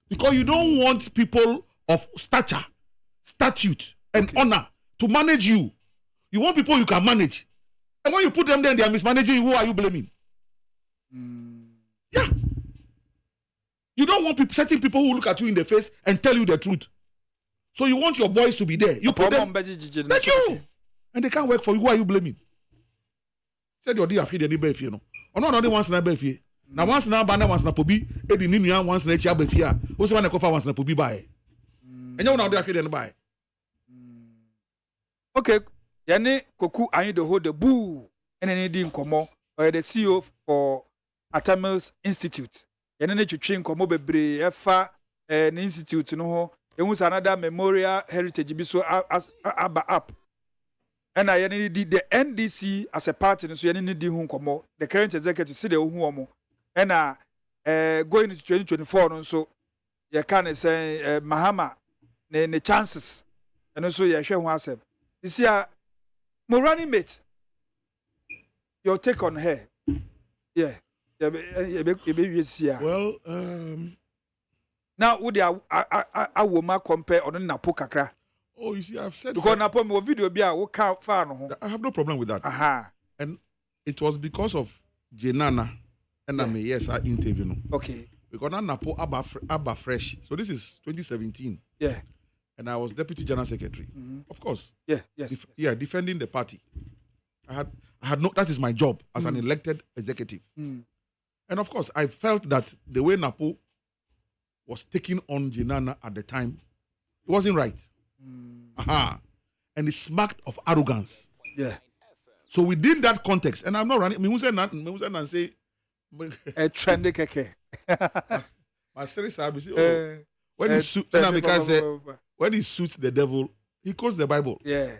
D: Because you don't want people of stature, statute and honor to manage you. You want people you can manage. And when you put them there and they are mismanaging you, who are you blaming? Yeah. You don't want certain people who look at you in the face and tell you the truth. So you want your boys to be there. You put them. Thank you. And they can't work for you. Who are you blaming? Said your dear feed any if you know. Or not only once in a beefy. Now once now banner once na pobi, Eddie Nina once na chia befia. Who's one cover once na pobi buy. And you know they are feeding buy.
C: Okay. Yane Koku I the hold the boo and any din komo or the CEO for Atamils Institute. Yane to train komo bebre efa an institute no it was another memorial heritage biso aba up. And I need the NDC as a party so yane di hu komo the current executive see the hu omo and going into 2024 no so you can say Mahama ne chances and also you hwe hu asem. This year my running mate, your take on her. Yeah.
D: Well,
C: now would I woman compare on Napo Kakra?
D: Oh, you see, I've said
C: because Napo more video be a work out far no.
D: I have no problem with that.
C: Aha.
D: And it was because of Jenana and I may yes I interview no.
C: Okay.
D: Because now Napo Abba fresh. So this is 2017.
C: Yeah.
D: And I was deputy general secretary. Of course.
C: Yeah, yes.
D: Defending the party. I had no, that is my job as an elected executive. And of course, I felt that the way Napo was taking on Jinana at the time, it wasn't right. And it smacked of arrogance.
C: Yeah.
D: So within that context, and I'm not running, me who said and say,
C: a trendy keke.
D: My serious I say, when he suits, when he suits the devil, he quotes the Bible.
C: Yeah.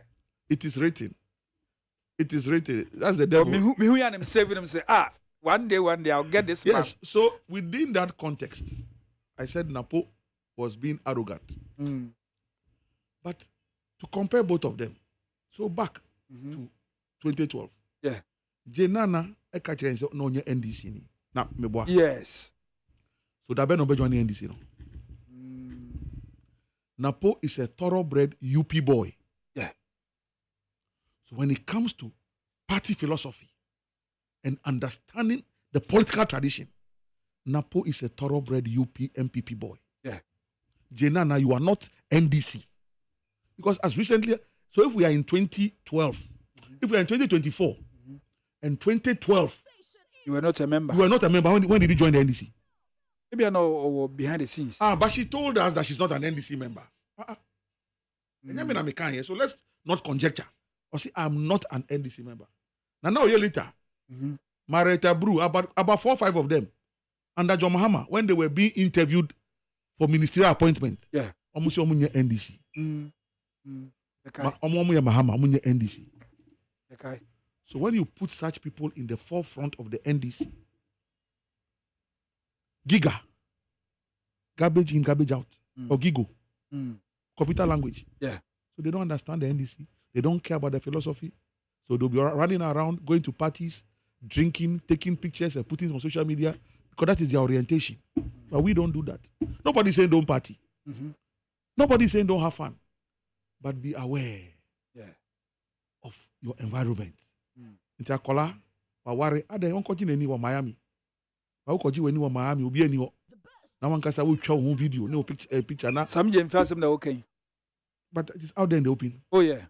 D: It is written. It is written. That's the devil.
C: Me who am saving him say, one day I'll get this man.
D: Yes. So within that context, I said Napo was being arrogant. But to compare both of them, so back to 2012.
C: Yeah.
D: Jenana ekache say no nye NDC ni. Na meboa.
C: Yes.
D: So dabe no be join NDC no. Napo is a thoroughbred UP boy.
C: Yeah.
D: So when it comes to party philosophy and understanding the political tradition, Napo is a thoroughbred UP MPP boy.
C: Yeah.
D: Jenana, you are not NDC. Because as recently, so if we are in 2012, if we are in 2024, and 2012,
C: you were not a member.
D: You were not a member. When did you join the NDC?
C: Maybe I know behind the scenes.
D: But she told us that she's not an NDC member. So let's not conjecture. Or say, I'm not an NDC member. Now a year later, Marita Brew, about 4 or 5 of them, under John Mahama, when they were being interviewed for ministerial appointment, almost NDC. NDC.
C: Okay.
D: So when you put such people in the forefront of the NDC, Giga, garbage in, garbage out, or Gigo, computer language.
C: Yeah.
D: So they don't understand the NDC. They don't care about the philosophy. So they'll be running around, going to parties, drinking, taking pictures and putting it on social media because that is their orientation. But we don't do that. Nobody's saying don't party. Nobody is saying don't have fun, but be aware of your environment. Inti akola waware ade onkoji na ni wa Miami. Wa ukoji we ni wa Miami obi ani ho. Na wankasa wo twa wo video na picture na
C: Some Jim Fasem na okay.
D: But it is out there in the open.
C: Oh yeah.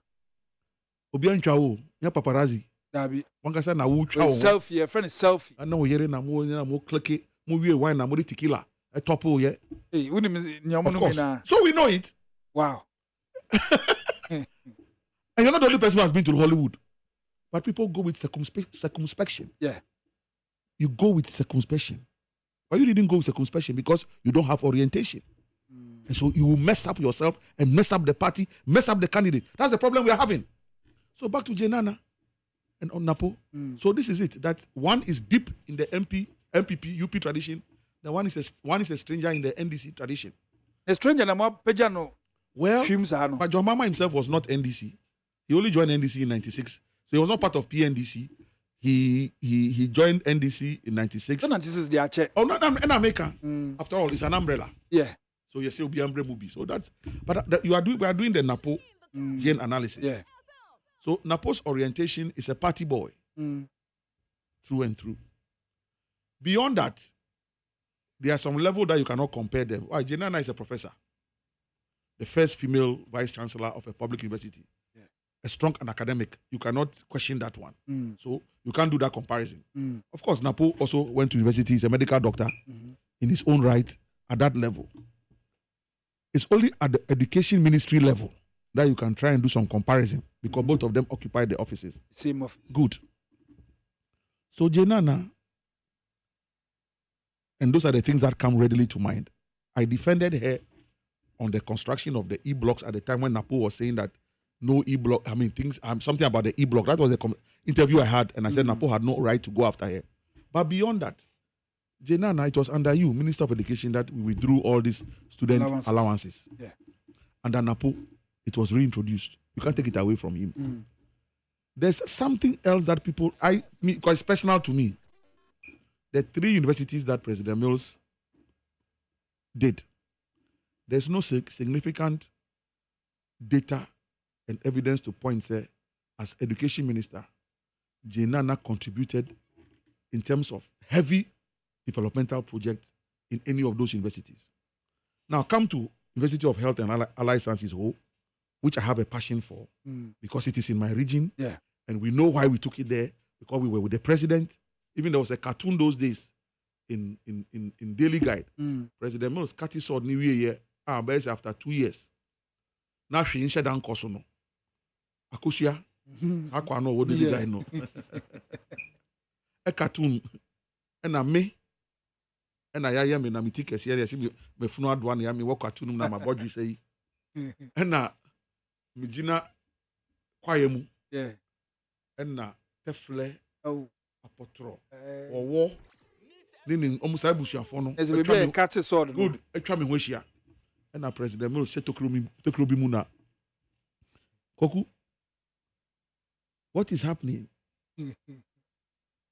D: Obi antwa wo, nya paparazzi.
C: Dabi.
D: Wankasa na wo twa wo.
C: Selfie, your friend is selfie.
D: Na wo yere na mo click, mo wie wine na mo tequila. A top o ye.
C: Hey, we
D: na. So we know it.
C: Wow.
D: And you're not the only person who has been to Hollywood. But people go with circumspection.
C: Yeah.
D: You go with circumspection. Why you didn't go with circumspection? Because you don't have orientation. And so you will mess up yourself and mess up the party, mess up the candidate. That's the problem we are having. So back to Jenana and on Napo. So this is it. That one is deep in the MPP, UP tradition. The one is a stranger in the NDC tradition.
C: A stranger na mo pejano.
D: Well, but John Mama himself was not NDC. He only joined NDC in 96. So he was not part of PNDC. He joined NDC in 96.
C: So this is the Ache.
D: Oh, not an American. After all, it's an umbrella.
C: Yeah.
D: So you say will be umbrella movie. So that's but we are doing the Napo gene analysis.
C: Yeah.
D: So Napo's orientation is a party boy. Through and through. Beyond that, there are some level that you cannot compare them. Why? Jenana is a professor. The first female vice chancellor of a public university. Yeah. A strong and academic. You cannot question that one. So you can't do that comparison. Of course, Napo also went to university. He's a medical doctor in his own right at that level. It's only at the education ministry level that you can try and do some comparison because both of them occupy the offices.
C: Same office.
D: Good. So Jenana, and those are the things that come readily to mind. I defended her on the construction of the E-blocks at the time when Napo was saying that no E-block, something about the E-block. That was the interview I had, and I said Napo had no right to go after her. But beyond that, Jenana, it was under you, Minister of Education, that we withdrew all these student allowances.
C: Yeah.
D: Under Napo, it was reintroduced. You can't take it away from him. There's something else that because it's personal to me. The 3 universities that President Mills did, there's no significant data and evidence to point say, as education minister, Jenana contributed in terms of heavy developmental projects in any of those universities. Now come to University of Health and Allied Sciences, which I have a passion for because it is in my region.
C: Yeah.
D: And we know why we took it there, because we were with the president. Even there was a cartoon those days in Daily Guide. President Mills cut his sword New Year after 2 years. Now she ain't down Kosono. Akusia. Sakwa no what Daily Guide no. A cartoon. And I me. And I am in a meeting serious. Me funu adwan ya me work cartoon na my body say. And na Mijina kwayemu.
C: Yeah.
D: And na tefle.
C: Oh.
D: Apotro. Owo. Nini omusa busuafo no.
C: Eze be a cat sword.
D: Good. Etwa me ho hia. And na President Mills say tokro bi mu na. Koku. What is happening?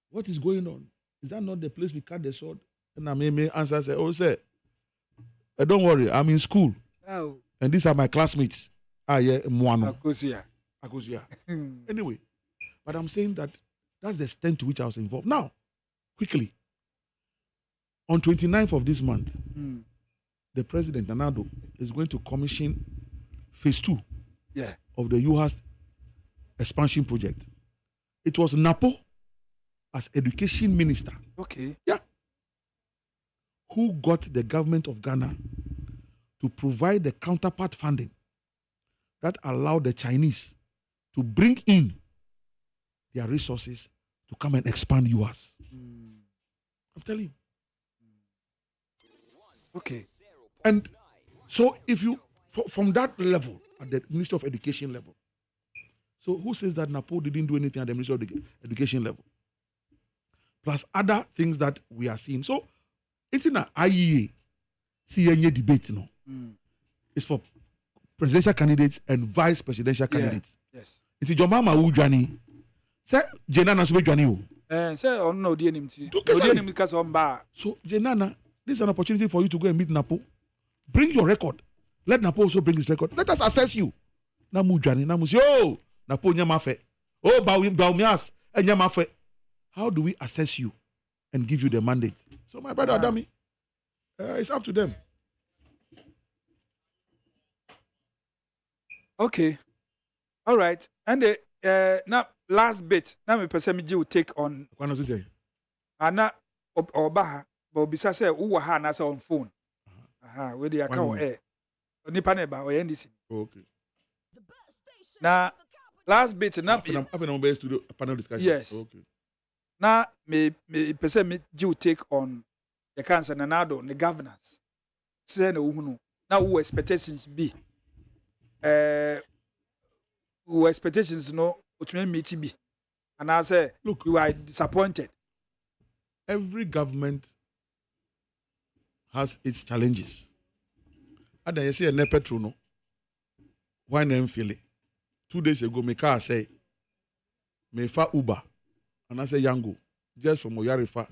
D: What is going on? Is that not the place we cut the sword? And I may answer say, oh, say, don't worry, I'm in school.
C: Oh.
D: And these are my classmates. Yeah, Mwano.
C: Akosia.
D: Anyway, but I'm saying that that's the extent to which I was involved. Now, quickly, on 29th of this month, the president, ADDO, is going to commission phase 2 of the UHAS expansion project. It was Napo as education minister.
C: Okay.
D: Yeah. Who got the government of Ghana to provide the counterpart funding that allowed the Chinese to bring in their resources to come and expand UHAS. I'm telling you.
C: Okay.
D: And so if you, from that level, at the Ministry of Education level, so who says that Napo didn't do anything at the Ministry of Education level? Plus other things that we are seeing. So, it's in an IEA, see any debate, no? It's for presidential candidates and vice presidential candidates.
C: Yes.
D: It's your mama who Johnny. Say, Jenana Sube Johnny.
C: Say, oh no, dear name. So,
D: Jenana, this is an opportunity for you to go and meet Napo. Bring your record. Let Napo also bring his record. Let us assess you. Namu Jani, Namu say, oh, Napo Nyamafe. Oh, Baumias, and Nyamafe. How do we assess you and give you the mandate? So, my brother Adami, it's up to them.
C: Okay. All right. And now, last bit. Now, me person will take on.
D: What does he say?
C: Ana Obaha, but bisa say, who ha na on phone. Aha, where the account eh. Nipa neba or NDC.
D: Okay.
C: Now, last bit. Now,
D: I'm on studio panel discussion.
C: Yes.
D: Okay.
C: Now, me person will take on the council and ADDO, the governance. Say no who now who expectations be. Who expectations no ultimate meeting be. And I say, look, you are disappointed.
D: Every government has its challenges. And then you see a nepetro no. Why name feel it? 2 days ago, my car say, me fa Uber. And I say Yango, just from Oyarifa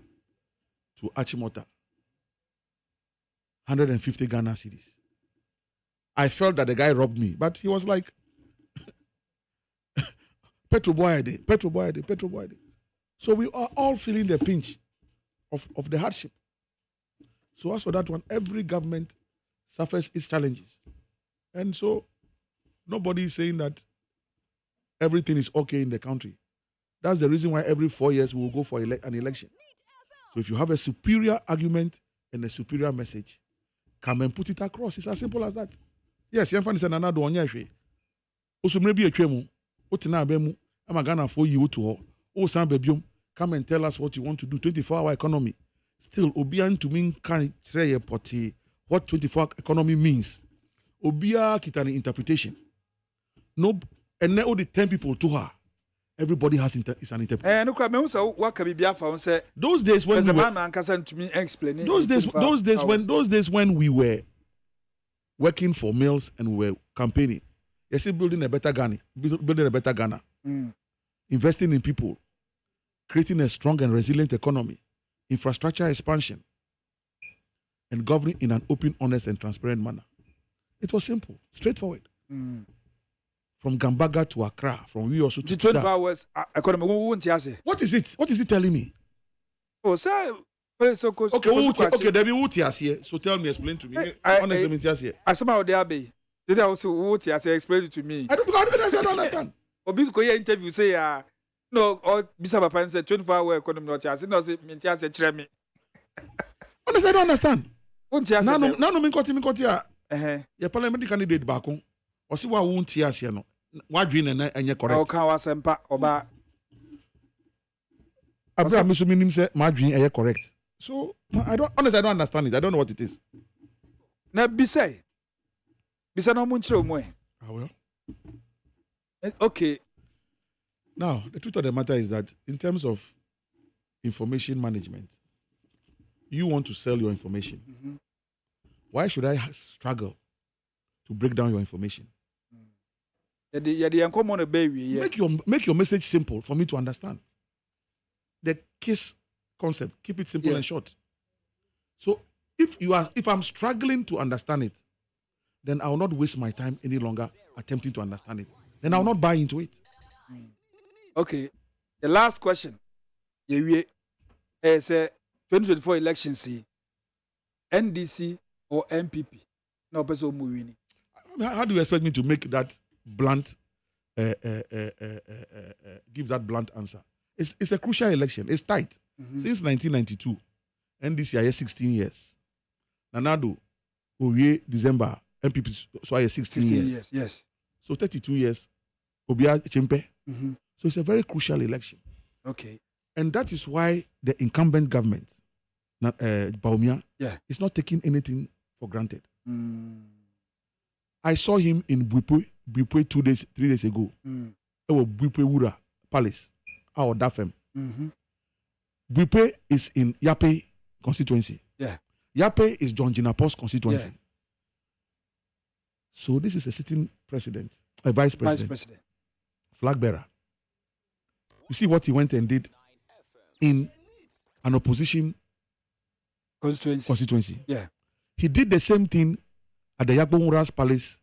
D: to Achimota. 150 Ghana cedis. I felt that the guy robbed me, but he was like, Petro Boyade. So we are all feeling the pinch of the hardship. So as for that one, every government suffers its challenges. And so nobody is saying that everything is okay in the country. That's the reason why every 4 years we will go for an election. So if you have a superior argument and a superior message, come and put it across. It's as simple as that. Yes, Yanfan is an another one. Osumrebi Echemu, Otinabemu, Amagana for you to all. Oh, Sam Bebium, come and tell us what you want to do. 24-hour economy. Still, Obian to mean can't say what 24-hour economy means. Obia kitani interpretation. No, and now the 10 people to her. Everybody has is an interpretation.
C: What can be Biafra say?
D: Those days when
C: the man and to me explaining.
D: Those days when we were working for mills and we were campaigning, you're still building a better Ghana, investing in people, creating a strong and resilient economy, infrastructure expansion, and governing in an open, honest, and transparent manner. It was simple, straightforward. From Gambaga to Accra, from we also to
C: 24 hours economy.
D: What is it? What is it telling me?
C: Oh, sir.
D: Okay, there be Utias here. So tell me, explain to me. Honestly,
C: I somehow there be. Did I also Utias explain it to me?
D: I don't understand.
C: Obisco interview say no, or Bisa Papa said 24-hour economy not just no say Mintia say treme.
D: Honestly, I don't understand.
C: Now
D: no mean your parliamentary candidate back on. Or see what won't hear no. What dream and you're correct.
C: Oh, can was sempa oba.
D: Abraham Misuminim say my dream and you're correct. So I don't understand it. I don't know what it is.
C: Na Bisa no munchiro mwe.
D: I will.
C: Okay.
D: Now, the truth of the matter is that in terms of information management, you want to sell your information. Mm-hmm. Why should I struggle to break down your information? Make your message simple for me to understand. The KISS concept, keep it simple and short. So if I'm struggling to understand it, then I will not waste my time any longer attempting to understand it. Then I will not buy into it.
C: Okay. The last question. Is 2024 elections, NDC or MPP? No person moving.
D: How do you expect me to make that blunt, give that blunt answer? It's a crucial election. It's tight. Mm-hmm. Since 1992, NDC are 16 years. Nanado, December, MPP so are 16 years.
C: Yes.
D: So 32 years, Obia Chimpe. Mm-hmm. So it's a very crucial election.
C: Okay. And
D: that is why the incumbent government, Baumia, is not taking anything for granted. I saw him in Bupwe 3 days ago. It was Bupwe Wura Palace, our Dafem. Bupwe is in Yape constituency.
C: Yeah.
D: Yape is John Jinapo's constituency.
C: Yeah.
D: So this is a sitting president, a vice president. Flag bearer. You see what he went and did in an opposition constituency.
C: Yeah.
D: He did the same thing at the Yagbonura's palace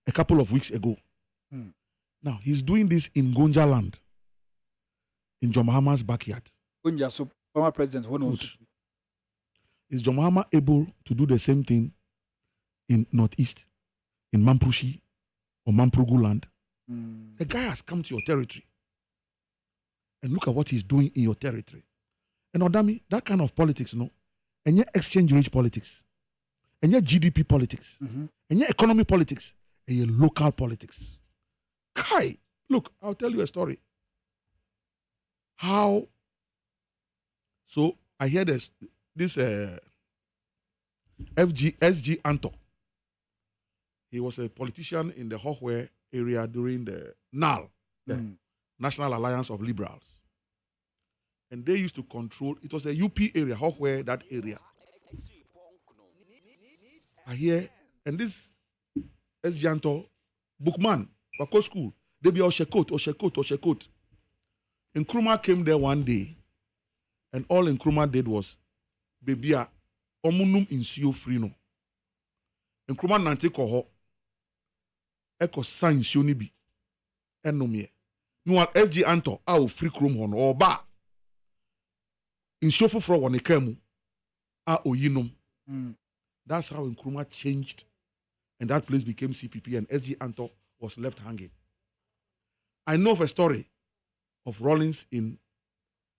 D: a couple of weeks ago. Now, he's doing this in Gonja land, in John Mahama's backyard.
C: Gonja, so former president, who knows?
D: Is John Mahama able to do the same thing in Northeast, in Mampushi or Mamprugu land? The guy has come to your territory. And look at what he's doing in your territory. And Odame, that kind of politics, and your exchange rate politics, and your GDP politics, and your economy politics, and your local politics. Kai, look, I'll tell you a story. How? So I hear this SG Anto. He was a politician in the Hohwe area during the NAL, the National Alliance of Liberals. And they used to control, it was a UP area, Hohwe, that area. I hear, and this SG Anto, bookman, Wako School, they be Oshekot. Nkrumah came there one day, and all Nkrumah did was, baby, omunum insio free no. Nkrumah nante koho, eko sa insio ni bi, enomye. No SG Anto, a free krum hono, or ba. Insio fufro wane kemu, a oyinum. That's how Nkrumah changed, and that place became CPP, and SG Anto was left hanging. I know of a story of Rawlings in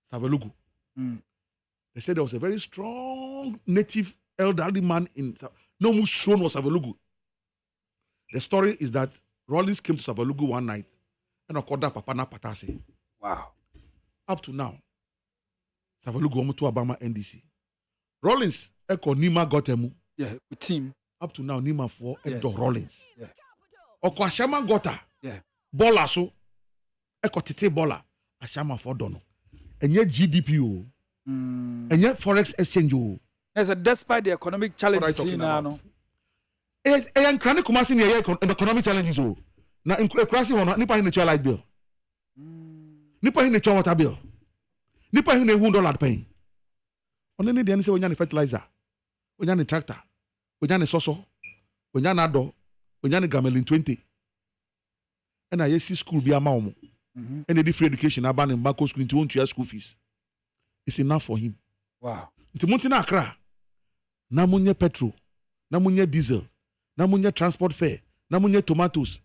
D: Savelugu. They said there was a very strong native elderly man in no Mushron was Savelugu. The story is that Rawlings came to Savelugu one night and Okoda Papana Patasi.
C: Wow.
D: Up to now, Savelugu Omutu Abama NDC. Rawlings Eko Nima Gotemu.
C: Yeah, with team.
D: Up to now, Nima for Edo Rawlings.
C: Yeah.
D: Oko Ashama Gota.
C: Yeah.
D: Bola so. Eko Tite Bola. Ashama for Dono. And yet GDP. And yet forex exchange.
C: Yes, despite the economic challenges in now.
D: And chronic commerce in the economic challenges. Now, in crossing on Nipa in the child light bill. Nipa in the child water bill. Nipa in the $1 paying. On any day, when you fertilizer, when you tractor, when you soso, when you ADDO, when you gamelin 20. And I see school be a mom. And the different education, I ban him back school into 1 year school fees. It's enough for him.
C: Wow.
D: Into Montina Accra, namunye petrol, namunye diesel, namunye transport fare, namunye tomatoes,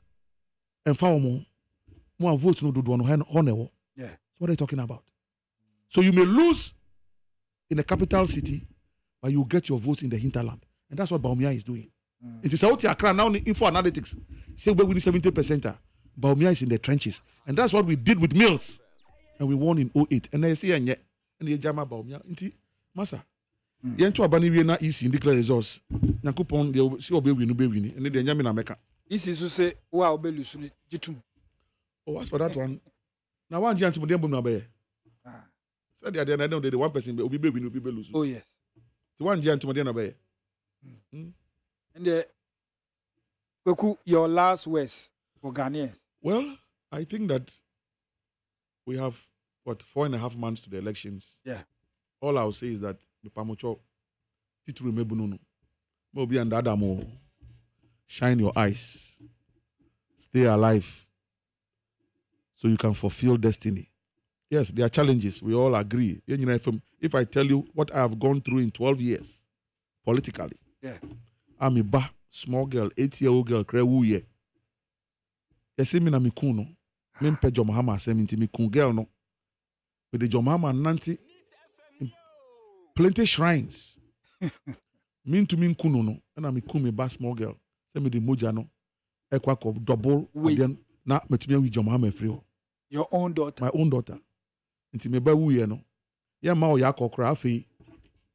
D: and far more votes no do one honor.
C: Yeah.
D: That's what are you talking about? So you may lose in the capital city, but you get your votes in the hinterland. And that's what Baumia is doing. It is out Accra now in info analytics. Say we win 70%. Baumia is in the trenches. And that's what we did with Mills. And we won in 08. And I say, and you jama Baumia. Inti, Masa. Yen to abani we na easy in declare results. Nyankopon de see obe win win. And the nyame na meka.
C: Easy to say, wow, be lusu jitum.
D: Oh, as for that one. Now one giant to dem bum na be. Said the other day, the one person be obi be win obi be lose.
C: Oh yes.
D: The one giant to dem na be.
C: And the your last words for Ghanaians.
D: Well, I think that we have 4.5 months to the elections.
C: Yeah.
D: All I will say is that the Pamocho Titru Mebunono Mobi and Adamo, shine your eyes, stay alive, so you can fulfill destiny. Yes, there are challenges. We all agree. If I tell you what I have gone through in 12 years, politically, I'm a small girl, 8-year-old girl, Krewuye. Yesi mi na mikuno, mempe John Mahama ASEM inti mikun girl no. With the John Mahama nanti plenty shrines. Min to min kuno no, and I mikun me ba small girl. Send me the moja no. Ekwa ko double again na metumi wi John Mahama free.
C: Your own daughter.
D: My own daughter. Inti me ba wuye no. Ya ma o ya kokra afi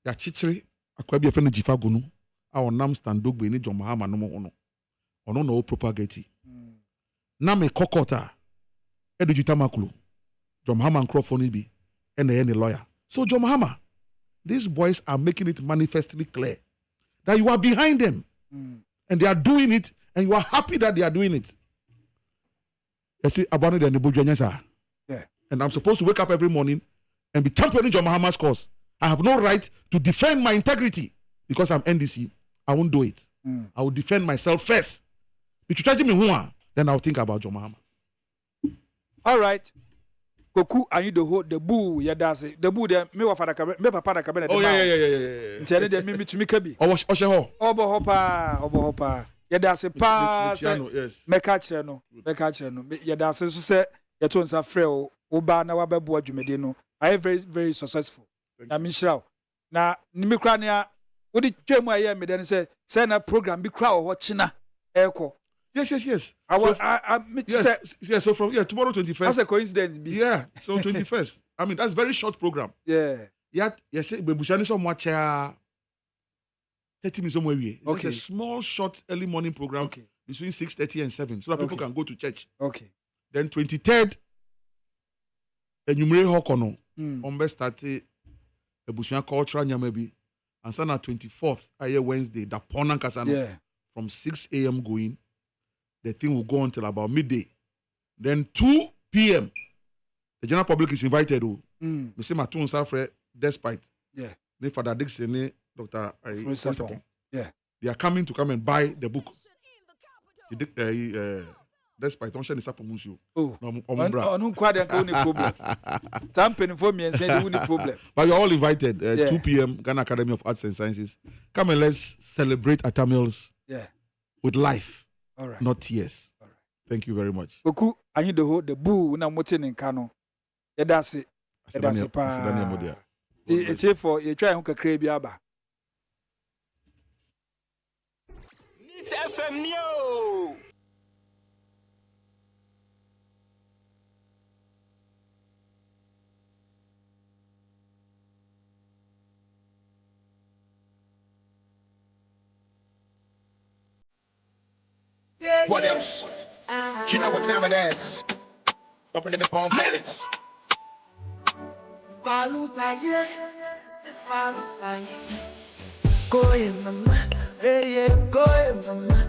D: ya chichiri akwa bi efe no jifa gunu. A onam stand dogbe ni John Mahama no mo ono. Ono no propagate. Na me kokota Edu Jutamakulu, John Mahama and Crawford Nibi, and any lawyer. So John Mahama, these boys are making it manifestly clear that you are behind them and they are doing it and you are happy that they are doing it. You see, yeah. And I'm supposed to wake up every morning and be championing John Mahama's cause. I have no right to defend my integrity because I'm NDC. I won't do it. I will defend myself first. If you charge me who, then I'll think about John Mahama.
C: All right. Koku ADDO the boo ya dase the boo de me wa fada ka me papa da ka be na de.
D: Oh yeah.
C: Ntene de me tumi ka bi.
D: Oshe ho.
C: Obo hopa. Ya dase pa se me ka kire no. Ya dase so se ya to nsa frɛ o oba na wa bebo adwumede no. I very very successful. Na me shira. Na ni me kra ne a wo di twam aye me de say na program bi kra wo ho china eko.
D: Yes.
C: Yes.
D: So from tomorrow 21st.
C: That's a coincidence.
D: Yeah. So 21st. I mean, that's a very short program.
C: Yeah.
D: Yes. Bebushani so much 30 minutes somewhere.
C: Okay.
D: It's a small, short, early morning program.
C: Okay.
D: Between 6:30 and 7, so that people can go to church.
C: Okay.
D: Then 23rd, enyumere hokono. Ombe start Ebushani cultural nyamebi. And sana 24th, aye Wednesday, da Ponan Kasano.
C: Yeah.
D: From 6 a.m. going. The thing will go until about midday. Then 2 p.m. The general public is invited. We say my two suffer despite.
C: Yeah.
D: Ne Father Dixon, Dr.
C: Yeah.
D: They are coming to come and buy the book. Despite on share the
C: Oh, no problem. Something for me and say the only problem.
D: But you're all invited. 2 p.m. Ghana Academy of Arts and Sciences. Come and let's celebrate Atamils.
C: Yeah.
D: With life.
C: All right.
D: Not tears.
C: All right.
D: Thank you very much.
C: Koku ADDO the boo na motin in Kano. Yedase pa. It's for you try on kakra bi aba.
B: Need FM Neo.
E: What else? You know what time it is. Open the phone palace.
F: Go in mama, go in mama.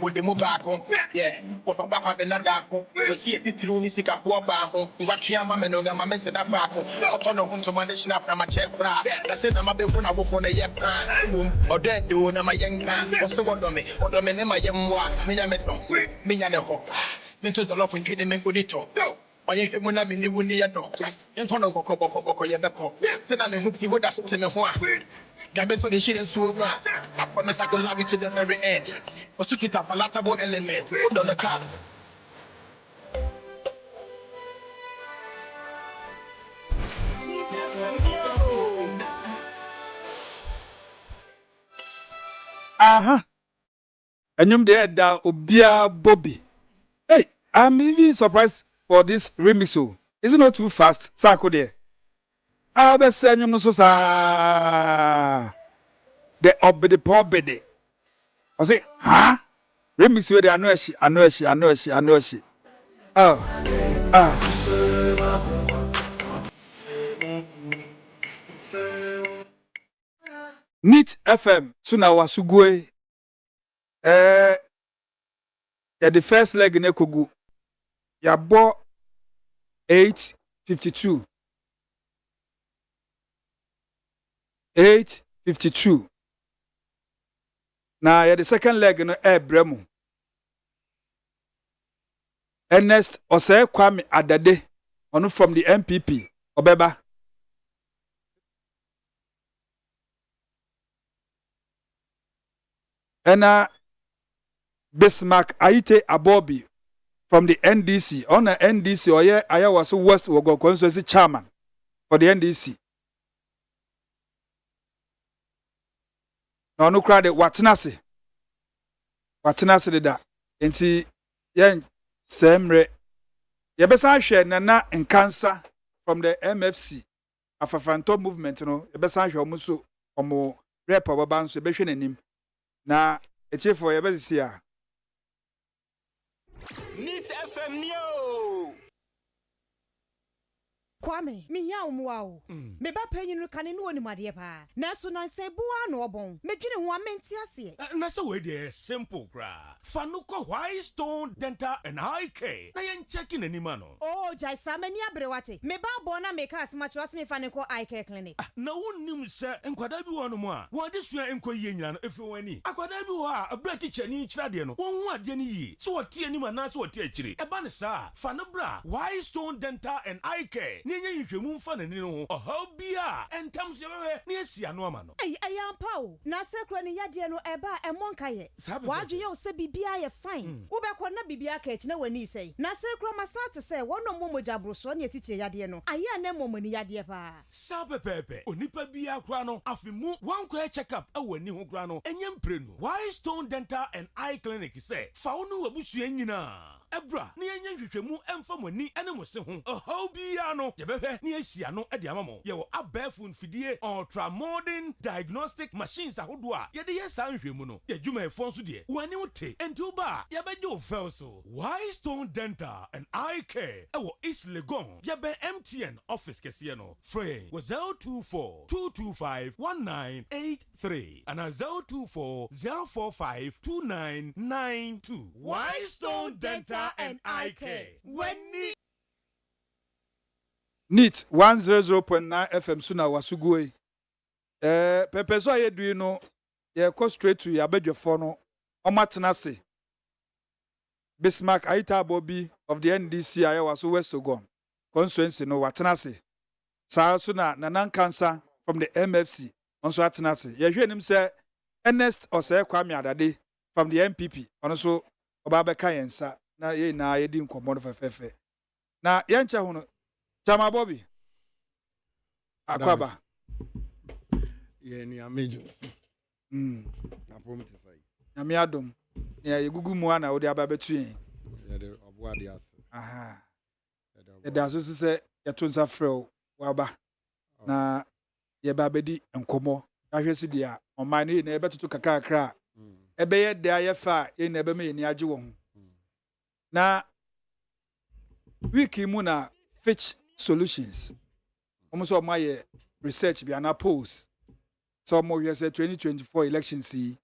E: With the mobile, yeah. What about the Nadako? You see it through Nisika Poabaco, what Yama and Ogama method of Baco. I don't know to manage enough from my check. I said I'm a bit when I work on a yap or dead doing my young man. Or so what on me, or the men in my young one, me and a hope. Into the love and treating me good it all. I ain't when I'm in the windy at all. In front of Coco, then I'm who he would ask to me for. Gambit for the shit and so I promise I can love you to the very end. But took it up a lot about element. Put on the cloud.
C: Aha. Enyum de da obia Bobby. Hey, I'm even surprised for this remix. Is it not too fast? Sako there. I be say enyum no so sa. The obede. I say, huh? Remix where they I know she. Oh. Neat FM suna wasugwe ya the first leg ne kogu ya bo 852 na ya the second leg no bremu Ernest Osei Kwame Adade ono from the MPP obeba Ena Bismarck Aite Abobi from the NDC. On the NDC, or I was West Wogo constituency chairman for the NDC. na ono kra de watena se de da enti yen semre yebesa hwe nana nkansa from the MFC afafanto movement no yebesa hwe omo so omo rep baba nso behwe nanim na echefo yebesi a
B: Neat FM Neo.
A: Kwame, me ya umwao. Me ba penyi no kane no ni made pa. Na so na se bua no obon. Me dwene ho amenti ase.
G: Na so we dey simple kra. Fa no ko Whitestone Dental and Eye Care. Na yen checking anima no.
A: Oh, jai samani abrewate. Me ba bona me ka asma chwas me fa ne ko eye care clinic.
G: Na wonnim se enkwada bi wono mo a. Wo de sua enko yie nyina no efi wani. Akwada bi wo a abra teacher ni kyira de no. Won hu ade ni yi. So wo tie anima na so wo tie akire. Eba ne sa. Fa no bra Whitestone Dental and Eye Care. Nye nhwemu mfa na ni no ho bia entam so yewe ne asia no ama no
A: ayampa o na sekro ne yade no eba emonka ye wadwe o se bibia ye fine wo be ko na bibia ka echi na wani sei na sekro masate se wono momoja broso ne esiche yade no aya na momani yade pa
G: sapepepe onipa bia kra no afimu one kwa check up awani ho kra no enye mprenu Whitestone Dental and Eye Clinic se fa wono wabusu anyina ebra ne yenye nhwehwemu emfa mani ene mo se ho bia no yebehwe ne asia no de amamo ye wo abafu mfidie ultra modern diagnostic machines ahodo a ye de yesa nhwehmu no ye dwuma efo nso de wani wote enti ba ye beje o fel so Whitestone Dental and Eye Care ewo East Legon ye be MTN office kese no free was 024 225 1983 and 024 045 2992 Whitestone Dental and Eye Care when
C: Neat 100.9 FM suna wasugoi. Pepeso ayedu no ye go straight to yabedwefo no omatenase. Bismarck Aita Bobby of the NDC aye waso West Ogon. Constituency no watenase. Sa suna nanan cancer from the MFC onso atenase. Ye hwe nim se Ernest Osei Kwame Adade from the MPP onso obabeka yensa na ye na ye di nkomo no fefefe. Na ye nche ho no Chama Bobby Akwaba
H: ye ni amejo na pomte sai
C: na me adom ya yegugu mu ana odi ababetu yen
H: ye de obo ade ase
C: aha ye da so se ye to nsa frɛ waba na ye ba bedi enkomo ahwesi dia oman ne na ebetoto kakrakra ebe ye de ayefa ye na ebe me ni age wo ho na wiki mu na Fitch Solutions almost all my research be an polls so more years 2024 elections see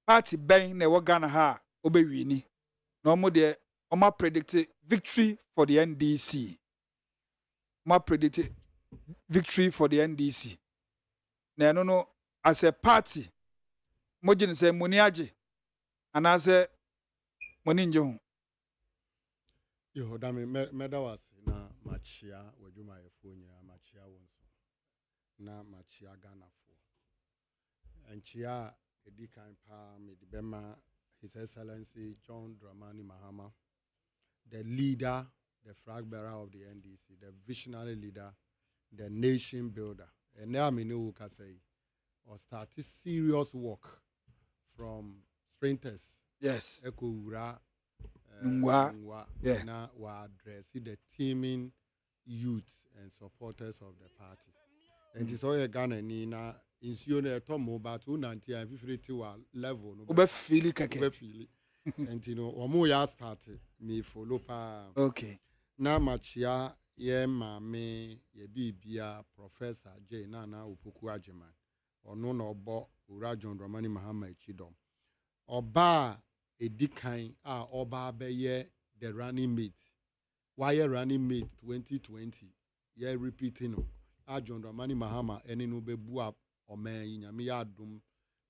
C: party bang na Ghana ha obewini no more there oma predicted victory for the NDC ma predicted victory for the NDC na no as a party mo gin say money age and as a money njo
H: yo dame medawas na machia wadwuma yefo nyina machia wonso na machia Ghana fo enchia edikan pa medibema His Excellency John Dramani Mahama, the leader, the flag bearer of the NDC, the visionary leader, the nation builder. And now I know can say or started serious work from sprinters.
C: Yes.
H: Ekura
C: Ngwa. Yeah.
H: Now we address the teaming youth and supporters of the party. And it's all a Ghana Nina insione tomo but unanti and 50 level no
C: Ube feel kake.
H: Ube feel. And you know omo ya start me follow pa.
C: Okay.
H: Na machia ye mame ye bibia Professor J Nana Upoku Ajiman. Ono no obo Ura John Dramani Mahama Ichidom. Oba edikan a oba beye the running mate. Why running mate 2020? Ye repeating no. A John Dramani Mahama eni no bebu up omen yinyame ya adom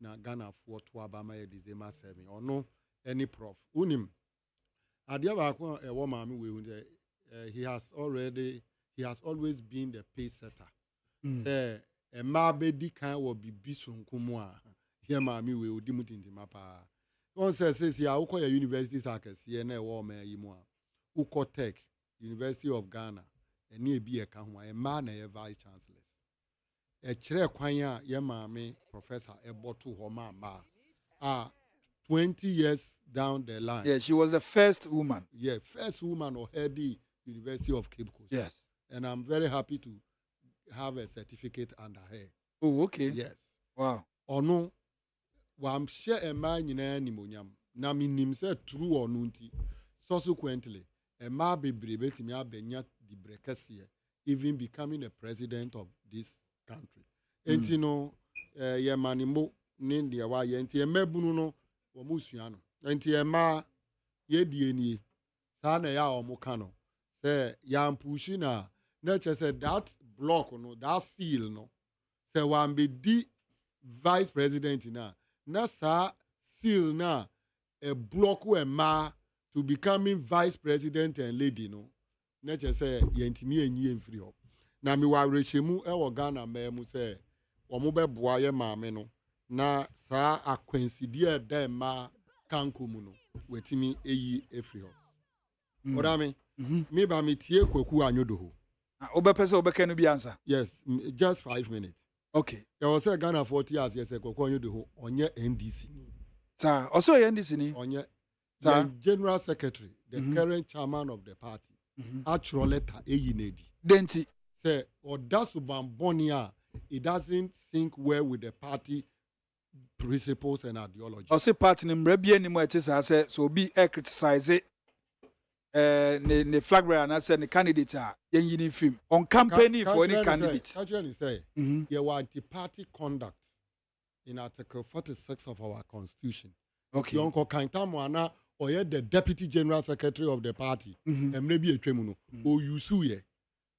H: na Ghana fo to abama ye December 7 ono any prof unim adia ba ko e wo maame we he has always been the pace setter e ma be di kan wo bibi sonkomo a he maame we odi mutintima pa on say ya wo ya universities akese na e wo ma yi mu a uko tech University of Ghana eni e bi e ka ho e ma na ye vice chancellors chere kwan a ye maame professor eboto ho ma 20 years down the line.
C: Yeah, she was the first woman.
H: Yeah, first woman who head the University of Cape Coast.
C: Yes.
H: And I'm very happy to have a certificate under her.
C: Oh, okay.
H: Yes.
C: Wow.
H: Ono wam share a man in nimonyam. Na minim say true or nunti. Subsequently, a ma be brebeti me abenya di brekesie, even becoming a president of this country. Enti no ye manimo nindi ya wa ye enti e mebunu no wo musuano. Enti e ma ye die sa na ya o mu kano. Say ya pushi na nature said that block no that seal no say wan be di vice president na sa seal na a block we ma to becoming vice president and lady no nature say yentimi enyi emfiri ho na mi wa rechemu e wo Ghana ma mu say wo mo be boa ye maame no na sa akwansidi e da ma kankomu no wetimi eyi efiri ho odame me ba me tie kwaku anyodo ho
C: Obepese obekenu bi answer.
H: yes just 5 minutes.
C: Okay.
H: There was a Ghana 40 years yes kwaku anyodo ho onye NDC ni
C: Sir, also NDC ni.
H: onye the general secretary, the current chairman of the party, actual letter Eyinedi.
C: Denti.
H: Say, or that's Ubambonia, it doesn't sync well with the party principles and ideology.
C: Also, party ni mrebi ni mo etisa say so be criticize it. Ne flag bearer na say the candidate yen yini film on campaigning for any candidate.
H: Actually say, you want anti-party conduct in Article 46 of our Constitution.
C: Okay.
H: Yonko Kaintamwana or the deputy general secretary of the party. Maybe a tremuno. O yusu ye.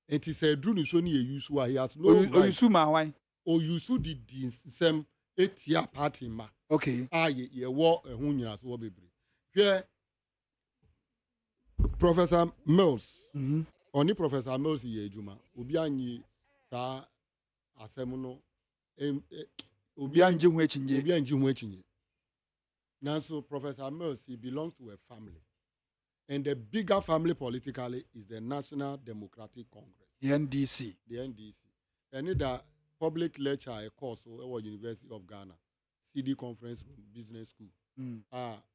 H: And he said, Druni Sony yusu. He has no.
C: O yusu ma why?
H: O yusu did the same 8-year party ma.
C: Okay.
H: Ye war a hunya so be. Here, Professor Mills. Only Professor Mills ye juma. Ubianyi sa asemuno.
C: Ubianji huechinje.
H: Ubianji huechinje. Now, so Professor Mills, he belongs to a family. And the bigger family politically is the National Democratic Congress.
C: The NDC.
H: The NDC. And the public lecture, a course, or University of Ghana, CD Conference Room, Business School.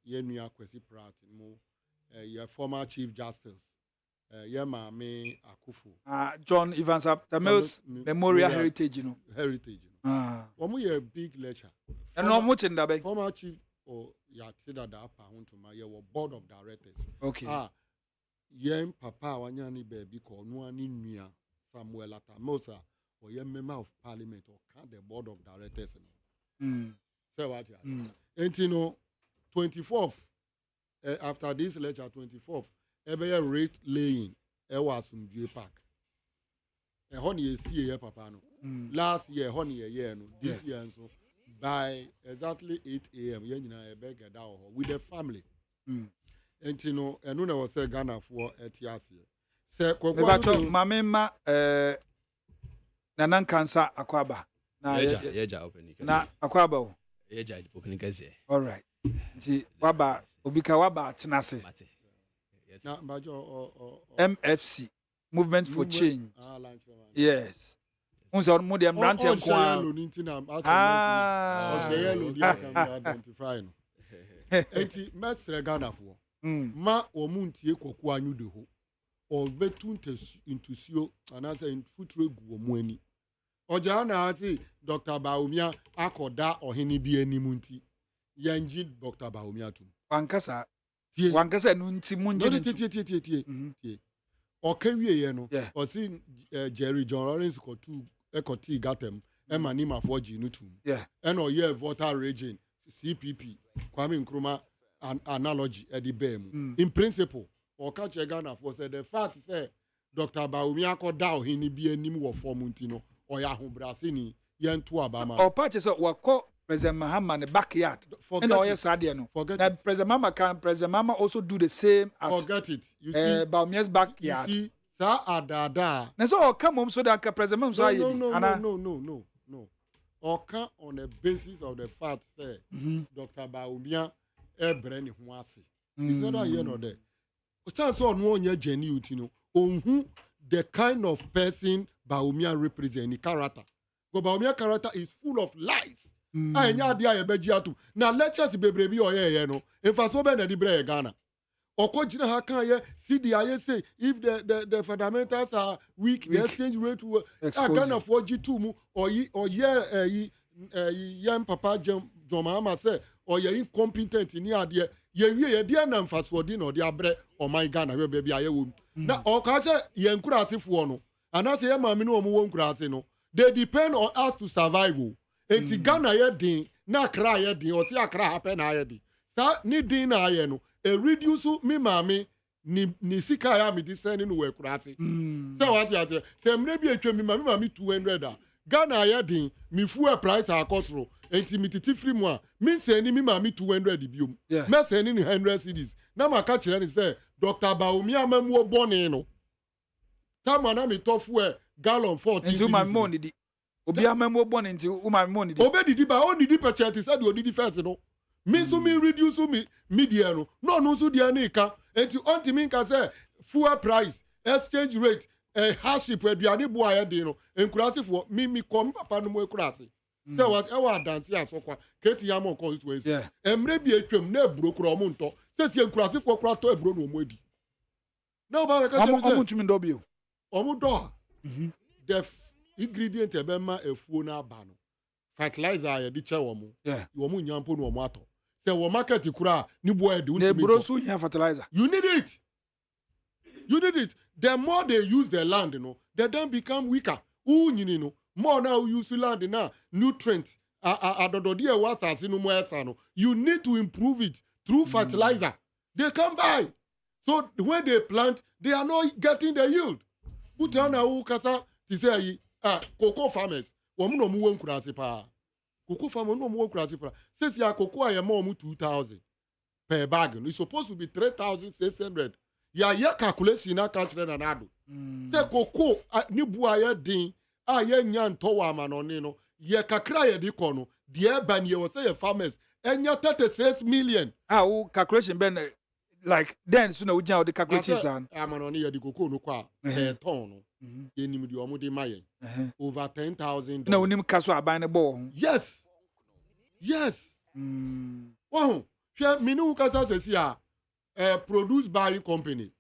H: Yenuya Kwesi Pratt, your former Chief Justice, Yemame Akufu.
C: John Evans, the Mills Memorial Heritage, you know.
H: Heritage. One a big lecture.
C: And no much in that.
H: Former Chief. Or ya tida da apa hunto ma ye wo board of directors.
C: Okay.
H: Yem papa wanyani baby ko no ani nua Samuel Atamosa or ye member of parliament or can the board of directors no. Say what ya. And no 24th after this lecture 24th ebe rate laying e was Sumdue Park. E hon ye see ye papa no. Last year hon ye no. This year so by exactly 8 a.m., with the family. And you know, and when I was saying Ghana for ETS here. Say,
C: Mamma, Nanan Cancer Aquaba. Na Aquaba. All right. Waba, Ubika Waba, Tenase. MFC, Movement for Change. Yes. Unsa mo dem brante kwa
H: identify no enti mesre Ghana for ma omuntie koku anyude ho o betu intusio anasa infutro gu omu ani oja na ase Dr. Baumia akoda ohene bi animu nti yanji Dr. Baumia tum
C: wankasa no nti munji
H: tie okawie ye no o si Jerry John Lawrence kotu ekoti gatem emanima for Ginutum.
C: Yeah.
H: And or yeah, voter region, CPP, Kwame Nkrumah analogy at the BEM. In principle, or catch a Ghana for said the fact say Dr. Baumia Dow he be a nimu for Muntino or Yahoo Brasini, Yen to Obama.
C: Or patches of what call President Mahama in the backyard. And all yes, forget that President Mama can President Mama also do the same as
H: forget it.
C: You see Baumia's backyard.
H: You see, Sa Adada.
C: And so come home so that President
H: no. Oka on the basis of the fact say Dr. Baumia Breni Huasi. It's not here nor there. Chance on one year genuine, you know, the kind of person Baumia represents, the character. Baumia character is full of lies. I nya dia ye beji atu. Na lectures bebre bi oye no. Emfa so be na di bre Ghana. Okojina ha kan ye CDI say if the fundamentals are weak, the exchange rate will Ghana for G2 mu or young papa John Mahama say or ye incompetent in ade ye dia na mfa so di no dia bre o my Ghana we baby aye wo. Na okache ye nkurasefo no. Anase ye maami no omo wo nkurase no. They depend on us to survive. Enti Ghana ye din na Accra ye din o si Accra happen na ye din. Sa ni din na ye no e reduce me maami ni sika ya mi diseni no we kurase. Say what you say. Say mre bi etwa mi maami 200 Ghana ye din mi fuel price akosro. Enti mi titi free mu a mi seni mi maami 200 biom. Me seni ni 100 cedis. Na maka kire ni say Dr. Baomi amamu obone no. Tamana mi tofu gallon 40.
C: Into my money di. Obi amamu obone into my money di.
H: Obe didi ba oni di purchase said you didi first no. Me so me reduce me dia no. No so dia na ika. Enti onti mi nka say fuel price, exchange rate, hardship aduane bo aye dey no. Enkurasefo mi kom papa no mo ekurase. Say what e wa dance asokwa. Keti ya mo constituency. Emre bi etwam na eburo kro mo nto. Say enkurasefo kro to eburo no mo edi. Na ba we ka say
C: omo tumi ndobio.
H: Omo do. The ingredient ebema efuo na aba no. Fertilizer ya di che wo mo. Wo mo nyampo no mo ato. Say wo market kura ni bo e de
C: unti. Bro so nya fertilizer.
H: You need it. You need it. The more they use the land, you know, they don't become weaker. You know, more now use land now, nutrients. You need to improve it through fertilizer. They come by. So when they plant, they are not getting the yield. Cocoa farmers, cocoa farmers no more pa. Says ya cocoa I am more 2,000 per bag. It's supposed to be 3,600. Ya calculation na catch na ADDO. Say cocoa ni bua ya din a ya nya ntowa amanone no. Ye kakra ye di kono. The ban ye was say farmers enya 36 million.
C: Calculation ben like then so na we the calculation
H: amanone ye di cocoa no kwa ton no. Ye nim di omo di maye. Over $10,000.
C: Na unim kaso aban ne bo.
H: Yes. Yes. Wow. Hwe minu kasa sesi a produced by company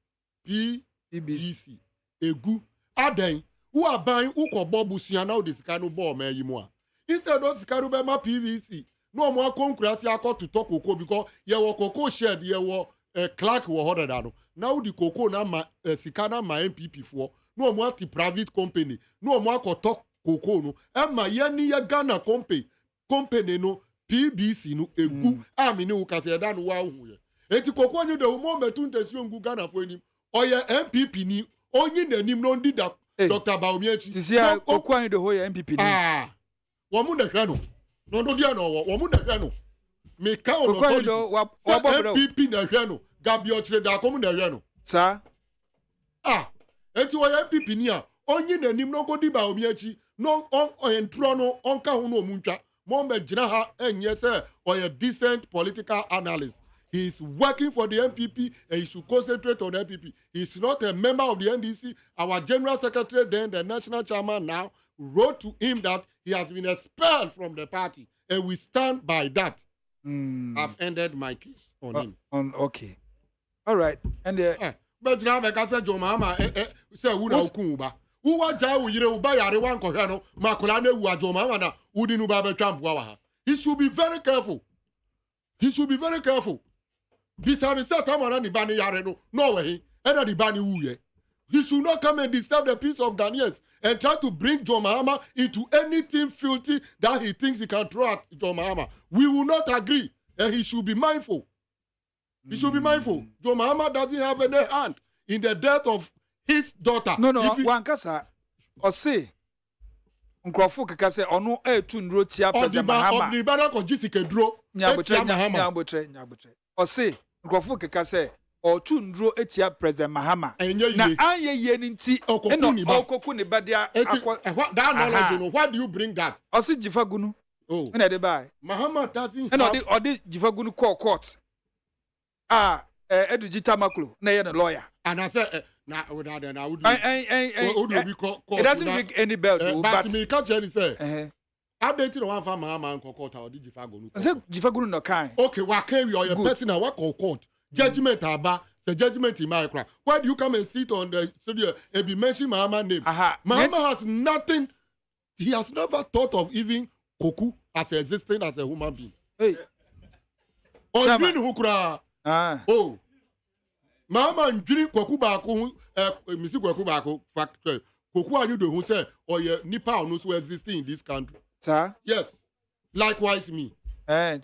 H: PBC egu adan who are buying who ko bobusia na the sikano bo ma yimu a instead of sikano be ma PBC no mo akonkurasi akọ to talk cocoa because ye wo cocoa shed ye wo clerk wo hoda no now the cocoa na ma sikana ma MPP for no mo ati private company no mo akọ talk cocoa no e ma ye ni ye Ghana company no PBC no egu amini wo kase ye da no wa hu ye eti koko nyu de umo metu ntesi ongu Ghana fo enim oye MPP ni onyi nanim no ndi da Dr. Baomi echi
C: sisia koko anyu de ho ye MPP ni
H: wo mu na hwe no no dia no wo mu na hwe no me ka o no MPP na hwe no gabi ochire da komu na hwe no
C: sa
H: eti oye MPP ni a onyi nanim no godi Baomi echi no entro no onka hu no muntwa mo me gina ha enye se oye decent political analyst. He is working for the MPP and he should concentrate on the MPP. He's not a member of the NDC. Our General Secretary, then the National Chairman now, wrote to him that he has been expelled from the party. And we stand by that. I've ended my case on him.
C: Okay. All right. And
H: but now I say Joe Mama say who na ukuba. Who wa ja wo yire uba yare wan ko hwe no makola na wu Joe Mama na udi nu ba betwa mboa wa ha. He should be very careful. He should be very careful. Bisari say tamara ni bani yare no way ena di bani wuye. He should not come and disturb the peace of Ghanaians and try to bring John Mahama into anything filthy that he thinks he can throw at John Mahama. We will not agree, and he should be mindful. He should be mindful. John Mahama doesn't have any hand in the death of his daughter.
C: No, wankasa or say Nkrofo keka say ono etu ndro tia President Mahama.
H: On the banner ko jisike dro.
C: Nyabotre. Or say Nkrofo keka say otu ndro etia President Mahama. Na anye ye nti okoku ni ba dia
H: that knowledge, you know, why do you bring that?
C: Osi Jifagunu.
H: Oh.
C: Na de bai.
H: Mahama doesn't
C: have. And odi Jifagunu court. Edu Jita Maklo na ye na lawyer.
H: And I say Now, without then I would.
C: It doesn't ring any bell, though.
H: But me catch any say.
C: I
H: don't know one farmer man court or did you go?
C: I said, Jifagun no kind.
H: Okay, what can you or your person and what court? Judgment about the judgment in my cry. Why do you come and sit on the studio and be mentioning Mama name? Mama has nothing. He has never thought of even Koku as existing as a human being.
C: Hey.
H: On green hukra. Oh. Mama and drink Koku Bako, Missy Koku Bako factor. Koku are you the who say, or your Nipa or no existing in this country?
C: Sir?
H: Yes. Likewise me.
C: What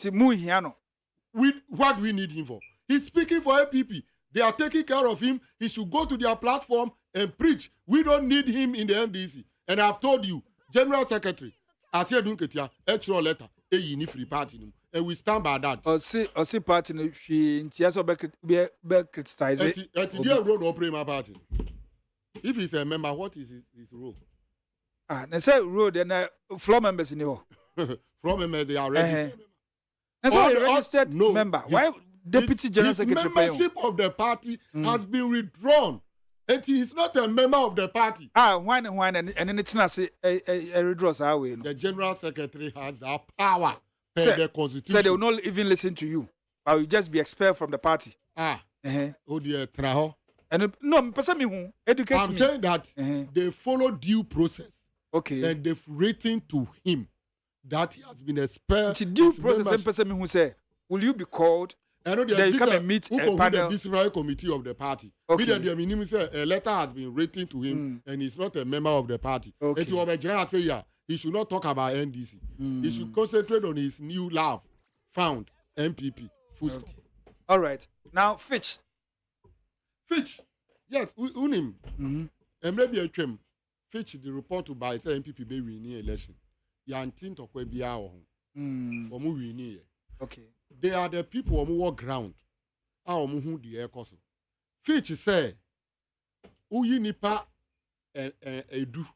H: do we need him for? He's speaking for APP. They are taking care of him. He should go to their platform and preach. We don't need him in the NDC. And I've told you, General Secretary, I said, extra letter, a free party. And we stand by that.
C: Or see party, she be criticized.
H: My party. If he's a member, what is his role?
C: They say road and floor members in here.
H: Floor members, they are ready.
C: That's why registered member. Why Deputy General Secretary?
H: His membership of the party has been withdrawn. And he is not a member of the party.
C: Why and then it's not a redress our way.
H: The General Secretary has the power per the Constitution.
C: So they will not even listen to you. I will just be expelled from the party.
H: Oh dear, Traho.
C: And no, person me who educate me.
H: I'm saying that they follow due process.
C: Okay.
H: And they've written to him that he has been expelled.
C: It's due process. Same person me who say, will you be called? Then you come and meet a panel.
H: The disciplinary committee of the party.
C: Okay.
H: A letter has been written to him and he's not a member of the party.
C: Okay.
H: He should not talk about NDC. He should concentrate on his new love found, MPP. Okay.
C: All right. Now, Fitch.
H: Yes, unim. And maybe a trim. Fitch, the report to buy say MPP be winning election. Yantin to kwe biya o hon. Omu winning.
C: Okay.
H: They are the people who walk ground. Omu hu the air koso. Fitch say, uyi nipa edu.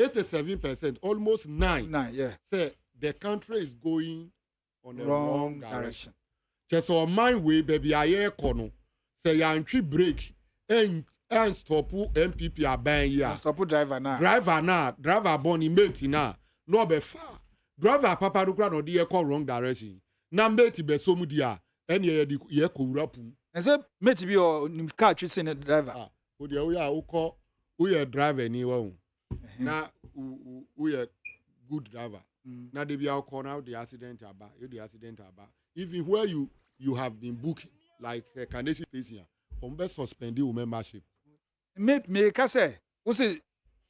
H: 87%, almost 9.
C: Yeah.
H: Say the country is going on the wrong direction. Just on my way, baby, I hear kono. Say yantri break and stop MPP aban ya.
C: Stop driver now.
H: Driver born in mate now. No be far. Driver papa do no dey call wrong direction. Na mate be so mu dia. En ye ko wura pum.
C: And say mate be or car chasing the driver.
H: O dey we call we driver ni wa. Na we good driver. Na dey be call now the accident aba. Even where you have been booking like a Canadian station, be suspend your membership.
C: Me ka say, who say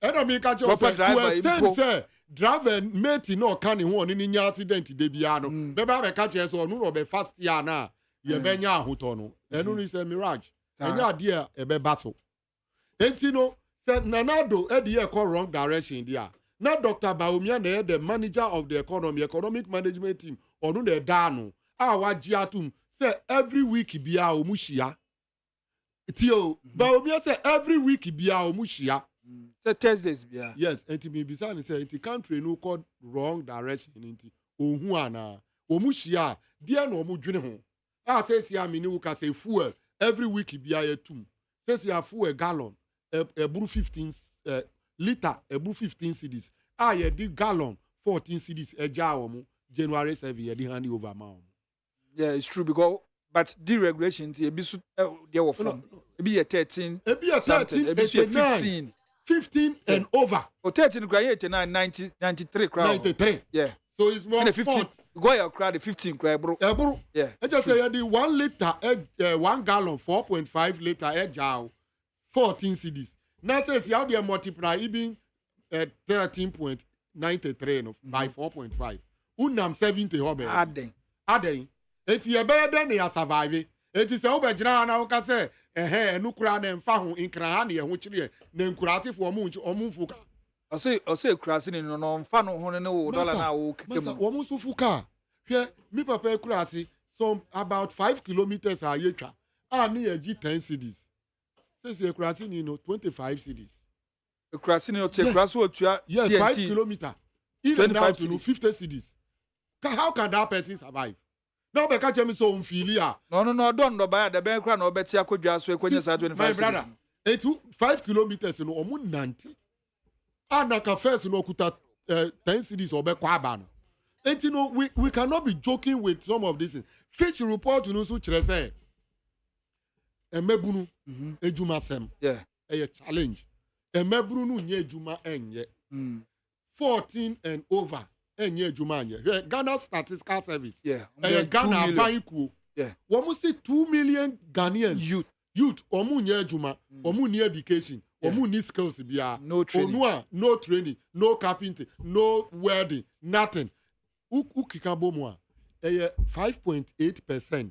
H: proper driver say driver mate no can won ni accident de bia no. Be ba be catch so no be fast ya na ye be nya ahoto no. Enu ni say mirage. Enya dia e be baso. Enti no say nanado e dey call wrong direction dia. Na Dr. Baumia na the manager of the economic management team onu na da no. Wa giatum say every week bia omuhia. Tio, Baumia say every week bia omuhia.
C: Say Thursdays bia.
H: Yes, and me bisa ni say the country no called wrong direction nti ohu ana. Omuhia, dia no omudwene ho. Say sia me ni wo ka say fuel every week bia yetum. Say sia fuel gallon eburu 15 liter eburu 15 cedis. Ye di gallon 14 cedis eja omu January 7 ye di hand over ma.
C: Yeah, it's true because but deregulation it be there were from it be a 13
H: it be a 13 it be 15 and over
C: 13 89 90 93 crowd
H: 93
C: yeah
H: so it's more
C: 15 go your crowd 15 crowd bro yeah
H: I just say the 1 liter 1 gallon 4.5 liter eja 14 cedis now says how they multiply even 13.93 no by 4.5 unam 70 hobe aden if you better than you survive it is over jina na uka say enu kura na mfa ho nkran ha na ye ho kire na nkurase fo omu fuka
C: o say kurase ni no mfa no ho ne wo dollar na wo kekemu
H: omu so fuka hwe mi papa kurase some about 5 kilometers a yetwa na ye gi 10 cedis say kurase ni no 25 cedis
C: kurase ni o te kurase o tua
H: yes 5 kilometers even 25 to 50 cedis how can that person survive Now be catch me so unfilia.
C: No, don't buy the bank run or bet ya could just when you 25.
H: My brother, 5 kilometers no omu 90. Anaka first no kuta 10 cities or be kwaba no. And you know we cannot be joking with some of these things. Fitch report you know so chere say emebunu ejuma sem.
C: Yeah.
H: A challenge. Emebunu no nye ejuma enye. 14 and over enye ejuma enye. Ghana Statistical Service.
C: Yeah.
H: Ghana banku.
C: Yeah.
H: Almost 2 million Ghanaians youth omu nye ejuma, omu ni education, omu ni skills bia.
C: No training.
H: Onua, no training, no carpentry, no welding, nothing. Ukika bomwa 5.8%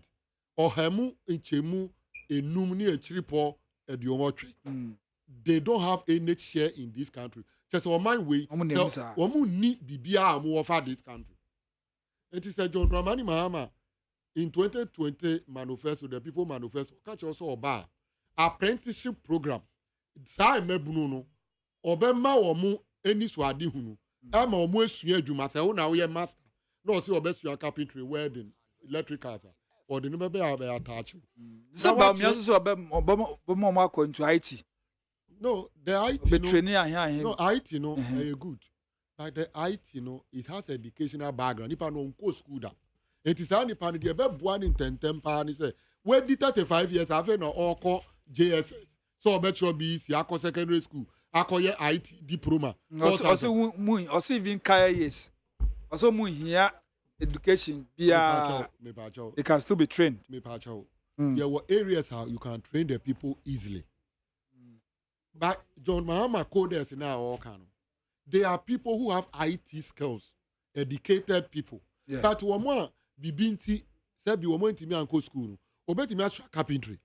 H: ohemu inchemu enum ni echiripo ediomotwe. They don't have any share in this country. Just on my way, omu ni bibia amu offer this country. It is a John Dramani Mahama in 2020 manifesto, the people manifesto, catch also oba apprenticeship program. Sa emebunu no obema omu eni swadi hunu. Ama omu esua adwuma se wo na wo ye master. No see obesua carpentry, welding, electrical or the number be attach.
C: Saba mi aso obama ko into IT.
H: No, the IT
C: be training here.
H: No, IT no good. But the IT it has educational background. If I no go school da. It is only pan the be born in 10 pan say we did 35 years have no all call JSS. So bet you be see akọ secondary school, akọ IT diploma.
C: Also even kaya years. Also mu here education bia they can still be trained.
H: There were areas how you can train the people easily. But John Mahama coders now all kind. They are people who have IT skills, educated people.
C: Yeah.
H: But one bibinti said be woman to me and go school. Obeti me asua carpentry.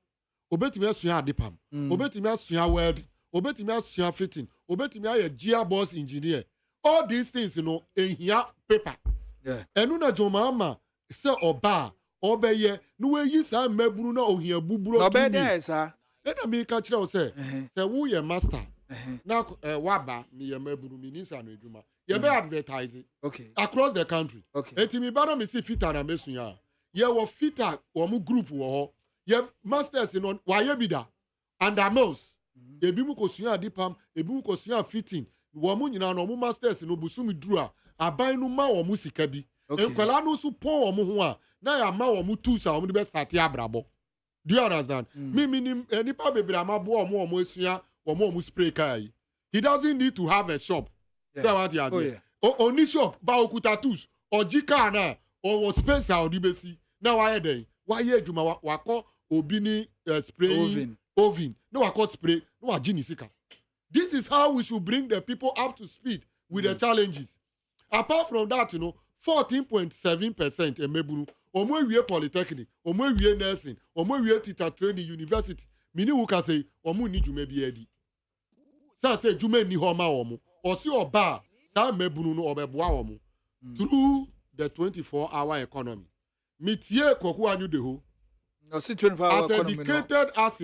H: Obeti me asua adepam. Obeti me asua welding. Obeti me asua fitting. Obeti me a gearbox engineer. All these things, here paper.
C: Yeah.
H: And no John Mahama say oba obeye no we yi sa maburu na ohia buburo.
C: No be there sir.
H: Ena me ka kire o say wo ye master. Na waba me ye maburu me nisa no edwuma. Ye be advertise.
C: Okay.
H: Across the country.
C: Okay.
H: Eti mi bana me see fita na mesuya. Ye wo fita wo mu group wo ho. Ye masters no wa ye bi da. And amos. Ebi mu ko suya adipam, ebi mu ko suya fitting. Wo mu nyina no mu masters no busumi duru a aban no ma wo mu sika bi. Enkwala no so pon wo mu ho a na ya ma wo mu tools a wo mu de be start abrabo. Do you understand? Me nipa bebre amabo wo mu esua wo mu spray kai. He doesn't need to have a shop. Say what you are. Oni shop ba okuta tools ojika na o space a odi besi. Na why den? Why adwuma wakọ obi ni spray oven. No wakọ spray, no agini sika. This is how we should bring the people up to speed with the challenges. Apart from that, 14.7% emebunu. Omo wie polytechnic, omo wie nursing, omo wie teacher training university. Mini who can say omo ni jume bi edi. Sa say jume ni ho ma omo. Osi oba sa mebunu no obeboa omo. Through the 24-hour economy. Mitie koku anyu de ho.
C: Osi 24-hour economy.
H: As educated as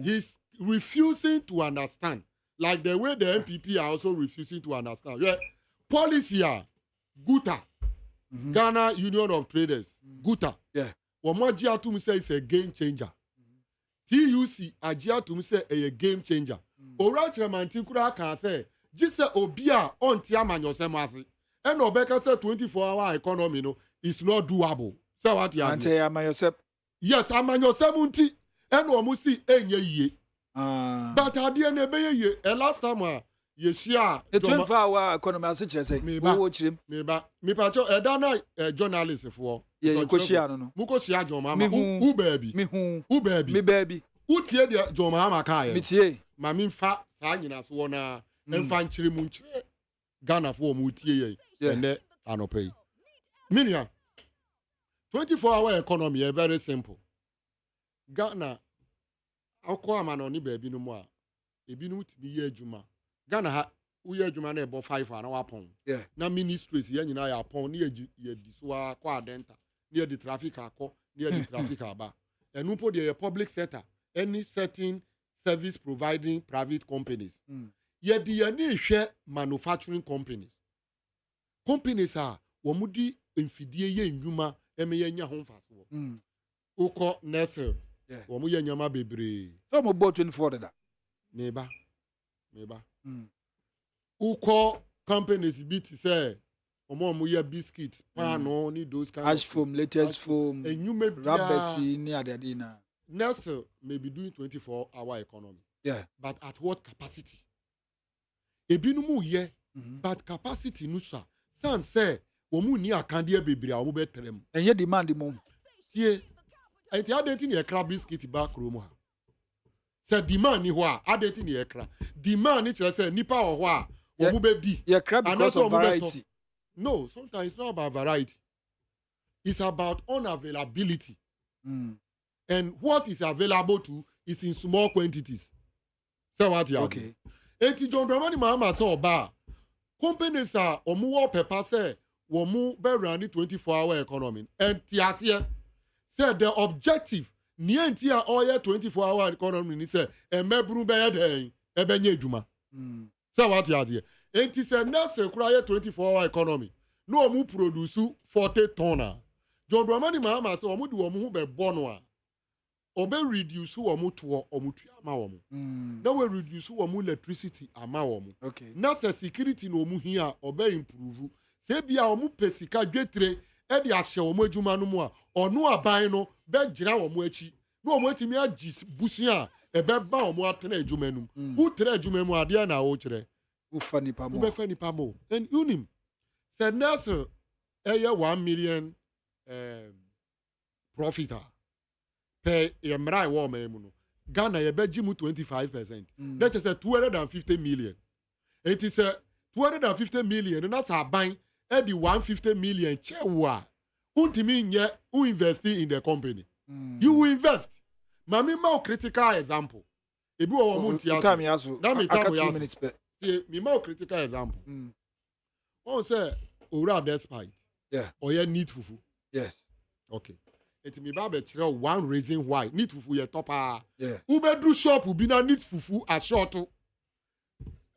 H: he's refusing to understand. Like the way the MPP are also refusing to understand. Yeah. Policy Guta. Ghana Union of Traders. Guta.
C: Yeah.
H: Wamajia to me say it's a game changer. TUC Ajia to me say a game changer. Ora Chiramanti Kura can say, Jise Obia on Tiaman Yosemasi. And Obeka said 24-hour economy is not doable. So what you
C: are?
H: Yes, I'm on your 70 and Omusi Enye. But I didn't be ye. Last time, ye share
C: the 24-hour economy as it says. Me watch him.
H: Me pacho Edana journalist for.
C: Yeah, you could share no.
H: Muko share John Mama. Who baby? Who baby? Me
C: baby.
H: Who tie the John Mama kai?
C: Me tie.
H: Mami fa sa nyina so na emfa nchire mu nchire. Ghana for mu tie ye. Ene anopay. Minia. 24-hour economy is very simple. Ghana akọ amano ni baabi no mu a ebi no timi ye adwuma Ghana ha uye adwuma na ebo 5 na wapon na ministries ye nyina ya pon na ye di so akọ adenta na ye di traffic akọ na ye di traffic aba enu po de public sector any certain service providing private companies ye di ye na hwe manufacturing companies are wo mu di mfidie ye ndwuma eme yenya ho mfaso ukọ nesel wo mu yenya ma bebre
C: so mo bo 24 da
H: meba ukọ companies bi ti say omo ye biscuit pano ni those kind
C: ash foam latest foam rubber ni adadina
H: nesel may be doing 24-hour economy but at what capacity ebinumu ye but capacity no sir san say wo mu ni akande bebre a wo be trem
C: enye demand mo
H: tie enti adenti ni ekra biscuit ba krom ha say demand ni ho a adenti ni ekra demand ni kire say nipa ho ho a wo mu be di
C: ekra because of variety.
H: No, sometimes it's not about variety. It's about unavailability. And what is available to is in small quantities. Say what you
C: okay.
H: Eti John Dramani Mahama say oba companies are omu paper say womu be run 24-hour economy. And tiasie say the objective ni entia oye 24-hour economy ni say emebru be den ebenye adwuma. Say what you say. Enti say nurse kura 24-hour economy. No omu produce 40 tonnes. John Dramani Mahama say omu di omu be bono a. Obe reduce omu to omu ama omu. Now we reduce omu electricity ama omu.
C: Okay.
H: Na say security no omu here obe improve. Say bia omu pesika dwetre e di ahye omu adwuma no mu a onu aban no be gira omu achi. No omu atimi agi busia e be ba omu atena adwuma num. Who tra adwuma mu ade na wo kire.
C: Ufa nipa mo.
H: Ube fa nipa mo. And unim. Said Nelson, 1 million profit per yemrai wo memuno. Ghana ye beji mu 25%. That is 250 million. It is 250 million and that's a buying at the 150 million chewa. Untimi nye who invest in the company. You will invest. Mami ma critical example. Ebi wo mo ntia.
C: Time yaso.
H: Na me
C: aka
H: time
C: 2 minutes per.
H: Me ma critical example. On say ora despite.
C: Yeah.
H: Or you need fufu.
C: Yes.
H: Okay. It me ba be kire one reason why need fufu ye top ah.
C: Yeah.
H: Ubedru shop ubi na need fufu a short.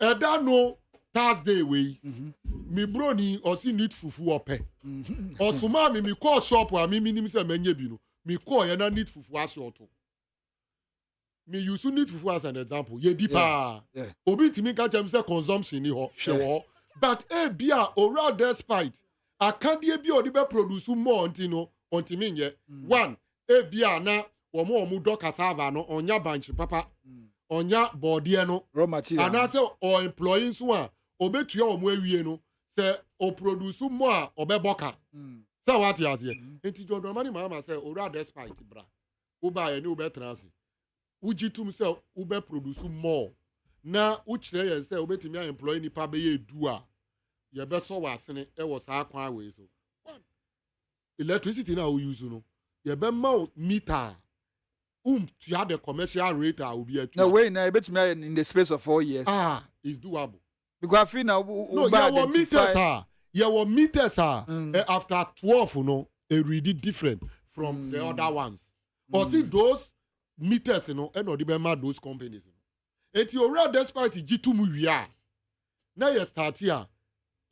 H: Eda no Thursday we. Me broni osi need fufu ope. Osuma me call shop a me nim se menye bi no. Me call ye na need fufu a short. Me use need fufu as an example. Ye dipa.
C: Yeah.
H: Obi timi ka chem se consumption ni ho. Sure. But bia ora despite akandie bi odi be produce more ntino ontimi nye. One bia na omo do cassava no onya banchi papa. Onya body no
C: raw material.
H: And say o employee so a obetua omo awie no say o produce more obeboka. Say what you say. Enti John Dramani Mahama say ora despite bra. Uba ye ni ube transi. Ujitum say ube produce more. Na uchire ye say obetimi employee ni pa be ye du a ye be so wasene e wo sa akwan we so. One electricity na we use no ye be ma meter to have the commercial rate will be at
C: no way na ebetimi in the space of 4 years.
H: It's doable
C: because I feel now
H: your meters after 12 really different from the other ones. Or see those meters and not even those companies. It's your despite G2 movie. Now you start here.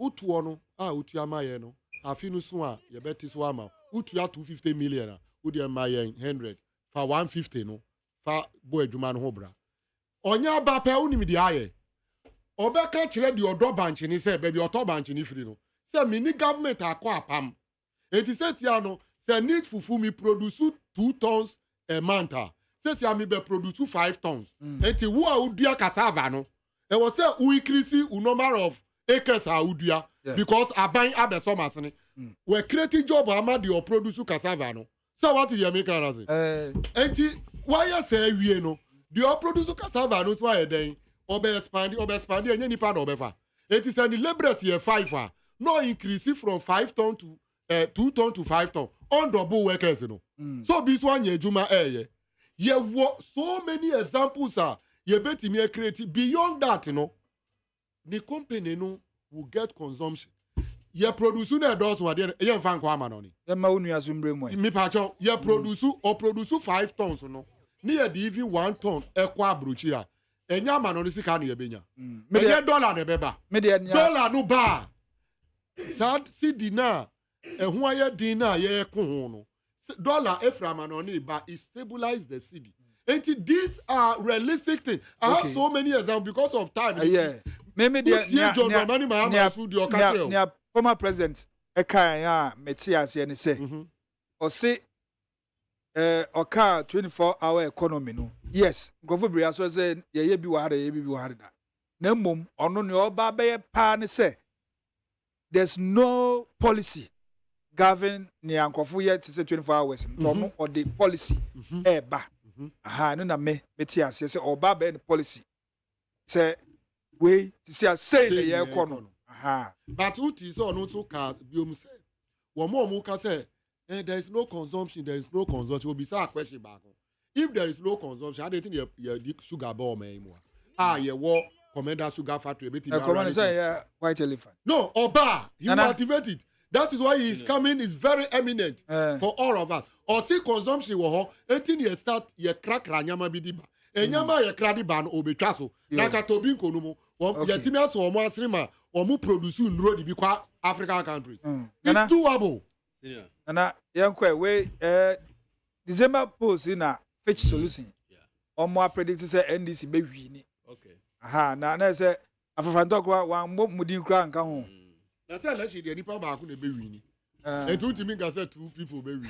H: Utuano, Utiama yeno. Afinu swa, you bet this wama. Utua 250 million. Udia mayen 100. For 150 no. For boy Juman Hobra. Onya bape unimi di aye. Obeka chile di odo banchi ni se baby oto banchi ni free no. Se mini government akwa pam. It is said no. Se need fufu mi produce 2 tons a month. Se si ami be produce 5 tons. Eti wu a udua cassava no. E was say we increase u number of acres a udua because aban abeso masene. We create job ama di o produce cassava no. So what you make as enti why you say we no. Di o produce cassava no so why den obe expand enye nipa na obefa. It is the laborers here 5 no increase from 5 ton to 2 ton to 5 ton on double workers no. So this one ye juma ye so many examples ye betimi create beyond that the company will get consumption. Ye produce na those one ye fan kwa manoni.
C: Ye ma unu asumbre mo.
H: Mi pacho ye produce 5 tons no. Ni ye even 1 ton ekwa abrochira. Enya manoni sika na ye benya. Me $1 na beba.
C: Me
H: dollar no ba. Sad cedi na ɛho ayɛ din na yɛ ko ho no dollar eframa no ne ba it stabilize the city. And these are realistic things. I have so many examples because of time.
C: Yeah. Maybe the former president Ekaya Metias and say or say oka 24-hour economy no. Yes, Governor Brias was saying ye be wahada. Nemum ono ne oba be pa ne say there's no policy govern ne ankofo yet to say 24 hours no or the policy ba. Aha no na me ti ase say oba be the policy say we ti say the year kono aha
H: but what is on also can biom say wo mo ka say there is no consumption will be say question back if there is no consumption how do you think your sugar ball man you wo commander sugar factory
C: commander say white elephant
H: no oba he motivated. That is why he is coming is very eminent for all of us. Or see consumption wo ho, etin ye start ye crack nyama bidiba. Enyama ye kradi ban obetwa so. Na ka tobi nkono mu. Ye timi aso omo asrema, omo produce nro di bi kwa African countries. It's doable.
C: Nana yankwe we December post na fetch solution. Omo predict say NDC be wini.
I: Okay.
C: Aha na say afafanto kwa wa mudin kra nka ho.
H: I said, let's see the nipa back on the baby. And 2 teams can say 2 people baby.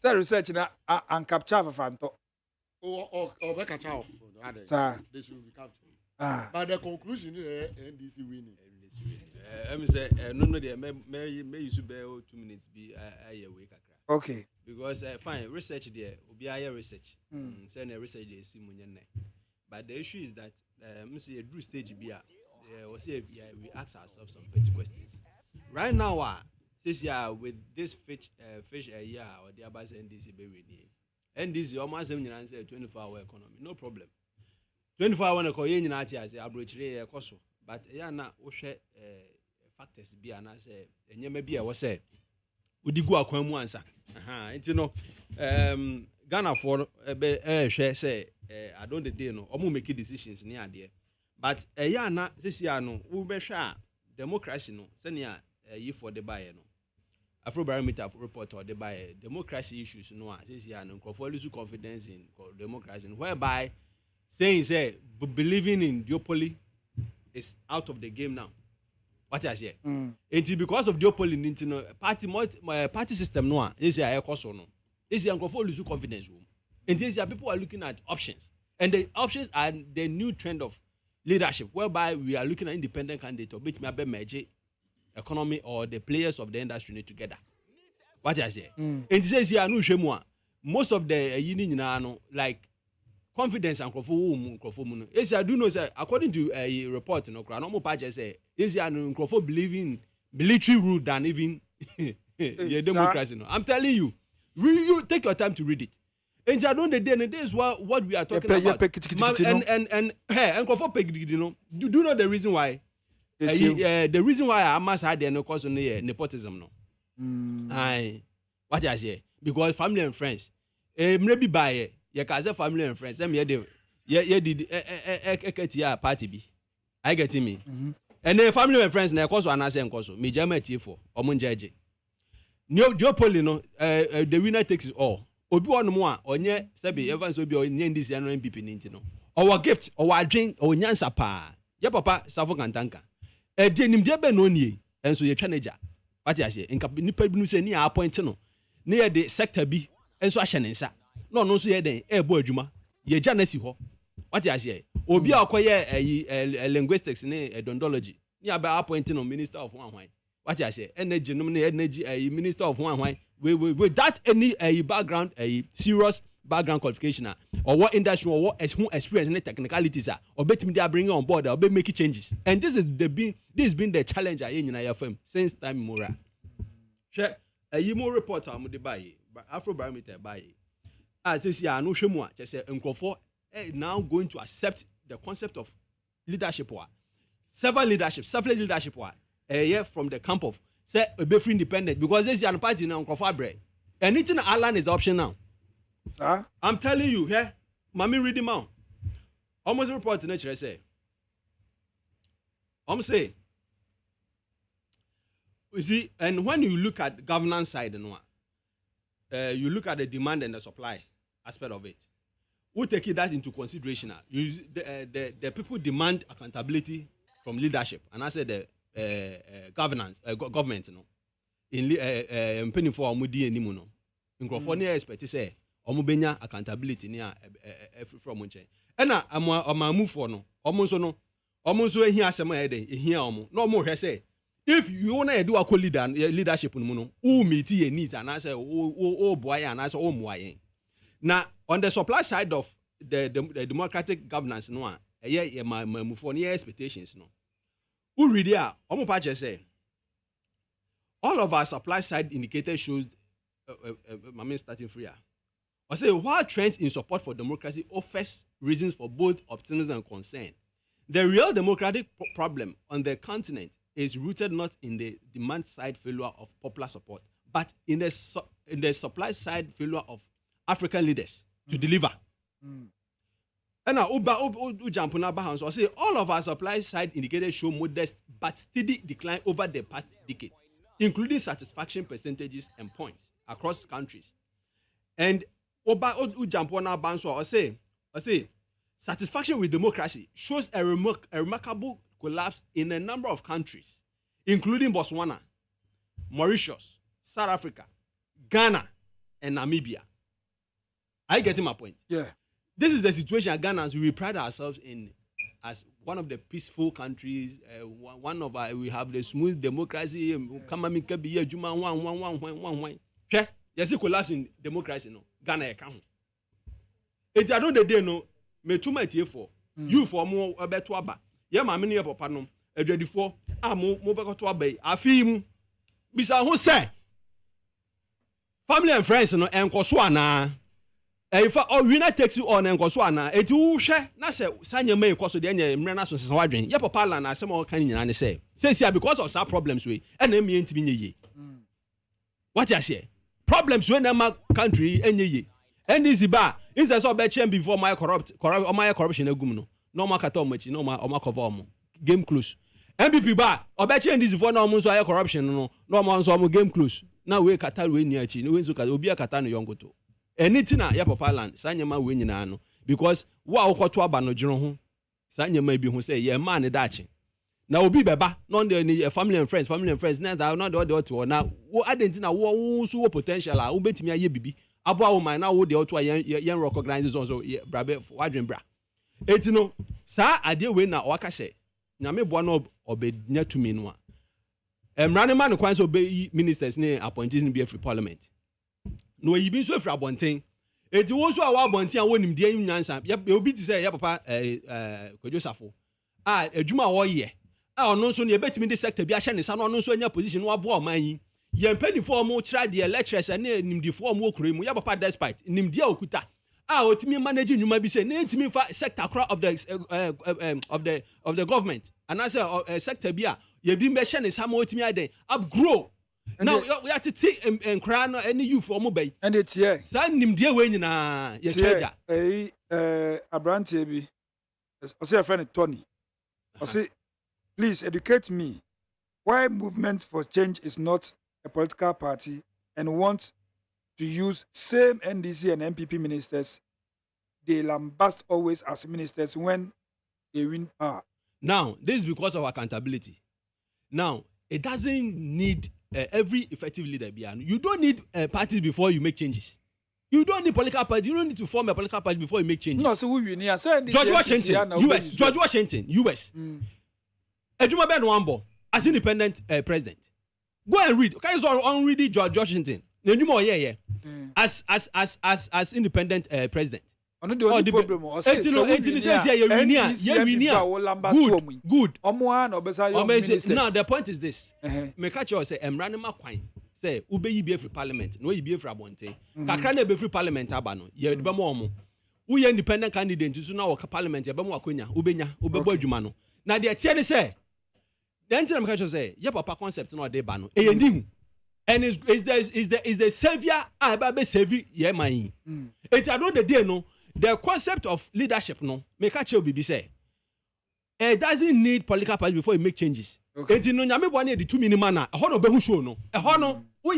C: That research na and capture for Fanto.
H: Or back a child. They should be captured. But the conclusion is NDC winning.
I: I'm say no there may you should be 2 minutes be a week.
C: Okay.
I: Because fine research there will be higher research. Say na research is simunyane. But the issue is that say a drew stage be we ask ourselves some petty questions. Right now, this year with this fish year or the Abbas NDC be NDC almost 24-hour economy, no problem. 24-hour economy as a cost, but na share factors be and I say and maybe I was said Udigo akwamu answer. Ghana for share say I don't the no or make decisions near there. But na this year no we be sure democracy no senior ye for the buyer no Afrobarometer report or the buyer democracy issues no this year no lose confidence in democracy whereby saying say believing in duopoly is out of the game now. What I say? It's because of duopoly party system no this year no this year lose confidence room and this year people are looking at options and the options are the new trend of leadership, whereby we are looking at independent candidates or bit me merge economy or the players of the industry together. What I say? And this year, most of the union like confidence and crofo. Yes, I do know that according to a report, no patch say this year crofo believe in military rule than even democracy. I'm telling you, you take your time to read it. And I don't the day and this is what we are talking about. And do you know the reason why? The reason why I must have no cause on nepotism no. What I say because family and friends. Maybe by your cousin family and friends. Them did party be. I get me. And then family and friends na cause and answer cause me jama for omunjaje. No duopoly no the winner takes it all. Obi one mo a onye sebi Evans obi onye ndisi ano MPP ninti no our gift our adwen onyansa pa ye papa safo kantanka de nimde be no nie enso ye twaneja wati ase nka nipa bi no se ni appoint no ne ye de sector bi enso ahye ne nsa no no nso ye den ebo adwuma ye gya na si ho wati ase obi a akoye linguistics ne dondology ni aba appoint no minister of one wati ase energy no ne energy minister of one without any background, serious background qualification, or what industry or what experience and technicalities are, or bet me they are bringing on board, or be making changes. And this has been the challenge in IFM since time Mora. Share a Yimo report on the buy, but Afrobarometer buy. As this year, no shemwa, just say Uncle now going to accept the concept of leadership. Several leadership, self-led leadership. From the camp of. Say be free independent because this is an party now on bread. Anything Alan is option now.
C: Sir?
I: I'm telling you, here, mommy read him out. Almost report to nature say. Say you see, and when you look at governance side, you look at the demand and the supply aspect of it. We take that into consideration. The people demand accountability from leadership, and I said the government, in penny for Omudi and Nimuno. In California, expect say Omubenya accountability near from Munche. And I'm a move for no, almost here some here no more say. If you want to do a leadership, who meet your needs and I say, oh boy, and I say, oh boy. Now, on the supply side of the democratic governance, no, my move for near expectations, no. Who read here? Say, all of our supply side indicators shows, my starting free. I say, while trends in support for democracy offers reasons for both optimism and concern, the real democratic problem on the continent is rooted not in the demand side failure of popular support, but in the supply side failure of African leaders to deliver. And now, I say all of our supply side indicators show modest but steady decline over the past decades, including satisfaction percentages and points across countries. And I say satisfaction with democracy shows a remarkable collapse in a number of countries, including Botswana, Mauritius, South Africa, Ghana, and Namibia. Are you getting my point?
C: Yeah.
I: This is the situation Ghanaians we pride ourselves in as one of the peaceful countries. One of we have the smooth democracy. Yes, collapse in democracy. No, Ghana can't. It's I don't know. Me too much here for you for more about to aba. Yeah, my many papa no. Ready for mo be to aba. Afi mu. Bisa who say family and friends no enkoso ana. If all winner takes you on enkoso ana. Eti wo hwe na se sanya me ekoso de nya mre na so sesa wadwen. Yeah, papa la na asem o kan nyina ne say because of some problems we and na me ntimi nye ye. What you say? Problems when my country enye ye. And this ba instead so be change before my corruption egum no ma kata omachi no ma cover omo game close MPP ba obe change this before no so aye corruption no ma so omo game close now we kata we ni achi no we so kata obi akata no yongoto anything na ya papa land sanyema we nyina no because wa okoto aba no dwero ho sanyema bi ho say ye man ne dachi na obi beba no the family and friends na that no the to na wo identity na wo so potential a wo betimi aye bibi abo awo man na wo de oto yen recognize so brabe wadwen bra etino sa ade we na waka hye nyame bo no obednya tumi no a emrane man kwan so be ministers ne appointees ne be free parliament no yibi so free abonten eti wo so a wa abonten a wonim de nyansa obi ti say ya papa Kwadwo adwuma wo ye ono nso ne betimi de sector bi ahye ne sa no ono nso anya position no abo oman yen penifo mo kira de lecturers and nimdifo mo okure mu ya papa despite nimdia okuta otimi manage nyuma bi say na etimi fa sector crowd of the government and as a sector bi ye bi me hye ne sa mo otimi aden upgrow now we have to take enkra no any youth for mo bay
C: and it's here
I: sa nimdia we nyina ye treasure
C: abrantie bi o say friend Tony o say please educate me why Movement for Change is not a political party and wants to use same NDC and MPP ministers. They lambast always as ministers when they win power.
I: Now, this is because of accountability. Now, it doesn't need every effective leader. You don't need parties before you make changes. You don't need political party. You don't need to form a political party before you make changes.
C: No, so we win here.
I: George Washington, US. George Washington, US. Ejuma Ben Wambo as independent president. Go and read. Can you read George Washington? As independent president.
C: The only problem
I: good. Now the point is this. Me catch you say emranema kwan say ube yi be free parliament no yi be free abonten. Kakra na be free parliament aba no ye be mo omo. Wo ye independent candidate so na wo parliament ye be mo akonya ubenya ubebo adwuma no. Na de tie ne say then tell me catch you say ye papa concept no dey ba no. E ndi and is the savior be savior ye man. It I know the day no. The concept of leadership, no, make a chill BB say, it doesn't need political party before you make changes. enti no nyame bɔ ne de 2 minimum na ɛhɔ no obehu show no ɛhɔ no wo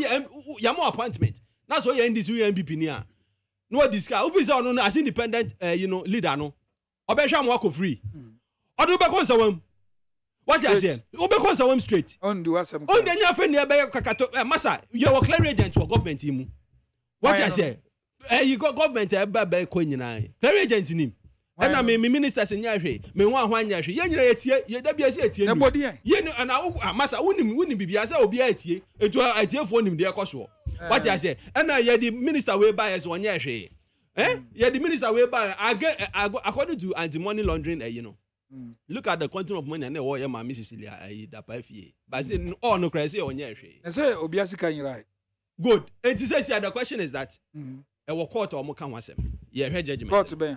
I: ya mo appointment na so ye ndc wo mpp ni a no discuss officer ono no as independent leader no obehwa mo akɔ free odo be konsawam what you say obe konsawam straight
C: on do asem
I: on the nya fe ne be kakato massa you were clear agent for government mu what you say you got government be ko nyina clear agent nim na me ministers nya hwe me ho ahwanya hwe ye nyina yetie ye da bia se etie ye no na massa wonim bibia se obi atie etu atiefo nim de ekoso what you say na ye the minister we buy so nya hwe yeah the minister we buy according to anti-money laundering look at the quantum of money and what your mama Cecilia that pay but say all no crazy on your share and
C: say obi asika right
I: good and to say the question is that e wo court or mo kan wasem yeah hear judgment
C: court ben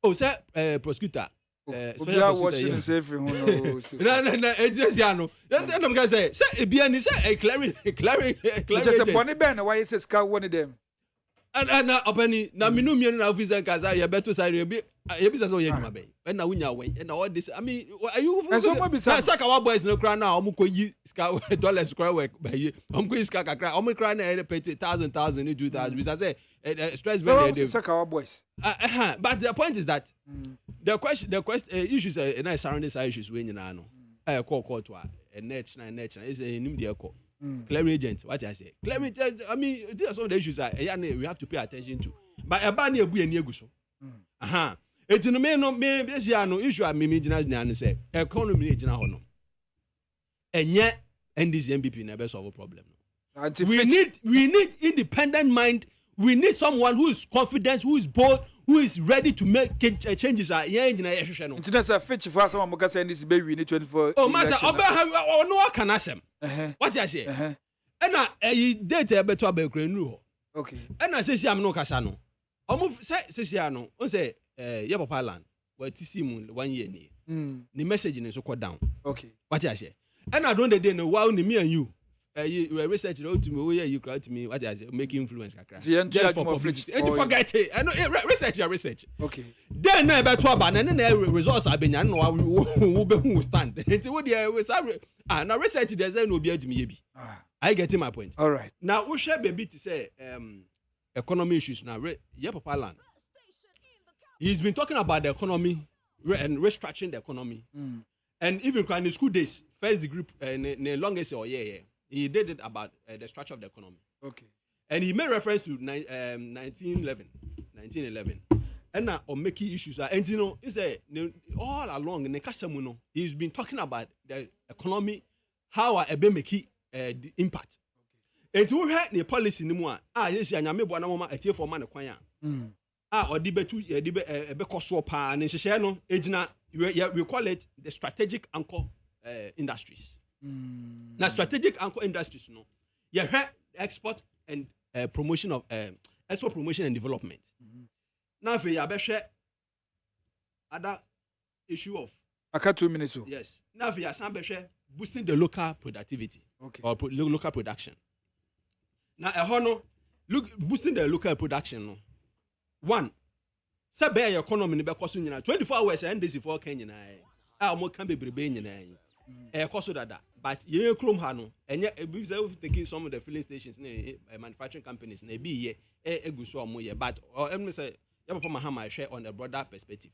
I: oh say prosecutor
C: obi a watching say free no
I: no it just ya no dem can say ebia ni say clearing
C: just say boni ben na why say ska one them
I: and opani na minu mienu na officer kaza ya beto sare bi say so ye nyuma be na wunya wen na all this I mean are you saka wa boys no kra na omo ko yi ska dollars kra work by yi omo ko yi ska kakra omo kra na e pay 1000 ni 2000 we say stress very dey
C: saka wa boys
I: but the point is that the question issues na surrounding issues we nyina no court wa net is nim dey call clear agent what I say clear agent I mean these are some of the issues we have to pay attention to but eba na ebu ani egu so eti no me this year no issue a me gina no say economy na gina ho no enye NDC MPP na be solve problem no we need independent mind we need someone who is confident who is bold who is ready to make changes yeah gina ehwehwe no
C: nti na say fetch for some mo say NDC be win 24
I: oh massa oba no aka na asem what I say na date e beto abekra nru ho
C: okay
I: na sesi am no kasa no omo sesi ano o say ye papa land we tisi mu 1 year ni message ni so ko down
C: okay
I: what I say na don the day no wow ni me and you research to me you crowd to me what I say make influence kakra
C: just for publicity
I: and forget it I know research
C: okay
I: then na beto aba na results abenya no wo be hu stand enti wo dey we say na research dey say no be adumi ye bi I get my point
C: all right
I: now we share baby to say economy issues now ye papa land he's been talking about the economy and restructuring the economy and even in the school days first degree the longest or year he did it about the structure of the economy
C: okay
I: and he made reference to 1911 and now on making issues and you know he said all along in the Kasamuno he's been talking about the economy how a be make the impact and to hear the policy ni mu yes anyame bo na mama etie for man kwan odi betu be koso pa na hyehyɛ no ejina we call it the strategic anchor industries na strategic anchor industries no you hear export and promotion of export promotion and development now if you abehwe other issue of
C: aka 2 minutes so
I: yes now if you asan behwe boosting the local productivity
C: okay
I: or local production now no look boosting the local production no one say be economy ni be koso nyina 24 hours and days for Kenya na mo kan bebrebe nyina koso dada but ye krom ha no enye we take some of the filling stations na manufacturing companies na be ye eguso omo ye but em say ye papa mahama share on a broader perspective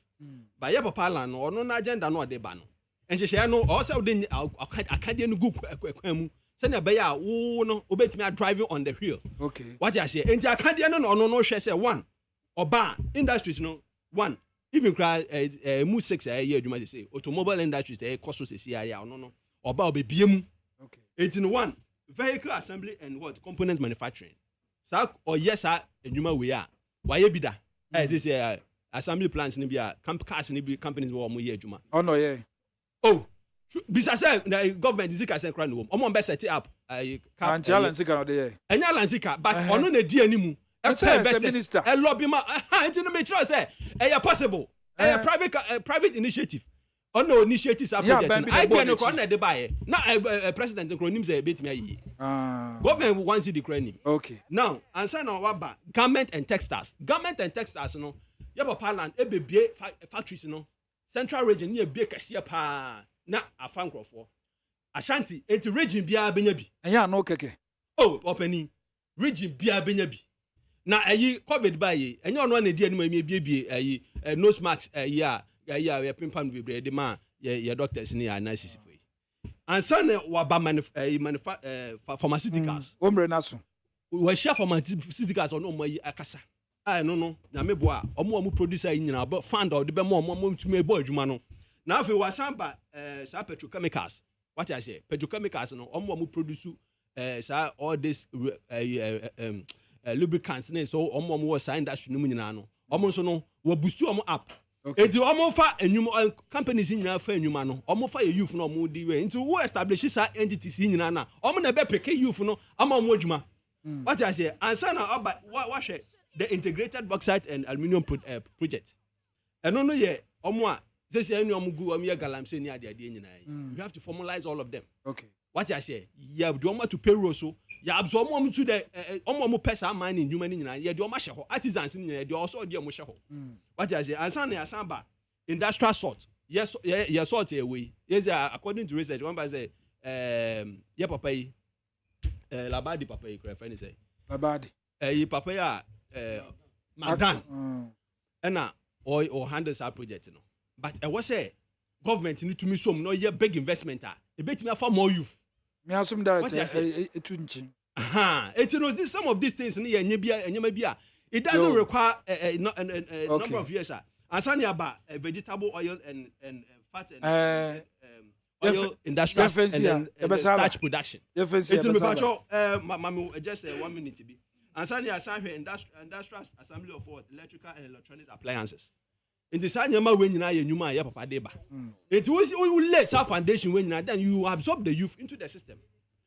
I: but ye papa land no ono na agenda no de ba no enhyehyɛ no o say de akade no gu kwan mu say na be ya wo no obetimi driving on the wheel
C: okay
I: what you say enti akade no ono no hwɛ say one oba industries no one even cry mu 6 year adwuma dey say automobile industries dey cost so say area no oba obebiem
C: okay
I: 81 vehicle assembly and what components manufacturing sa or yes adwuma we a waye bi da say assembly plants ni bi cars ni bi companies we mo ye adwuma
C: oh no yeah
I: bisa say the government is can cry no omo be set up
C: and challenge can dey
I: enya lansika but ono na di animu
C: minister
I: lobby ma enti no me try say possible private initiative no initiatives are project I go no corner dey buy na president nko nim say betimi ayi government want see the crane
C: okay
I: now answer na waba government and textiles no ye papa land ebebie factories no central region ne ebie kase pa na afa nkrofo Ashanti enti region bia benya bi
C: ɛyɛ no keke
I: oh openi region bia benya bi na ayi covid ba yi enye ono na di anim ami biebie ayi nose mask ayi a pimpan bebre de ma ye doctors ni analysis for yi ansa na waba pharmaceuticals
C: omre na so
I: we share pharmaceuticals ono mo yi akasa no na mebo a omo producer yi nyina ba fund o de be mo tumi ebo adwuma no na afi wasamba sa petrochemicals what I say petrochemicals no omo produce all this lubricants ne so omo wo sa industry no nyina no omo so no wo boost omo up enti omo fa enwuma companies nyina fa enwuma no omo fa youth no omo di we enti wo establish sa entities nyina na omo na be pick youth no ama omo adwuma what I say ansa na oba what the integrated bauxite and aluminium project eno no ye omo a say omo gu omo ye galamsey ni ade nyina you have to formalize all of them
C: okay
I: what I say yeah do omo to payroll so ya absorb omo to the omo pesa man in human nyina ye de omo hye ho artisans nyina de also de omo hye ho what I say ansa na asan ba industrial salt yes salt away yes according to research one by say yeah papa yi labadi papa yi friend say
C: labadi
I: papa ya Magdan ena or handles our project no but I was say government need to me some no ye big investment e betimi afa more youth
C: me assume that etunchi
I: it you know this some of these things ni enye bia it doesn't require a number of years asani aba vegetable oil and fat and oil industry and starch production it's me pacho just 1 minute be ansani asan industrial assembly of what electrical and electronics appliances in the same way when you know nyuma ya papa deba it was you lay some foundation when you then you absorb the youth into the system.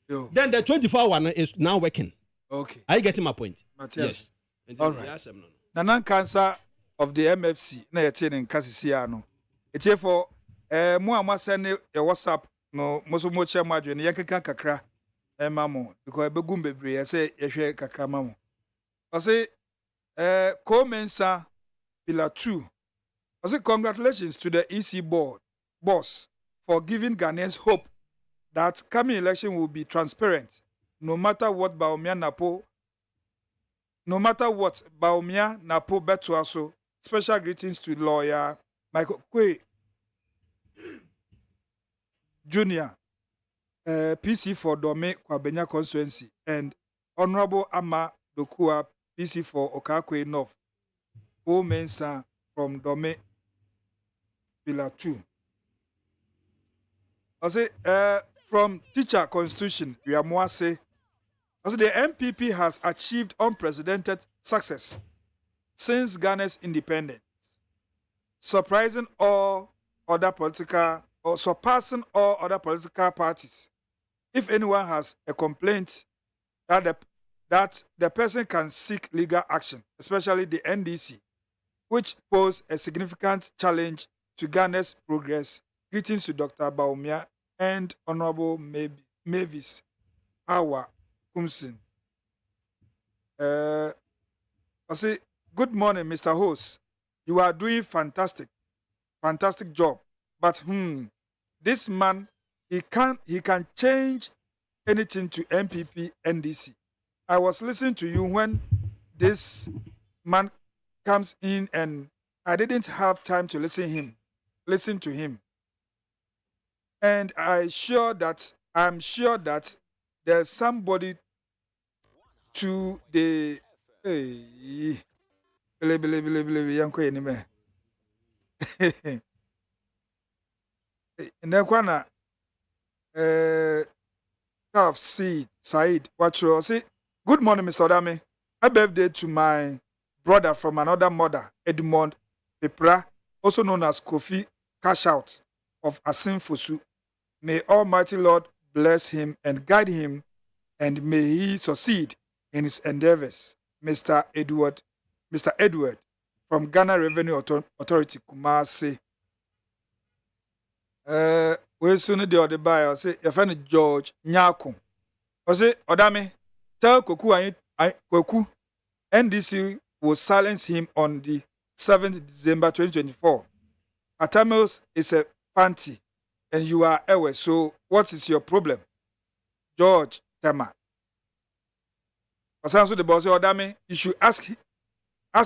I: Then the 24 one is now working.
C: Okay,
I: are you getting my point?
C: Yes. All right. Nanan cancer of the MFC na yete in kasisi ano etie for mo amase ne WhatsApp no moso mo che madwe ne yakeka kakra mamo because ebegum bebre ye say yehwe kakra mamo I say Komensa Pillar 2 I say congratulations to the EC boss for giving Ghanaians hope that coming election will be transparent no matter what Baumia Napo Betuaso. Special greetings to lawyer Michael Kwe Jr. PC for Dome Kwabenya constituency and Honorable Ama Dokua PC for Okakwe North. O Mensa from Dome Pillar 2. I say from teacher constitution, we are more say. I say the MPP has achieved unprecedented success since Ghana's independence, surpassing all other political parties. If anyone has a complaint that the person can seek legal action, especially the NDC, which pose a significant challenge to Ghana's progress. Greetings to Dr. Baumia and Honorable Mavis Awa Kumsin. I say, good morning, Mr. Host. You are doing fantastic job. But this man, he can change anything to MPP NDC. I was listening to you when this man comes in and I didn't have time to listen to him. And I'm sure that there's somebody to the Nekwana Said Watcho say good morning Mr. Odame. Happy birthday to my brother from another mother, Edmond Pepra, also known as Kofi Cash Out of Asim Fosu. May Almighty Lord bless him and guide him, and may he succeed in his endeavors. Mr. Edward from Ghana Revenue Authority, Kumasi. We soon the other buyer say your friend George Nyako. I say Odame, tell Koku NDC will silence him on the 7th December 2024. Atamos is a panty. and you are Ewe. So what is your problem? George Tema. Osanso the boss Odame, you should ask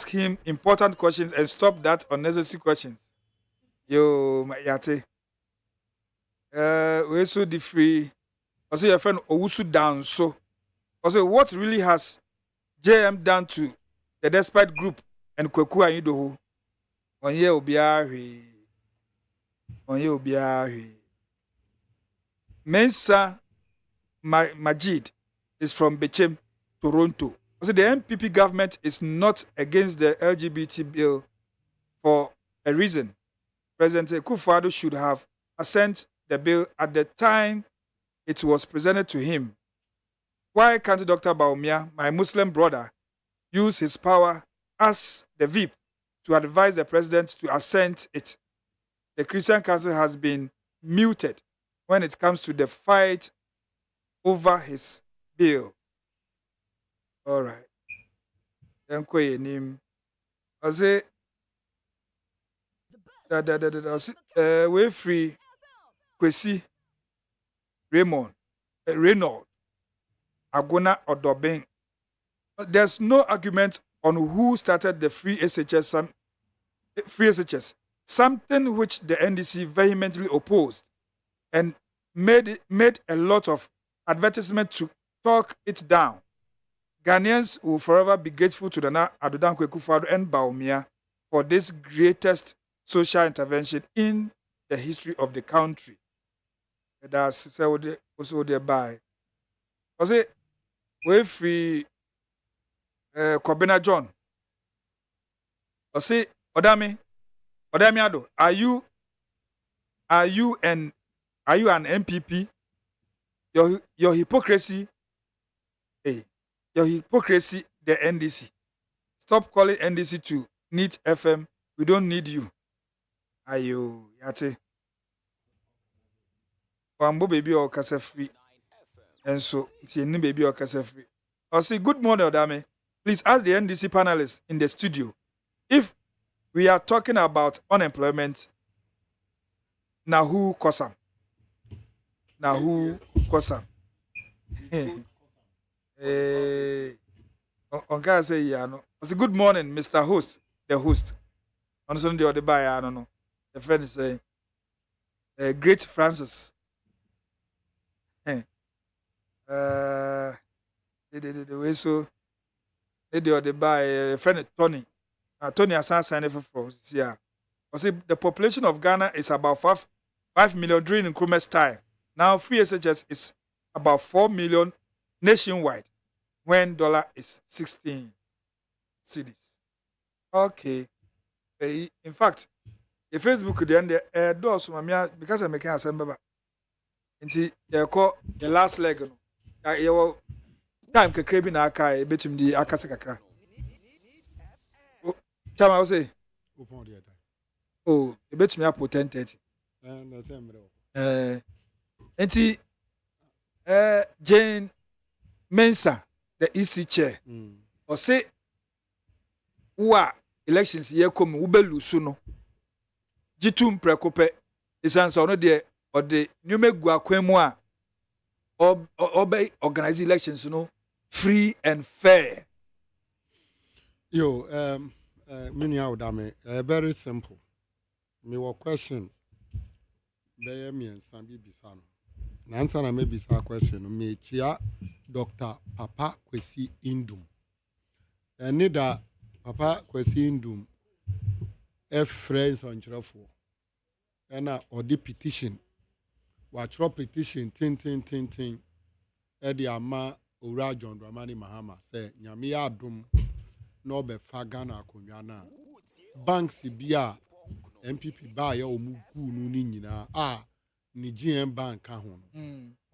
C: him important questions and stop that unnecessary questions. Yo, yate. We so the free. Also, your friend Owusu down. So, also, what really has JM done to the Despite Group and Kweku and Idoho? On ye obiari. On ye obiari. Mensa Majid is from Bechem, Toronto. Also, the MPP government is not against the LGBT bill for a reason. President Akufo-Addo should have assent the bill at the time it was presented to him. Why can't Dr. Baumia, my Muslim brother, use his power as the VIP to advise the president to assent it? The Christian Council has been muted when it comes to the fight over his bill. All right. Then kwe nim. Ose we free Kwesi Reynolds Agona Odobeng. There's no argument on who started the free SHS, something which the NDC vehemently opposed and made a lot of advertisement to talk it down. Ghanaians will forever be grateful to Nana Addo Dankwa Akufo-Addo and Baumia for this greatest social intervention in the history of the country. That's also thereby. Also, we free Kobina John. Also, Odame Addo, are you an MPP? Your hypocrisy, your hypocrisy, the NDC. Stop calling NDC to NEET FM. We don't need you. Ayo, yate. Wambo baby or kasa free. And so, it's a new baby or kasa free. I'll say, good morning, Odame. Please ask the NDC panelists in the studio if we are talking about unemployment. Now who kosam? Now who kosam? On can say yeah no. I say good morning, Mr. Host, the host. On Sunday or the buyer, I don't know. The friend is saying, Great Francis. The way so they do the buy friend Tony. Tony has signed for yeah. I say the population of Ghana is about 5 million during increment time. Now free SHS is about 4 million nationwide when dollar is 16 cedis. Okay. In fact, the Facebook then the doors because I'm making a samba. Until they call the last leg. You time can crave in a car, a bit in the Akasakakra. Chama will say, oh, a bit me up for 10:30. Jane Mensa, the EC chair, or say, elections here come, Ubelu Suno. Jitum Precope is answer no there, or the new Megua Quemoa, or obey organize elections, free and fair.
H: Yo, Mini Odame, very simple. Me wa question. Beye me and Sambi Bisano. Nansa na me bisa question. Me chia Dr. Papa Kwesi Indum. Nida Papa Kwesi Indum. Friends on Chirafo. And odi petition. Watch petition. Tin. Edi ama Ura John Dramani Mahama say nyami adum no be fagana kunyana. Banks bia MPP ba ya omu gu nu ni nyina ni GM bank ka ho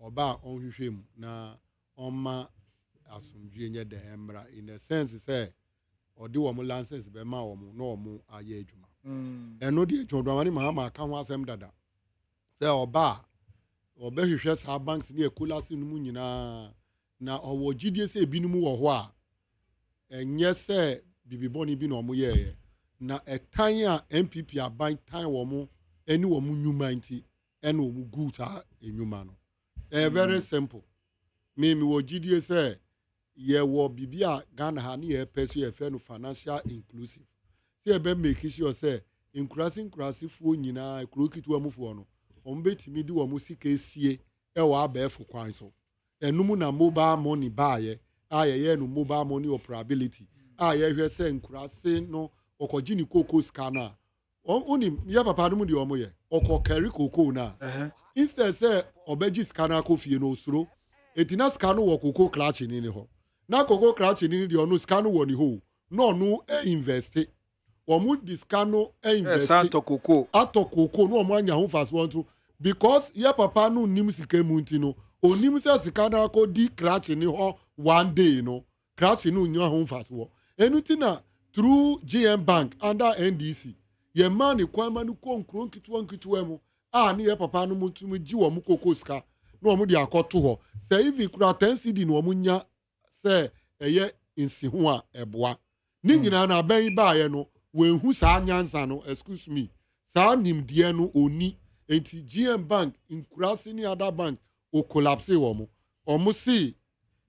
H: oba onhwehwem na oma asumdwe nye de emra in a sense say odi wo mo license be ma wo mo no mo aye adwuma eno de Dramani Mahama ka ho asem dada say oba hwehwe sa banks ni ekulase nu mu nyina na owo gidie se ebinumu wo ho a enye se bibiboni bi na omo ye na etan a MPP aban tan wo mo eni wo mo nyuma nti ɛna ɔmu good saa enyuma no very simple me wɔ gyidie sɛ yɛwɔ biribi a Ghana ha ne yɛpɛ so yɛfɛ no financial inclusive sɛ yɛbɛ make sure sɛ nkurasifoɔ nyinaa kuro ketewa mufoɔ no wɔn bɛtumi de wɔn sika esie ɛwɔ abɛɛfo kwan so ɛnum na mobile money baayɛ a yɛyɛ no mobile money operability a yɛhwɛ sɛ nkurase no ɔkɔgye ne koko sika no a onim yɛ papa no mu deɛ ɔmo yɛ ɔkɔ carry koko no a instead sɛ ɔbɛgye sika no akɔ fie no osuro eti na sika no wɔ koko clutch ni hɔ na koko clutch ni deɛ ɔno sika no wɔ ne hɔ na ɔno investi wɔn di sika no investi atɔ koko na wɔn anya ho fast one to because yɛ papa no nim sika mu nti no onim sɛ sika no akɔ di clutch ni hɔ one day no clutch no nya ho fast wɔ enu ti na through GM Bank under NDC yɛ maa ne kwan ma no kɔ nkuro nketewa mu a ne yɛ papa no mu tumi gye wɔn koko sika na wɔn de akɔto hɔ sɛ ivi kura 10 cedi na wɔn nya sɛ ɛyɛ nsiho a ɛboa ne nyinaa na abɛn baayɛ no wɔnhu saa nyansa no excuse me saa nimdeɛ no oni enti GM Bank nkurase ne other bank o collapse wɔn si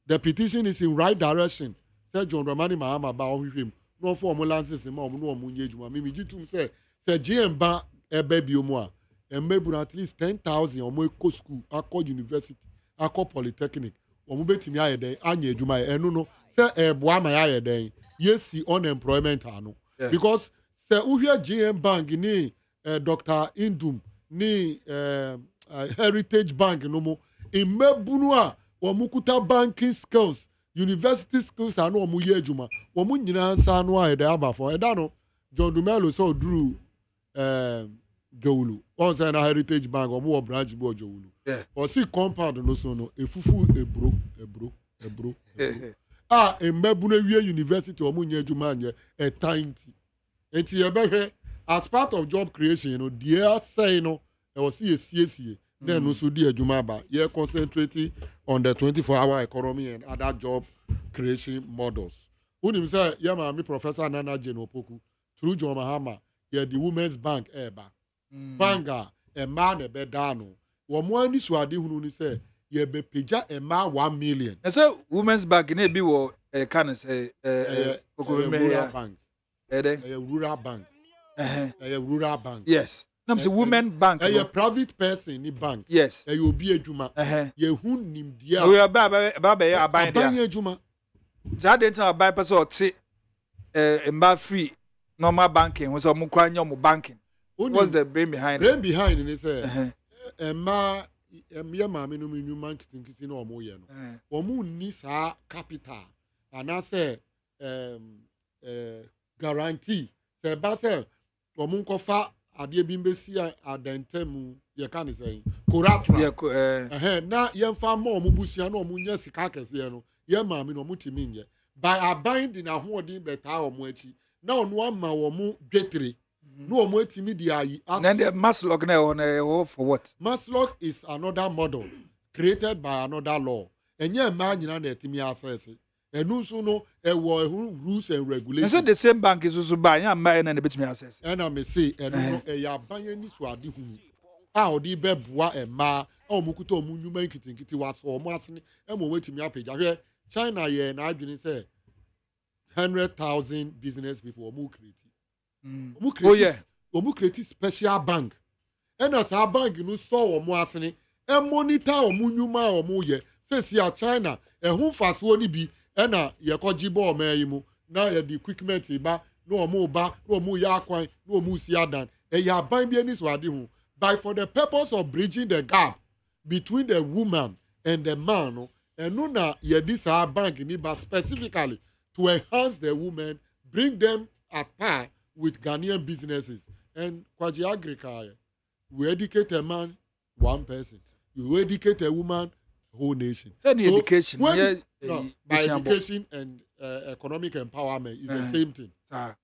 H: the petition is in right direction sɛ John Dramani Mahama ba ɔhwehwɛ mu na ɔfɔ wɔn lances ma wɔn na wɔn nyɛ adwuma mimi gye tum sɛ GM Bank ɛbɛ bio mu a ɛmɛbu at least 10,000 wɔn ekɔ school akɔ university akɔ polytechnic wɔn bɛtumi ayɛ dɛn anya adwuma yɛ ɛno no sɛ ɛboa ma yɛ ayɛ dɛn yɛsi unemployment ano because sɛ wohwɛ GM Bank ne Dr. Indum ne Heritage Bank no mo mmɛbunu a wɔn kuta banking skills university skills ano wɔn yɛ adwuma wɔn nyinaa nsa ano ayɛ dɛn abafo ɛda no John Dumelo sɛ ɔduru Jowulu ɔn sɛ na Heritage Bank wɔn wɔ branch bi wɔ Jowulu ɔsi compound no so no efufu eburo a mmɛbunu awie university wɔn nyɛ adwuma anyɛ ɛtan ti eti yɛbɛhwɛ as part of job creation no deɛ asɛn no ɛwɔ si esiesie na ɛno nso di adwuma aba yɛ concentrating on the 24-hour economy and other job creation models wonim sɛ yɛ maame Professor Nana Jane Opoku through John Mahama yɛ the Women's Bank ɛɛba bank a ɛmaa na ɛbɛda no wɔn ani so ade hunu ni sɛ yɛbɛpagya ɛmaa 1 million.
C: ɛsɛ Women's Bank na ebi wɔ ɛka no sɛ
H: rural bank rural bank rural bank
C: yes nam sɛ Women Bank
H: ɛyɛ private person ni bank
C: yes
H: ɛyɛ obi adwuma yɛhu nimdeɛ a
C: ɔyɛ ba bɛyɛ aban deɛ
H: aban adwuma
C: saa de ntina aban pɛ sɛ ɔte mba free normal banking wɔn sɛ ɔmo kora nyɛ ɔmo banking what's the brain behind
H: it ni sɛ ɛma yɛ maame no mu nnwuma nketenkete na ɔmo yɛ no ɔmo nni saa capital anaasɛ guarantee sɛ ɛba sɛ ɔmo nkɔfa adeɛ bi mbɛsi adantam mu yɛka ne sɛ collateral na yɛmfa ma ɔmo busua na ɔmo nyɛ sika kɛseɛ no yɛ maame no ɔmo timi nyɛ by aban de n'ahoɔden bɛtaa ɔmo akyi na ɔno ama ɔmo dwetire na ɔmo etimi de ayi.
C: Then the Maslock na ɛwɔ for what?
H: Maslock is another model created by another law. Ɛnyɛ mmaa nyinaa na ɛtimi asɛse. Ɛnu nso no ɛwɔ rules and regulations.
C: Ɛsɛ the same bank is also buy ɛnyɛ mmaa na ɛbɛtumi asɛse.
H: Ɛna me say ɛnu no ɛyɛ aban yɛ ni so ade hunu a ɔde bɛboa mmaa a ɔmo kuta ɔmo nnwuma nketenkete wasɔ ɔmo asene ɛma ɔmo etimi apagya hwɛ China yɛ n'adwene sɛ 100,000 business people ɔmo create. Omu create special bank. Ena sa bank no so omo asene e monitor omo nyuma omo ye. Sesi a China e hu faso ni bi ena ye kojibo omo yi mu na ye the equipment ba no omo ya kwan no omo si adan e ya ban bi ani so ade hu by for the purpose of bridging the gap between the woman and the man no enu na ye this our bank ni ba specifically to enhance the women, bring them at par with Ghanaian businesses. And Kwaji Agrika, we educate a man, one person. You educate a woman, whole nation.
C: Any so education.
H: By education and economic empowerment is the same thing.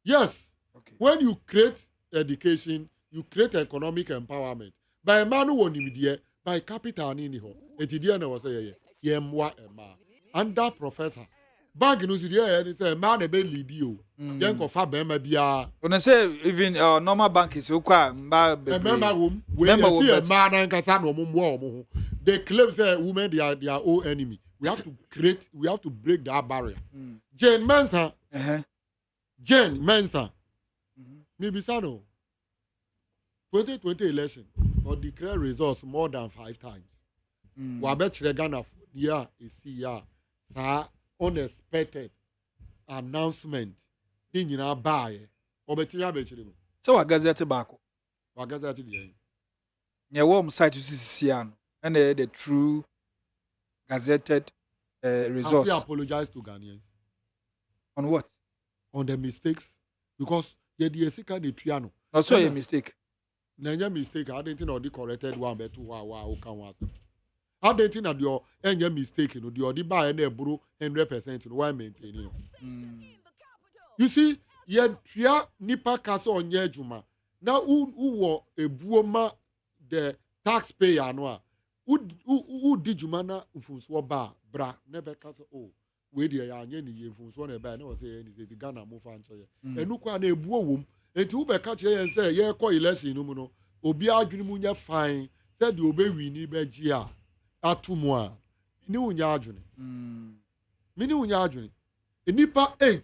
H: Yes. Okay. When you create education, you create economic empowerment. By a man who won immediate, by capital in ho. Etidia na was a yemwa ema. Under professor. bank no si dey say man e be lead you yen ko fa be ma bia
C: When say even normal bank is okwa mba be
H: member room we see man and kasa no mo ho they claim say women they are their own enemy. We have to break that barrier. Jane Mensa maybe Sano 2020 election or declare results more than 5 times. Wabet Ghana yeah is here unexpected announcement in our buy or betia betchim.
C: So I gazette back.
H: Wagazati the
C: Yeah, warm site to see and the true gazetted results.
H: I apologize to Ghanaians.
C: On what?
H: On the mistakes because the DSC the triano.
C: Also a mistake.
H: Nanya mistake. I didn't know the corrected one, but 2 wow can was. I didn't think that your any mistake, you know, the other buy and bro 100% why maintaining. You see, ye tria nipa kasa onye juma. Now who a buoma the taxpayer no who did juma na mfunso ba bra never kasa oh we dey anye ni mfunso na ba na o say ni say Ghana mo fa nche ye enu kwa na ebuo wom enti wo be ka che ye say ye call election no mu no obi adwene mu nya fine said the obe wi ni be gi a atumu a ni unya adwene mini unya adwene enipa 8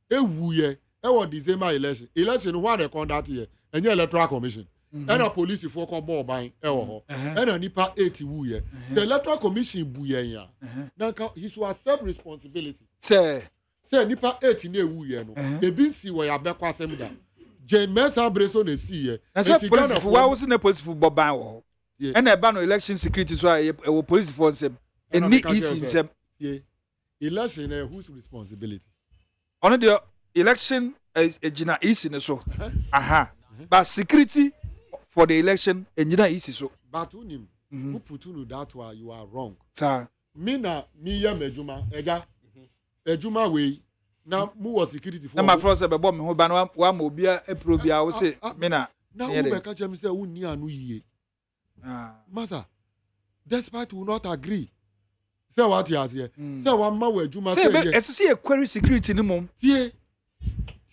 H: ewuye ewo December election no one conduct here enye electoral commission and a police for come ball buying ewo and a nipa 8 wuye the electoral commission buye ya now he should accept responsibility
C: Say
H: nipa 8 na ewuye no ebi si we ya bekwa asem da Jane Mensa Breso na si ye
C: na say police for why was in the police for boban wo and e ba no election security so e police for nsem any easy nsem
H: election whose responsibility
C: on the election ejina easy ne so but security for the election ejina easy so
H: but unim who put you that way you are wrong
C: sir
H: me ya mejuma ejuma we na mu was security for
C: na my friend say be bomb me ho ba na wa ma obi a probia wo say me na
H: we be ka chem say unni anu yiye master despite will not agree say what you say say one ma we ejuma say
C: yes say see a query security ni mom
H: tie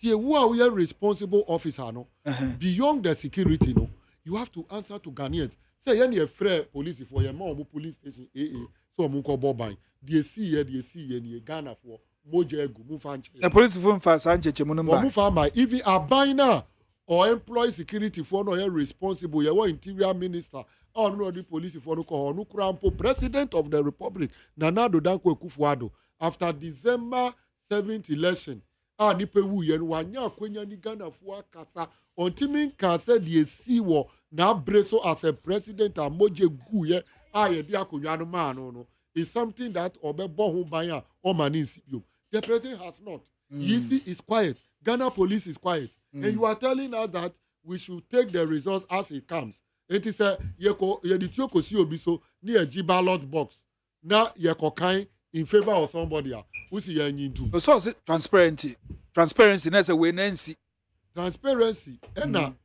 H: who are we responsible officer no beyond the security no you have to answer to Ghanaians say any afraid police for your mom police station so mo ko boban dey see ni Ghana for moja egu mu fanche
C: the police for fa sanche mu number
H: mu fa my if you are buying or employ security for no responsible your interior minister or no the police for no ko no krampo president of the republic Nana Addo Dankwa Akufo-Addo after December 7th election nipa wu ye no wanya akwanya ni Ghana fo akasa ontimi kan say the see wo na breso as a president amoje gu ye ye di akonwa no ma no is something that obebo ho ban o manis you the president has not Yisi is quiet Ghana police is quiet and you are telling us that we should take the results as it comes it is a ye di tioko si obi so ni a ballot box na ye kokan in favor of somebody who see ye nyintu
C: so transparency na say we nancy
H: transparency and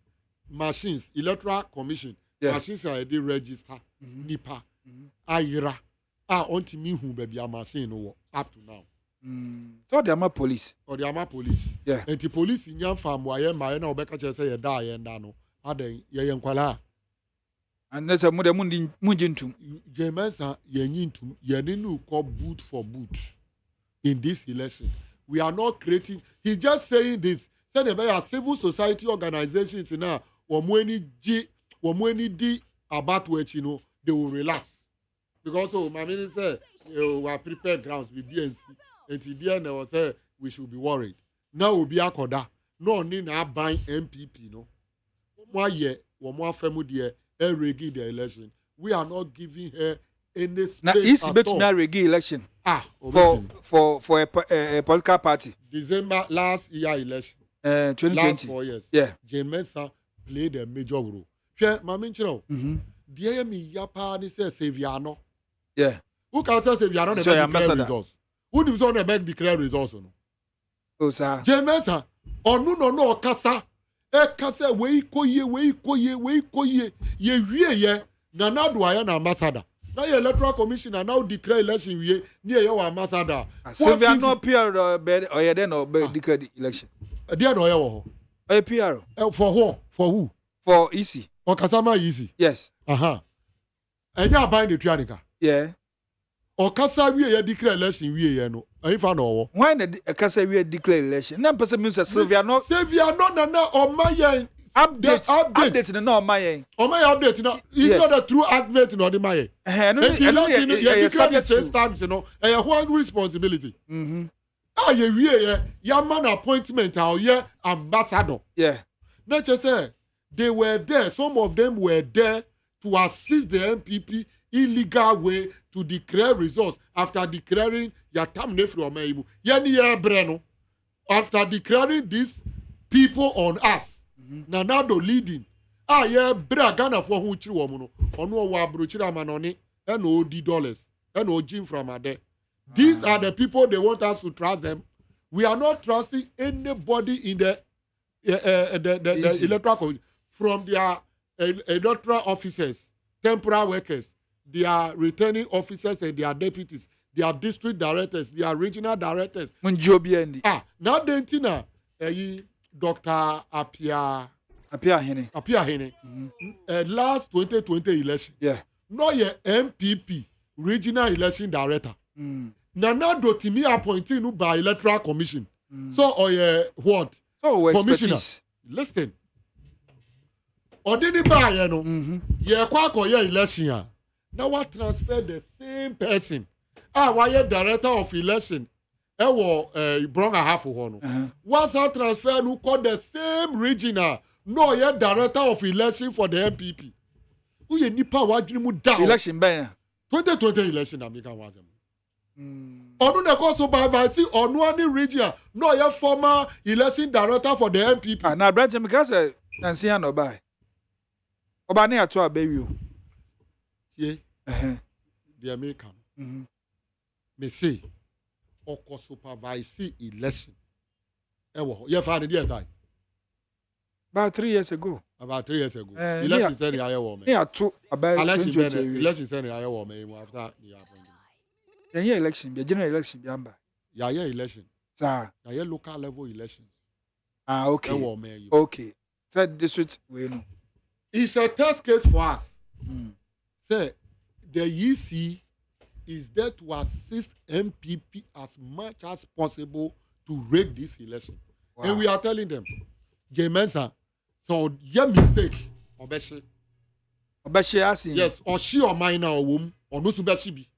H: machines electoral commission machines are dey register nipa ayira ontimi hu baby a machine no up to now
C: so the ama police
H: and the police nyam fam wa ye ma na obeka che say ye da ye nda no adan ye nkwala
C: and that's a mudintum
H: Jemensa ye nyintum ye ninu call boot for boot in this election we are not creating he's just saying this say the civil society organizations now womueni di about which you know they will relax because my minister we are prepared grounds with BNC and the end was say we should be worried now we be akoda no need na ban MPP no one afemu there rigging the election we are not giving her any space
C: now is bet me rigging election for a political party
H: December last year election
C: 2020
H: last 4 years Jane Mensa played a major role mami nchiro die mi yapa ni say Seviano who can say Seviano the declare results who do so make declare results no
C: oh sir
H: Jane Mensa onu no kasa we koye ye wie ye Nana Addo aya na ambassador Now your electoral commissioner now declare election we near your ambassador.
C: Sylvia no PR bed or then or declare the election.
H: Dear no
C: A PR.
H: For who? For who?
C: For easy.
H: Or Kasama easy.
C: Yes.
H: And you buying the Trianica.
C: Yeah.
H: Or Kasa we declare election we no. I found no.
C: Why the Kasa we declare election? None person means Sylvia no.
H: Sylvia no or my
C: update no no my
H: update no. It's not a true update no the my. You subject to times you know. One responsibility. Your man appointment or ambassador.
C: Yeah.
H: Not just say they were there. Some of them were there to assist the MPP illegal way to declare results after declaring your term from Maibu. Breno. After declaring these people on us. Nanado leading. Bragana for who chiwomuno. Ono wa bruchira manoni. And $OD. And Jim from Ade. These are the people they want us to trust them. We are not trusting anybody in the electoral commission from their electoral officers, temporary workers, their returning officers and their deputies, their district directors, their regional directors.
C: Now
H: Dentina, Dr. Apia Hene. Last 2020 election.
C: Yeah.
H: No your MPP regional election director. Nana Dotimi appointed by electoral commission. So what?
C: So
H: commissioner. Listen. Odini ba ye no. Ye kwa ko ye election. Now what transfer the same person. Why director of election. Bronga half ho no. Once I transfer no call the same regional. No ye director of election for the MPP. Who ye nipa wadwini mu down.
C: Election ban.
H: 2020 election American was them. Onu the cause supervisor on one region. No ye former election director for the MPP.
C: Now branch because Nancy no buy. Oba ne ato abewi o.
H: Tie. The American. Me say oko supervisor election. Ye fa the time.
C: About 3 years ago.
H: About 3 years ago. Election said I hear woman.
C: Me ato about
H: election said I hear woman after the appointment.
C: Then here election, the general election be amba.
H: Yeah, election.
C: Sir.
H: Yeah, local level elections.
C: Okay. Okay. So district we know.
H: It's a test case for us. Say the EC is there to assist MPP as much as possible to rig this election. Wow. And we are telling them, J Mensa, so your mistake, Obeshi. Yes, or she or mine or womb, or no Subeshi.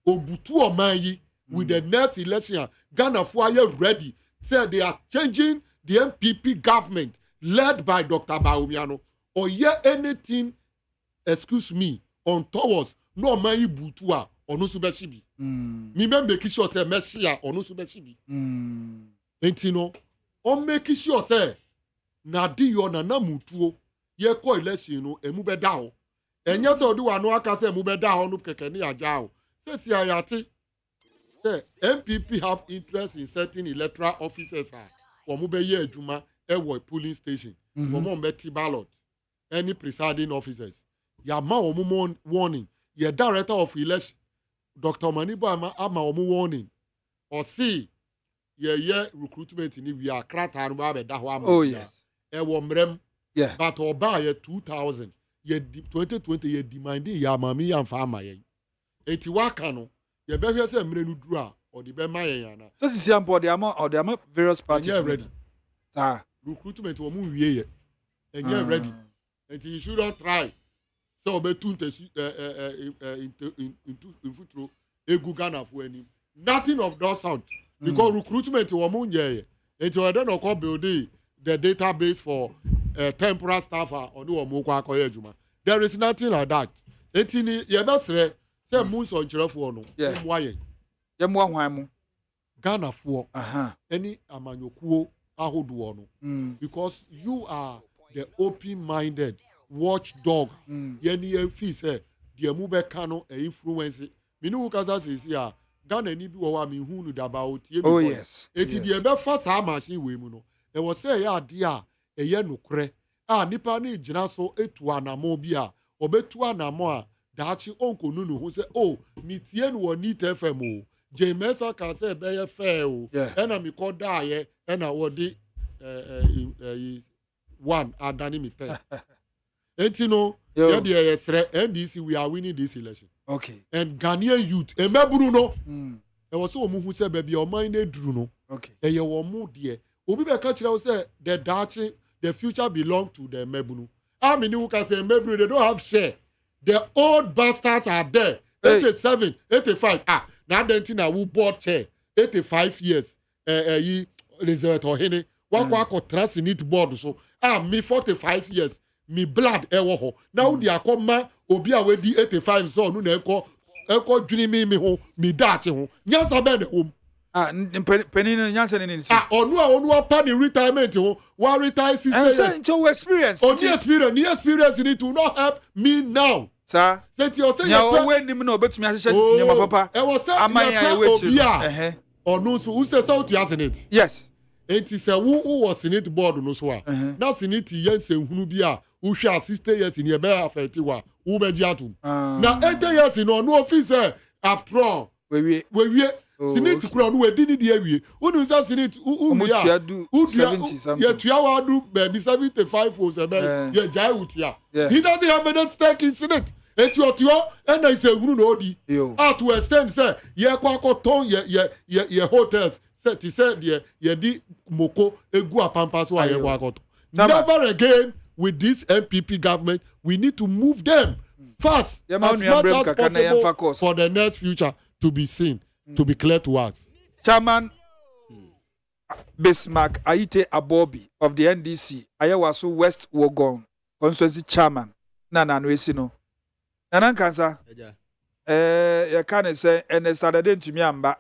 H: Obutu or Mayi with the next election, Ghana for ready. Say they are changing the MPP government led by Dr. Baumiano. Or anything, excuse me, on towards no Mayi Butua or no Subeshibi. Me make sure say Messia or no Subeshibi. Ain't you know? On make sure say Nadi yon na mutuo ye ko election no emube down. Enya se odi wa no aka say emube down no keke ni ajao. Say ayati. Say MPP have interest in certain electoral officers for mube ye adwuma e wo polling station. For mo mbeti ballot. Any presiding officers. Ya ma omo warning. Ye director of election Dr. Manibo ama omo warning. Or see ye recruitment ni we are krata no ba be da ho ama.
C: Oh yes.
H: Yeah. But oba ye 2000 ye 2020 ye demanding ya mami ya farmer ye. Eti waka no ye be hwe se mre no duru a or the be ma ye yana.
C: So sisi ampo the am various parties.
H: Yeah, ready.
C: Ah.
H: Recruitment wo mu wie ye. Enye ready. And you should not try. So be tunte in futuro egu Ghana for any. Nothing of those sound. Because recruitment wo mu nye. Eti o dey no call building the database for temporary staff or do omokwa akoye adwuma. There is nothing like that. Etini ye besre say moons on chirefo no. Mwaye.
C: Ye mwa hwan mu.
H: Ghana for any amanyokuo ahodo no. Because you are the open-minded watchdog. Yeni fee say the mu be kano e influence. Me no kasa say here Ghana ni bi wo wa me hu nu daba o tie.
C: Oh yes.
H: Eti the be fa sa machine we mu no. E was say ya ade a eye nokre. Nipa ni gyina so etu anamo bi a obetu anamo a dachi onko nunu who say oh me tie no need FM o Jamesa can say be fair o and me call die and I wodi one adani me pen enti no yeah the NDC we are winning this election
C: okay
H: and Ghanaian youth e meburu no e was so mu hu say baby o mind dey duru no
C: okay
H: e ye wo mu de obi be ka kire say the dachi the future belong to the mebunu how many who can say mebunu they don't have share the old bastards are there 87 85 now then thing who bought chair 85 years yi Elizabeth Ohene wa trust in it board so me 45 years me blood e wo ho now the akoma obi a we di 85 so no na eko dwini me ho me dachi ho nyansa be na hom
C: penino nyansa ni ni
H: onu pa ni retirement ho wa retire 6 years
C: and so experience
H: the experience need to not help me now
C: sir
H: say you say
C: you we nim na obetumi ahye nyama papa
H: amanya we chi onu so who say south you senate
C: yes
H: enti say who was senate board no so na senate yense hunu bi a who hwe assist years ni e be affect wa who be gi atum na 8 years no no officer after all we senate kura no we di ni awie unu say senate who ya
C: do 70 something
H: ya tuawa do baby 75 or 7 ya jai utia he doesn't have any stake in senate etio and I say hunu no di to extend say ye kwa ton ye hotels set he said ye di moko egu apampa so ye kwa koto never again with this MPP government we need to move them fast as much as possible for the next future to be seen to be clear to us.
C: Chairman Bismarck Aite Abobi of the NDC Ayawaso West Wogon constituency chairman na no esi no nana kansa ya kan say and Saturday ntumi amba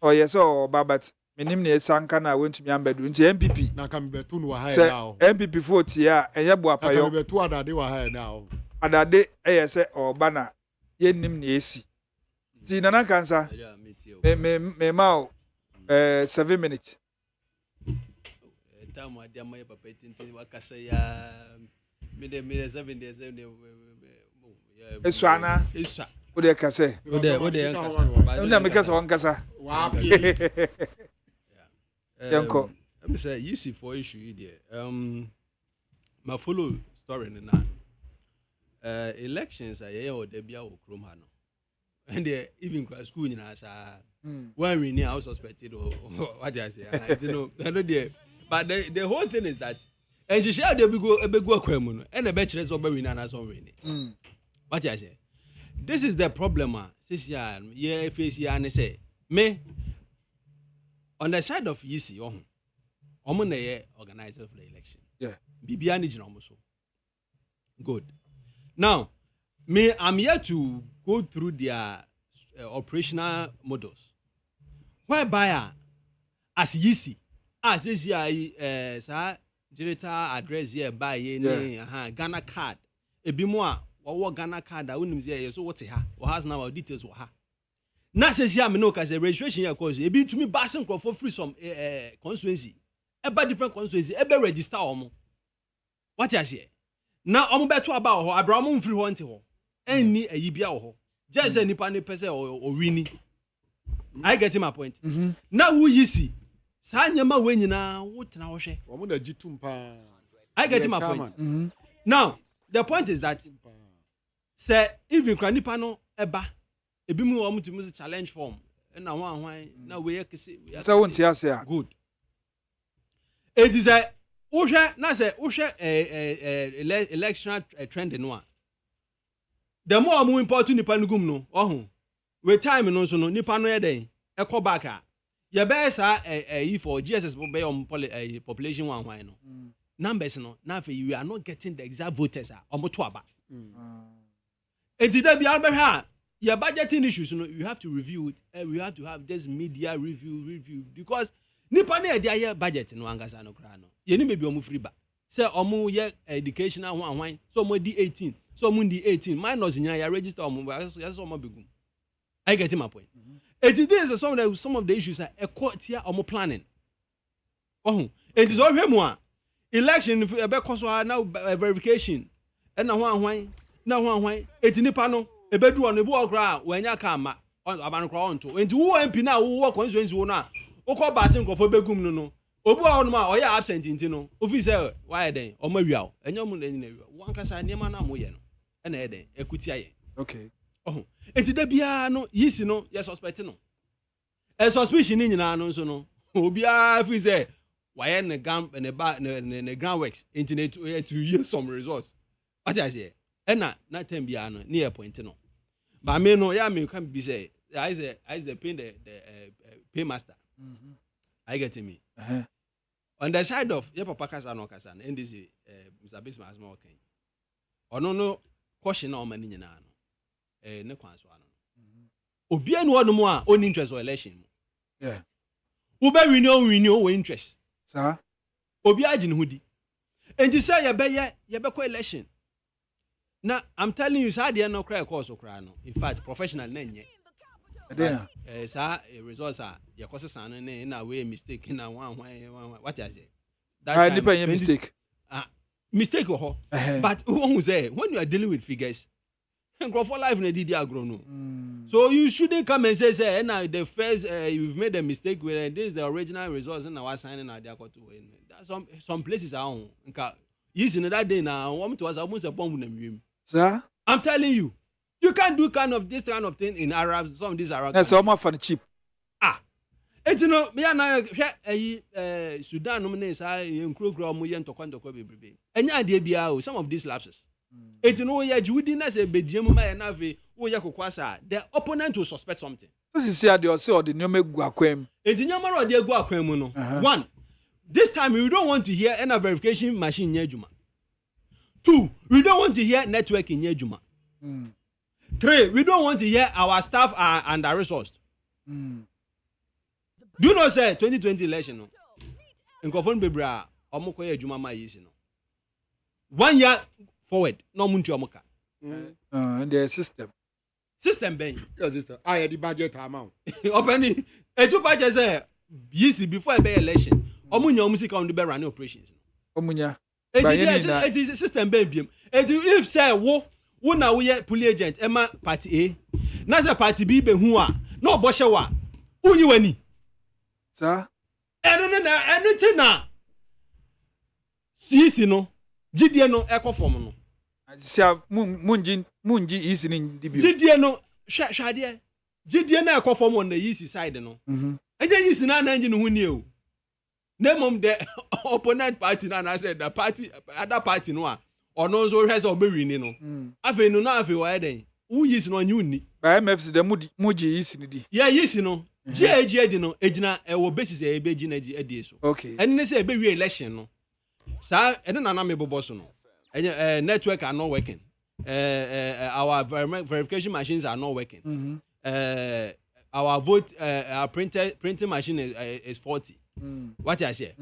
C: o yes o babat minim na esanka na wentumi amba du nti MPP
H: na kan betu no ha
C: now MPP 40 ya enye bo apayo
H: kan betu adade wa ha now
C: adade say o bana yennim na esi ti nana kansa me mau 7 minutes
I: tamu adi amaye papa tintin wakasa ya me 7 days
C: eswana ode kase
I: ode kasa
C: una me kasa wankasa
H: wapi
C: yanko
I: I'm say you see for issue there my follow story na elections aye o de bia o krom ha no and even class school ni na sa when we near I was suspected or what I say I know there but the whole thing is that and she share the big go kwemu no and the be kire so be win na so win what I say this is the problem this year yeah face year and say me on the side of EC omo na ye organizer for the election bibia ni gina omo so good now me I'm here to go through their operational models whereby as EC as this year sir digital address here by ye Ghana card ebi mo a wo Ghana card a unim say so what ha or has now details wo ha na says here me no ka say registration here cause ebi to me passing for free some constituency eba different constituency ebe register omo what I say na omo beto aba ho abra omo mfiri ho nte ho enni ayi bia ho just nipa ne pese o wini I get my point now who you see sa nyama we nyina wo tena wo hwe
H: omo na gitum pa
I: I get my point now the point is that say even kwa nipa no eba ebi mu omo to use challenge form na hwan na we yakese
C: say won tia say
I: good it is a wo hwe na say wo hwe election trend no a the more omo important nipa no gum no ohun we time no so no nipa no ye den e ko back a ye be sa for GSS be population one no numbers no na fe you are not getting the exact voters omo to aba e did be albe your budgeting issues no you have to review it we have to have this media review because nipa na e dia budget no angasa no kra no ye ni be omo free ba say omo ye educational one so omo di 18 so omo di 18 minus nya ya register omo so omo begum I get my point. It is some of the issues are a court here or more planning. Oh, it is all him. Election because now verification and now one. It's in the panel. ebedu on ebu okra wanya ka ma aban kra onto enti wo MP na wo constituency wo na ukọ basin krofo begum no obu on ma oya absent nti no office why den o ma wiawo enyom na nyina wiawo wan kasa niam na mo ye no e na eden ekuti aye
C: okay
I: enti da bia no yisi no ye suspect no e suspicion ni nyina no so no obi a fi say why ne gam ne ground works enti to use some resource what I say e na time bia no near point no but me no ya me can be say I say pay the paymaster. I get me. On the side of your papa kasa no kasa and this Mr. Bismarck as more king. Ono no caution on mani nyina no. Ne kwan so ano. Obi anu ono mo a oni interest or election.
C: Yeah.
I: Ube win o interest.
C: Sir.
I: Obi agi ne hudi. Enti say ye be ko election. Now I'm telling you say dey no cry course okra no. In fact professional na nye.
C: There.
I: Sir, results are your causes and in a way mistake in a one what I say.
C: I depend on mistake.
I: Mistake or but who say when you are dealing with figures and grow for life in a DDR grown. So you shouldn't come and say now the first you've made a mistake with this the original results and our signing at the that's some places are on. Yes, in that day now, want to was almost a bomb in the
C: Sir,
I: I'm telling you. You can't do this kind of thing in Arab. Some of these Arab.
C: That's all my fun cheap.
I: It's no. Me na Sudan no me say nkuro mo ye ntokwa bebrebe. Enya ade bia o some of these lapses. It's no ye judi na say bediem ma ye na ve wo ye kokwasa. The opponent will suspect something.
C: This is here they say the nyoma gu akwam.
I: It's nyoma ro de gu akwam mu no. One, this time we don't want to hear any verification machine nye juma. Two, we don't want to hear network in nye juma. 3, we don't want to hear our staff are under-resourced. Do you know, say, 2020 election, no? In Kofon Bebra, Omokoye Jumama is, no? 1 year forward, no Muntu Omoka.
C: And their system.
I: System, Ben.
H: Yes, sister. I had the budget amount.
I: Opening, a 2 budget, say, yes, before a bay election, Omunya music on the bear running operations.
C: Omunya.
I: It is a system, baby. If, say, na we police agent ema party A na say party B be hu a na oboshe wa unyi wani
C: sir
I: anything na sisi no gidie no ekofom no
C: sia munji isi ni dibio
I: gidie no hwade gidie na ekofom on the east side no enye yisi na nji no hu ni o na mom the opponent party na say the party other party no a ono zo hwese obewini no afi no na afi wa den wu yisi no nyu ni
C: ba MFC de muji yisi ni di
I: yeah yisi no GAG no ejina ewo basis e be gina edi so
C: okay
I: enne say e be wi election no sa ene na me bobo so no network are not working our verification machines are not working our vote our printing machine is 40 what I say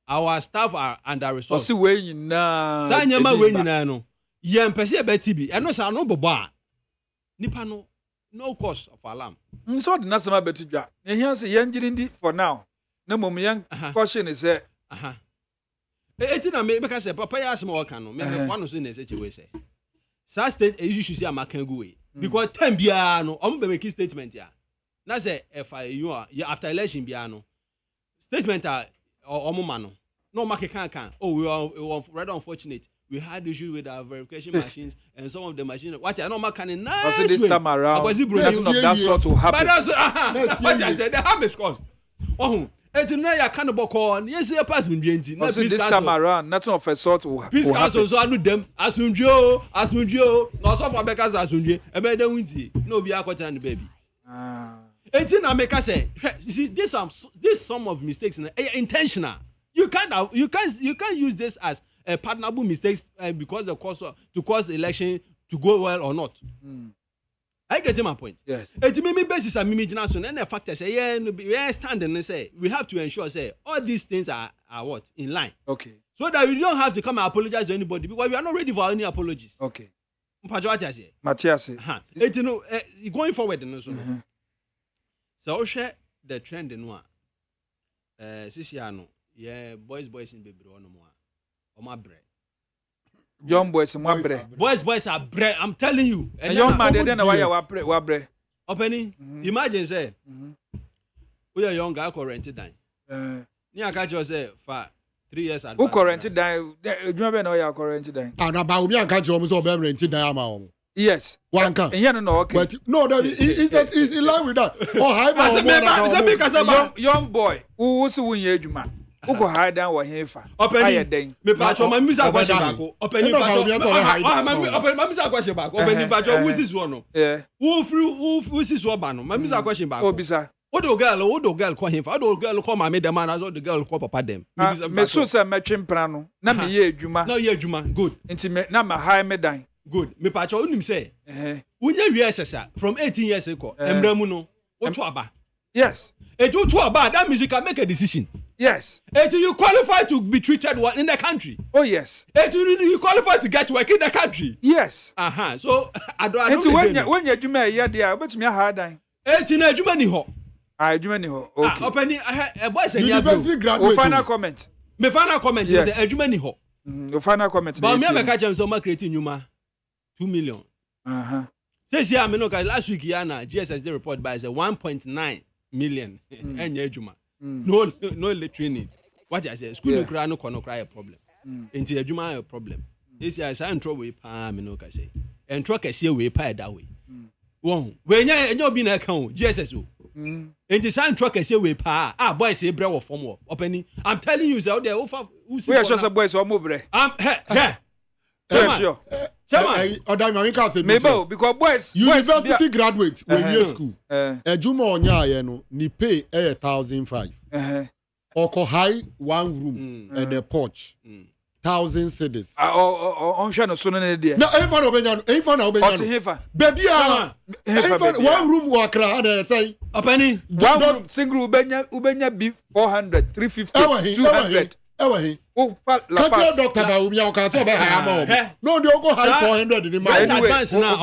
I: our staff are under resourced.
C: Osi we nyina.
I: Sa nyama we nyina no. Ye mpese be tibi. Eno sa no bobo a. Nipa no cause of alarm.
C: So the nasema betu dwa. Ehia se ye ngiri ndi for now. Na mom ye caution is say.
I: Eti na me ka say papa ya asema waka no. Me one so na say we say. Sa state issue see amaka go we. Because time bia no omo be make statement ya. Na say if you are after election bia no. Statement Omumano. No market can. Oh, we were rather unfortunate. We had issues with our verification machines and some of the machines. What I know, Macan nice.
C: Also, this time around, nothing of that sort will happen.
I: But what I said, the harm is caused. Oh, and tonight I can't book on. Yes, you pass me the
C: also, this time around, nothing of a sort will happen.
I: Peace council, so I knew them. Asunjo, no, so for Becca's Asunjo, a better windy. No, be a cotton baby. Eighteen America say, you see, this some of mistakes intentional. You can't use this as a partnerable mistakes because the cause election to go well or not. I get my point.
C: Yes.
I: It may be basis and imagination and the factor say we stand and say we have to ensure say all these things are what in line.
C: Okay.
I: So that we don't have to come and apologize to anybody because we are not ready for any apologies.
C: Okay.
I: Matthias. Going forward and so. So share the trend in one. Sisiano, yeah, boys in baby on more. My bread.
C: young boys mo abre
I: boys are bre. I'm telling you.
C: and young man dey na why wa bre
I: opening imagine say we are young guy rented dan ni aka just say for 3 years advance
C: who rented dan adwuma be na we are rented dan
H: and about we aka just so be rented dan ama o
C: yes
H: one can
C: no okay
H: but no that is in line with that oh high
C: young boy who so won adwuma uko high down wa hefa
I: aye den me pa cho ma misa question back opening pa cho ma misa question back opening pa cho who is one no who is one ba no ma misa question back
C: obisa
I: odo girl call hefa odo girl call ma me dem and so the girl call papa dem
C: me so say me twempra no na me ye adwuma
I: na ye adwuma good
C: nti me na ma high me dan
I: good me pa cho unim say unya wi SSA from 18 years ago emramu no oto aba
C: yes
I: eju to aba that means you can make a decision.
C: Yes.
I: Do you qualify to be treated well in the country?
C: Oh yes.
I: Do you qualify to get work in the country?
C: Yes.
I: So I don't.
C: When you juma here there, but me hard time.
I: Na juma ni ho.
C: Juma ni ho. Okay.
I: Opening boy say
H: university graduate.
C: Final comment.
I: Me final comment is juma ni ho.
C: Final comment.
I: But me make catch so ma creating nyuma 2 million. Say here me no last week yana GSSD report by say 1.9 million enye juma. No training. What I say, school no cry no cry a problem. Into a problem. This year I intro we pa me no ka say. Intro ka say we pa that way. Won. When you be na account GSSO. Into say intro ka say we pa boys say bre wo form wo. Opening. I'm telling you say there who see.
C: We are just boys o mo bre.
H: Sure.
C: Maybe because boys
H: university graduate when you school. Ejuma onya ye no ni pay 1,500. Oko high one room and a porch. 1,000 cedis.
C: On hwe no so no dey.
H: Na e fa na obenya. Baby one room wa kra na say.
I: Openi.
C: One room single ubenya be 400, 350, 200.
H: Ewe oh la pass doctor ba umi aka so be high am no dey go high 400 in my
I: advance na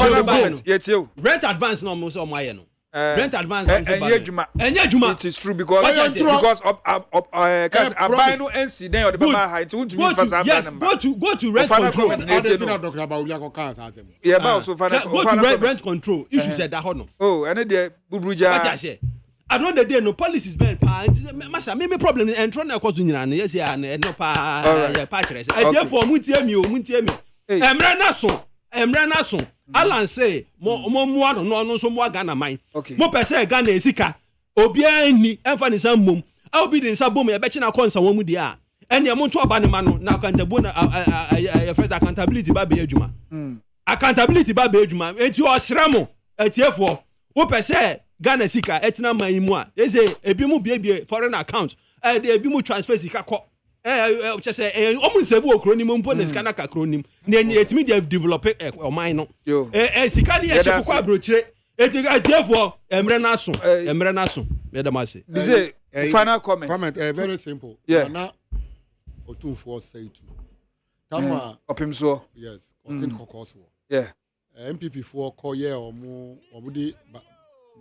I: rent advance na mo so mo aye no rent advance
C: enye juma it is true because buy no NC then or the mama high to want to me first
I: go to rent control
H: doctor ba umi aka say
C: yeah ba also
I: go to rent control issue said that no
C: oh and dey bubruja
I: what I say I don't the day no policies ben pa masa me problem entro na cause nyina na yes ya no pa ya pa kire say e for muntie mi emre na so Alan say mo no so mo aga na man mo pese ga na esika obi ani emfa ni sam mom a obi din sa bom e be chi na konsa won mu dia ene mo nto aba ne ma no na accountable na first accountability ba be adwuma accountability ba be adwuma enti o sramo etiefo wo pese Ghana sika etina man mu a eze ebi mu bie foreign account ebi mu transfer sika ko say omun save okronim mpo na sika na kakronim na etimi dey develop oman no sika ni e sheko kwa abrochire etiefo emre na so me dem say
C: this final comment
H: very simple na otunfo say to
C: tamwa opimso
H: yes content caucus MPP for call ye omu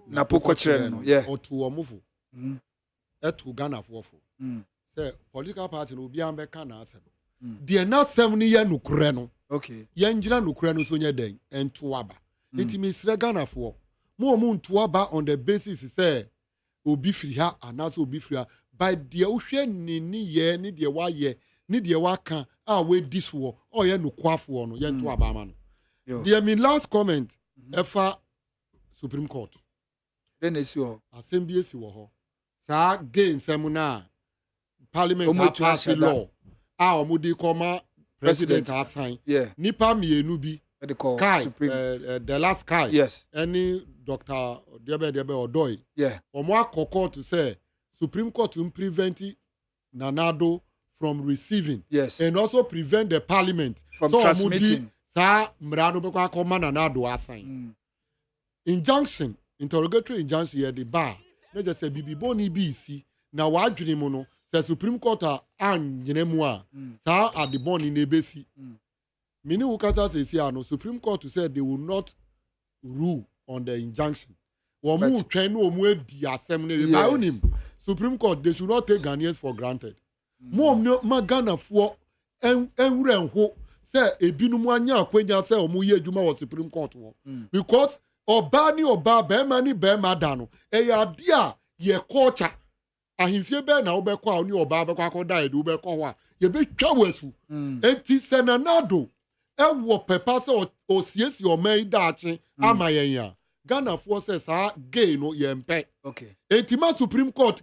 C: na poko chere no
H: otu omufo etu Ghana fo say political party no obi ambeka na asem de na 7 year nukure no
C: okay
H: ye njira nukure no so nye den entu aba intimisre Ghana fo mo ntu aba on the basis say obi free ha anaso obi free ha by de ohwe ni ye ni de wa ye ni de wa kan a we diswo o ye nukwafo no ye ntu aba ama no de me last comment efa Supreme Court
C: then is your
H: assembly si wo ho sa gain semuna parliament pass law a omudi koma president assign nipa mienu bi the last guy
C: yes
H: any Dr. Debe Odoi omo akoko to say Supreme Court to prevent Nanado from receiving and also prevent the parliament
C: from transmitting
H: sa mrano be kwa koma Nanado assign injunction interrogatory injunction here the bar na just say bibi boni bi si na wadwene mu no say Supreme Court an nyene mu a sa at the boni na ebesi mini ukasa say si ano Supreme Court said they will not rule on the injunction womu twen no omu edi asem na bi onim Supreme Court they should not take Ghanaians for granted mo ma Ghana fo enwure enho say ebinom anya akwanya say omo ye adwuma wo Supreme Court wo because oba ni oba bema ni bema da no eya ade a ye culture ahimfie be na wo be kwa oni oba be kwa akoda edu be kwa ho a ye be twa wasu enti senanado ewo pepa se osiesi oman daache ama yen ya Ghana for say sa gay no ye mpe
C: okay
H: enti ma Supreme Court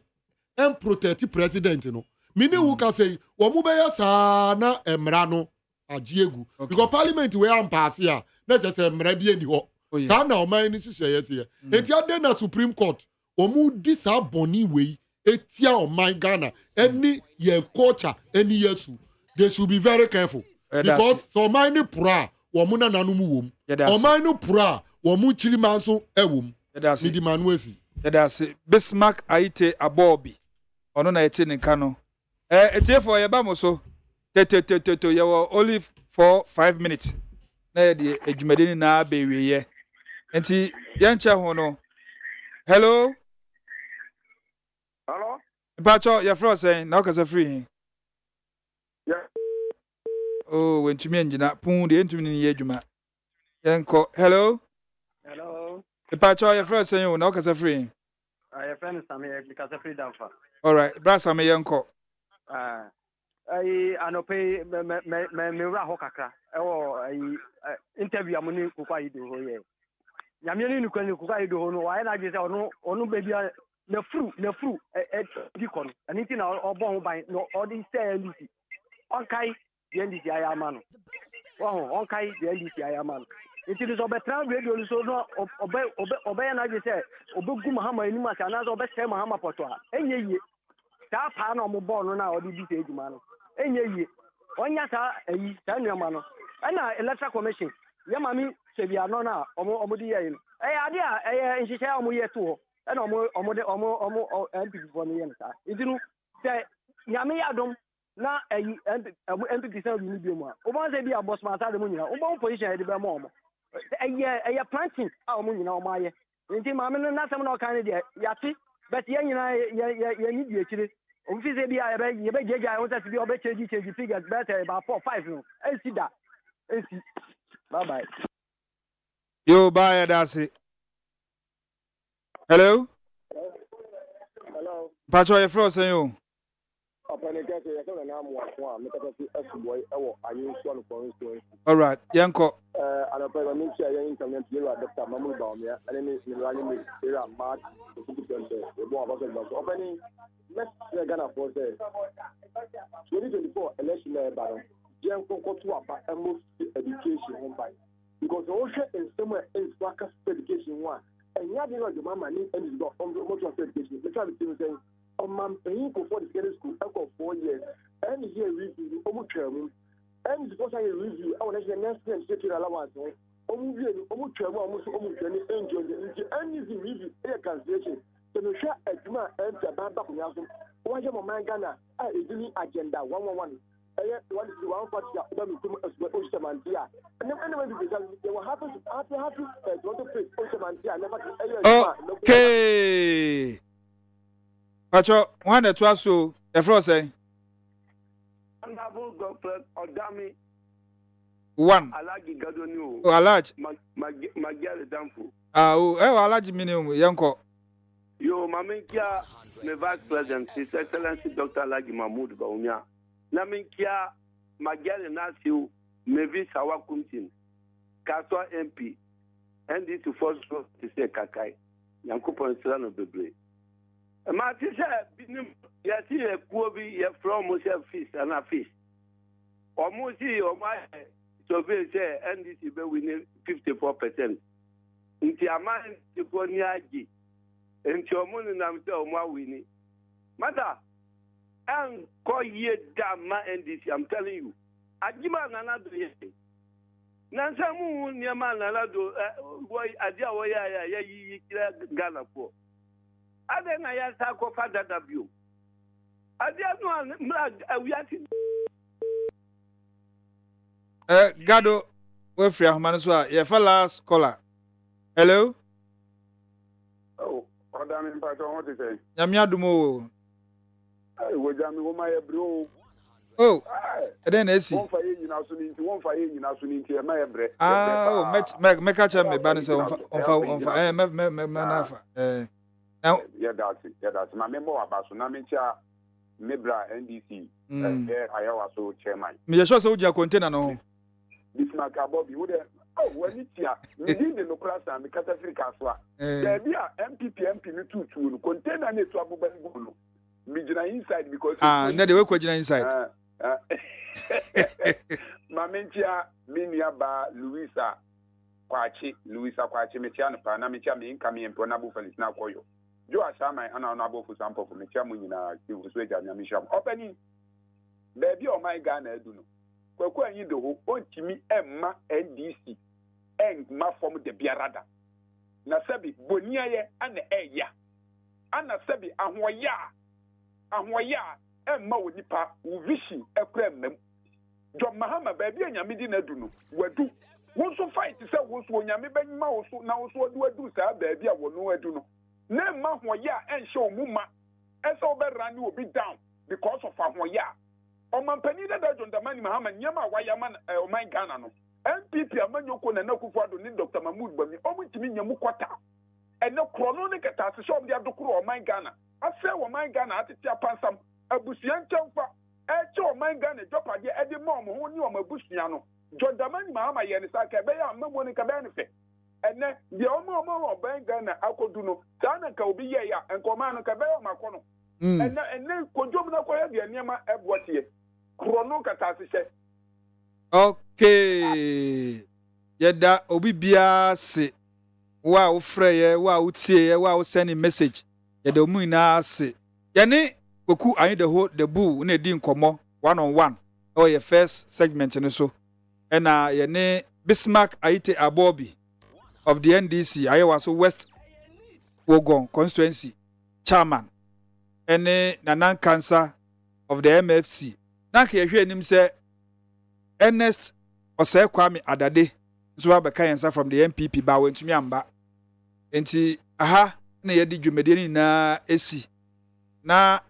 H: em protect president no mini who can say wo mu be ya sa na emra no agiegu because parliament we am pass ya na just emra bi eni ho sa na oman ni hihye ye tie enti ade na Supreme Court wo mu di sa boni we etia oman Ghana any ye culture any yesu they should be very careful because so oman ni pra wo mu na nanu mu wom oman ni pra wo mu chiri manso ewom mi di manuesi
C: that's Bismarck Aite Abobi ono na eti nka no etie for ye ba mo so to ye only for 5 minutes na ye de adwumadeni na bewie ye enti ye nche ho no hello Pacho your friend saying na okasa free
J: yeah
C: oh when to me ngina pun de ntumi ni ye adwuma yenko hello Pacho your friend saying na okasa free
J: your friend Sammy because freedom for
C: all right bra Sammy yenko
J: anope me ra ho kakra interview amuni kukwa yido ho ye nyame ni kwani kukwa yido ho no wa na je se onu baby na fru di kon aniti na obon ho ban no odi say ndisi onkai di ndisi ayama no onkai di ndisi ayama no iti so betra radio so no obe na je se obegu mahama ni ma sana so obe se mahama poto a enye yie ta pa na omo ball no na odi bi se ejuma no enye yie onya ta eyi ta nuama no na electoral commission ye mami se bia no na omo di ye no ade a nhihye omo ye to na omo MPP for no ye nta idinu se nyame yadom na eyi MPP se bi ni bi mu a obo se bi a boss man sa de mu nyina obo position e de be mo omo eye planting a omo nyina omo aye nti mami no na sem na o kan de yati but ye nyina ye ni di ekire ofi se bi a ye be jeja o se bi obe change figures better about 4 5 no ensi da ensi bye bye
C: yo bye that's it hello Pacho your friend saying all right yanko
J: Ghana for 2024 election education home by because also in somewhere is workers education one and you have the mama need and got motor education the try to say on man paying for the secondary school for 4 years and here review almost term and suppose I review our next state allowance almost term almost any angel and review air cancellation so no share adjuma and the baba kunyaso why your man Ghana is doing agenda 111 one party that will come as well Oshamantia and then anyway because they will have to face Oshamantia never
C: okay Pacho one that was so the first say
J: Honorable Dr. ODAME
C: one
J: Alagi Gadonu
C: Alaj
J: Magiale Damfu
C: Alaj minimum yanko
J: yo maminkia me vice president his excellency Dr. Alagi Mahmoud Baumia Naminkia Magiale Nasiu Mevi Sawakumtin Kaswa MP and this to force to say Kakai Yankupon Silano Bebre Matisha Yati a Kuobi from Moshe Fish and a fish or Mosi or my survey say NDC be winning 54%. Inti Aman Tiponiaji and Chomun and I'm so more winning. Mother, and call ye damn my NDC, I'm telling you. Ajima Nanado yes. Nansamu Niaman Nanado, boy, Adia Waya, Ghana for. Aden aya sa ko fada w adia no awiati
C: Gado we free ahmanu so a ye fa last caller hello
J: oh ODAME Pacho what is say
C: nyame adumo
J: ai wo jami wo ma ye bro
C: Oh, then I see.
K: One for you now,
C: Make a chance, me banner on now.
K: Yeah, that's my member about Sunamicha, Mebra, NDC, I also chairman.
C: Me just so you container no.
K: This my Bobby would oh, when it's here, within the local and the Catafric as well. There be a MPP to container net to Abu Bangolo. Mijina inside because
C: now they work inside.
K: Mamentia, Minia Ba, Louisa Kwachi, Mechiana, Panamicha, me incoming and Ponabu for now for you. You are some honorable for sample for Mechamunina, you was waiting on Misham. Opening, baby, or my gun, I do know. Kwa yi do ho ontimi emma NDC ma form de biarada na sabi bonia ye ana eya ana sabi ahoya emma onipa wo vision ekra mem jo mahama ba bia nyame di na du no wadu won so fight say won so nyame banyima wo so na wo so adu sa ba bia wo no adu no na emma ahoya enhye omuma enso be run obi down because of ahoya Omampani da John Dramani Mahama nyama wayaman Oman Ghana no NPP amanyoko na Nakufo-Addo ni Dr. Mahmoud Bami omutimi nyamu kwata ene krono ne kata se om dia dokoro Oman Ghana ase Oman Ghana atete apansam abusuan chamfa eche Oman Ghana jopade ede mom ho ni omabusuan no John Dramani Mahama ye ne saka be ya mammo ne ka be ne fe ene dia Oman Ghana akodu no sana ka obi ye ya enkoma no ka be ya makono ene kojom na koya dia niema ebotie krono kata se
C: okay yeda obi bia se wa wo freye wa wo tie wa wo send message yeda omu ina se yene koku ayi the bull na di nkomo one on one or your first segment ne so ena yene Bismarck Ayite Abobi of the NDC ayewa West Wogon constituency chairman ene Nanan Cancer of the MFC na ka yehwe nim se Ernest Osei Kwame Adade so abeka yensa from the MPP ba wentumi amba enti aha na yedi dwumede ni na esi na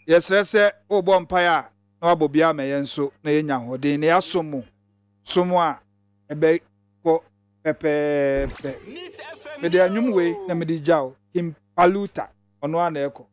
C: yesrese obo mpaya na wabobia ma yenso na yenya hoden na yasomo somo a ebe ko pepepe mede anwum we na mede jaw Kim Paluta ono ana eko